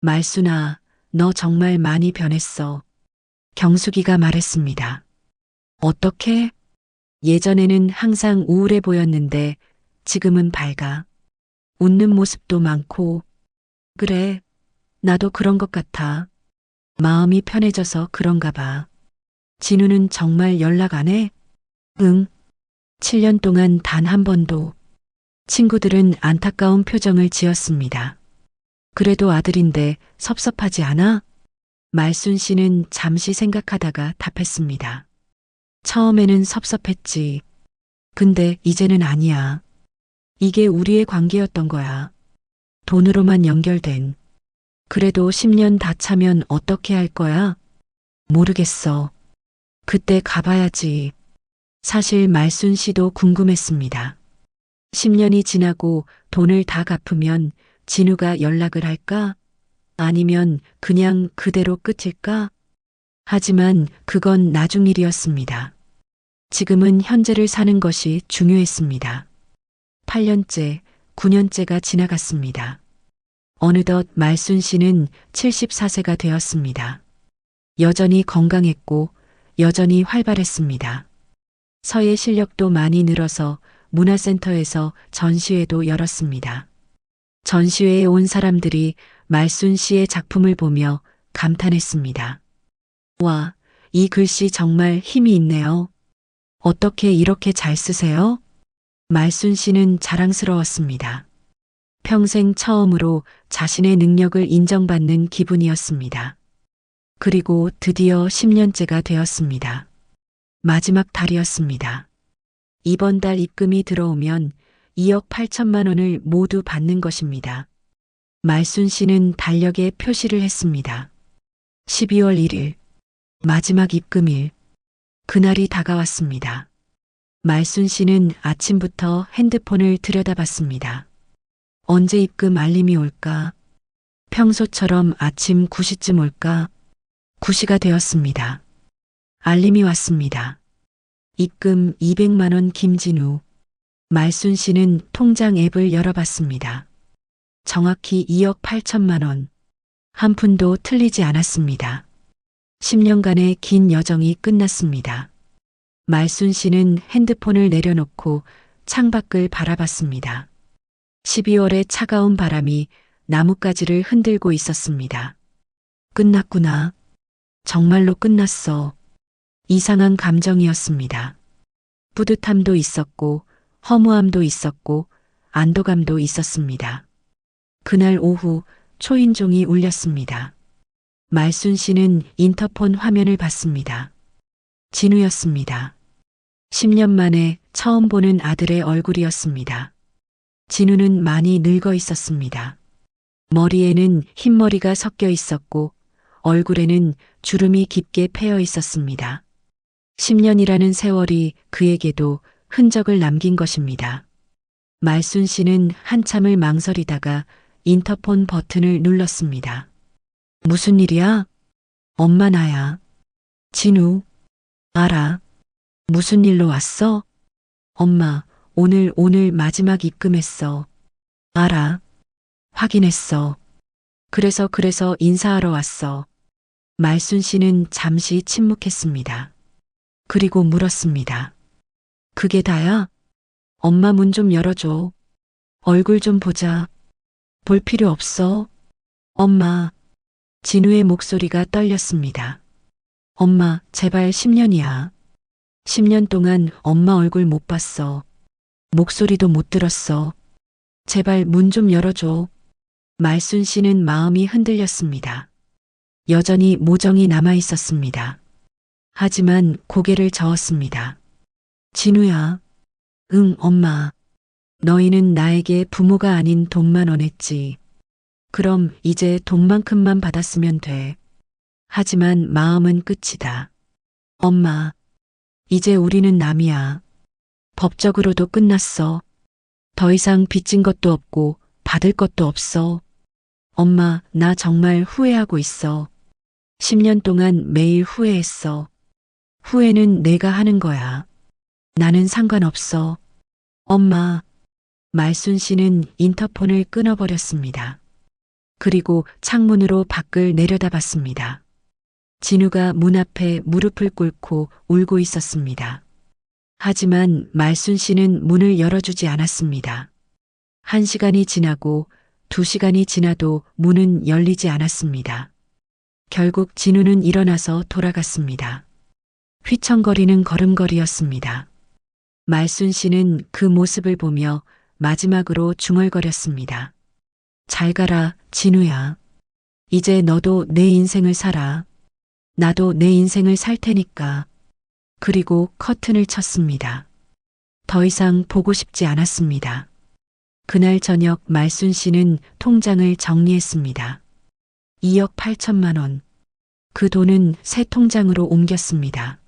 Speaker 1: 말순아, 너 정말 많이 변했어. 경숙이가 말했습니다. 어떻게? 예전에는 항상 우울해 보였는데 지금은 밝아. 웃는 모습도 많고. 그래, 나도 그런 것 같아. 마음이 편해져서 그런가 봐. 진우는 정말 연락 안 해? 응. 7년 동안 단 한 번도. 친구들은 안타까운 표정을 지었습니다. 그래도 아들인데 섭섭하지 않아? 말순 씨는 잠시 생각하다가 답했습니다. 처음에는 섭섭했지. 근데 이제는 아니야. 이게 우리의 관계였던 거야. 돈으로만 연결된. 그래도 10년 다 차면 어떻게 할 거야? 모르겠어. 그때 가봐야지. 사실 말순 씨도 궁금했습니다. 10년이 지나고 돈을 다 갚으면 진우가 연락을 할까? 아니면 그냥 그대로 끝일까? 하지만 그건 나중 일이었습니다. 지금은 현재를 사는 것이 중요했습니다. 8년째, 9년째가 지나갔습니다. 어느덧 말순 씨는 74세가 되었습니다. 여전히 건강했고 여전히 활발했습니다. 서예 실력도 많이 늘어서 문화센터에서 전시회도 열었습니다. 전시회에 온 사람들이 말순 씨의 작품을 보며 감탄했습니다. 와, 이 글씨 정말 힘이 있네요. 어떻게 이렇게 잘 쓰세요? 말순 씨는 자랑스러웠습니다. 평생 처음으로 자신의 능력을 인정받는 기분이었습니다. 그리고 드디어 10년째가 되었습니다. 마지막 달이었습니다. 이번 달 입금이 들어오면 2억 8천만 원을 모두 받는 것입니다. 말순 씨는 달력에 표시를 했습니다. 12월 1일, 마지막 입금일. 그날이 다가왔습니다. 말순 씨는 아침부터 핸드폰을 들여다봤습니다. 언제 입금 알림이 올까? 평소처럼 아침 9시쯤 올까? 9시가 되었습니다. 알림이 왔습니다. 입금 200만 원 김진우. 말순 씨는 통장 앱을 열어봤습니다. 정확히 2억 8천만 원. 한 푼도 틀리지 않았습니다. 10년간의 긴 여정이 끝났습니다. 말순 씨는 핸드폰을 내려놓고 창밖을 바라봤습니다. 12월의 차가운 바람이 나뭇가지를 흔들고 있었습니다. 끝났구나. 정말로 끝났어. 이상한 감정이었습니다. 뿌듯함도 있었고, 허무함도 있었고, 안도감도 있었습니다. 그날 오후 초인종이 울렸습니다. 말순 씨는 인터폰 화면을 봤습니다. 진우였습니다. 10년 만에 처음 보는 아들의 얼굴이었습니다. 진우는 많이 늙어 있었습니다. 머리에는 흰머리가 섞여 있었고 얼굴에는 주름이 깊게 패여 있었습니다. 10년이라는 세월이 그에게도 흔적을 남긴 것입니다. 말순 씨는 한참을 망설이다가 인터폰 버튼을 눌렀습니다. 무슨 일이야? 엄마 나야. 진우. 알아. 무슨 일로 왔어? 엄마, 오늘 마지막 입금했어. 알아. 확인했어. 그래서 인사하러 왔어. 말순 씨는 잠시 침묵했습니다. 그리고 물었습니다. 그게 다야? 엄마 문 좀 열어줘. 얼굴 좀 보자. 볼 필요 없어. 엄마. 진우의 목소리가 떨렸습니다. 엄마, 제발 10년이야. 10년 동안 엄마 얼굴 못 봤어. 목소리도 못 들었어. 제발 문 좀 열어줘. 말순 씨는 마음이 흔들렸습니다. 여전히 모정이 남아 있었습니다. 하지만 고개를 저었습니다. 진우야. 응, 엄마. 너희는 나에게 부모가 아닌 돈만 원했지. 그럼 이제 돈만큼만 받았으면 돼. 하지만 마음은 끝이다. 엄마, 이제 우리는 남이야. 법적으로도 끝났어. 더 이상 빚진 것도 없고 받을 것도 없어. 엄마, 나 정말 후회하고 있어. 10년 동안 매일 후회했어. 후회는 내가 하는 거야. 나는 상관없어. 엄마. 말순 씨는 인터폰을 끊어버렸습니다. 그리고 창문으로 밖을 내려다봤습니다. 진우가 문 앞에 무릎을 꿇고 울고 있었습니다. 하지만 말순 씨는 문을 열어주지 않았습니다. 1시간이 지나고 2시간이 지나도 문은 열리지 않았습니다. 결국 진우는 일어나서 돌아갔습니다. 휘청거리는 걸음걸이였습니다. 말순 씨는 그 모습을 보며 마지막으로 중얼거렸습니다. 잘 가라, 진우야. 이제 너도 내 인생을 살아. 나도 내 인생을 살 테니까. 그리고 커튼을 쳤습니다. 더 이상 보고 싶지 않았습니다. 그날 저녁 말순 씨는 통장을 정리했습니다. 2억 8천만 원. 그 돈은 새 통장으로 옮겼습니다.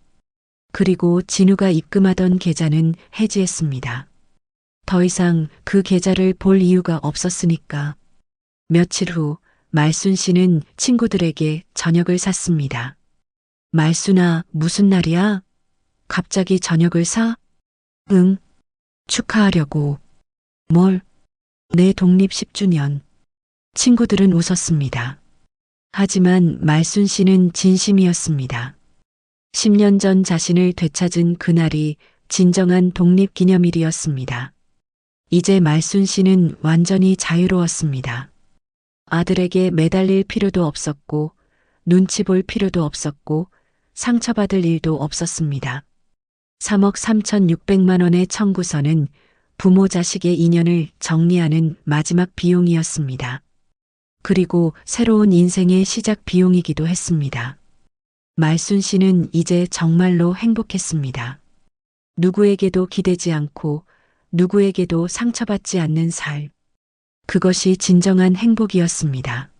Speaker 1: 그리고 진우가 입금하던 계좌는 해지했습니다. 더 이상 그 계좌를 볼 이유가 없었으니까. 며칠 후 말순 씨는 친구들에게 저녁을 샀습니다. 말순아, 무슨 날이야? 갑자기 저녁을 사? 응. 축하하려고. 뭘? 내 독립 10주년. 친구들은 웃었습니다. 하지만 말순 씨는 진심이었습니다. 10년 전 자신을 되찾은 그날이 진정한 독립기념일이었습니다. 이제 말순 씨는 완전히 자유로웠습니다. 아들에게 매달릴 필요도 없었고, 눈치 볼 필요도 없었고, 상처받을 일도 없었습니다. 3억 3,600만 원의 청구서는 부모 자식의 인연을 정리하는 마지막 비용이었습니다. 그리고 새로운 인생의 시작 비용이기도 했습니다. 말순 씨는 이제 정말로 행복했습니다. 누구에게도 기대지 않고 누구에게도 상처받지 않는 삶. 그것이 진정한 행복이었습니다.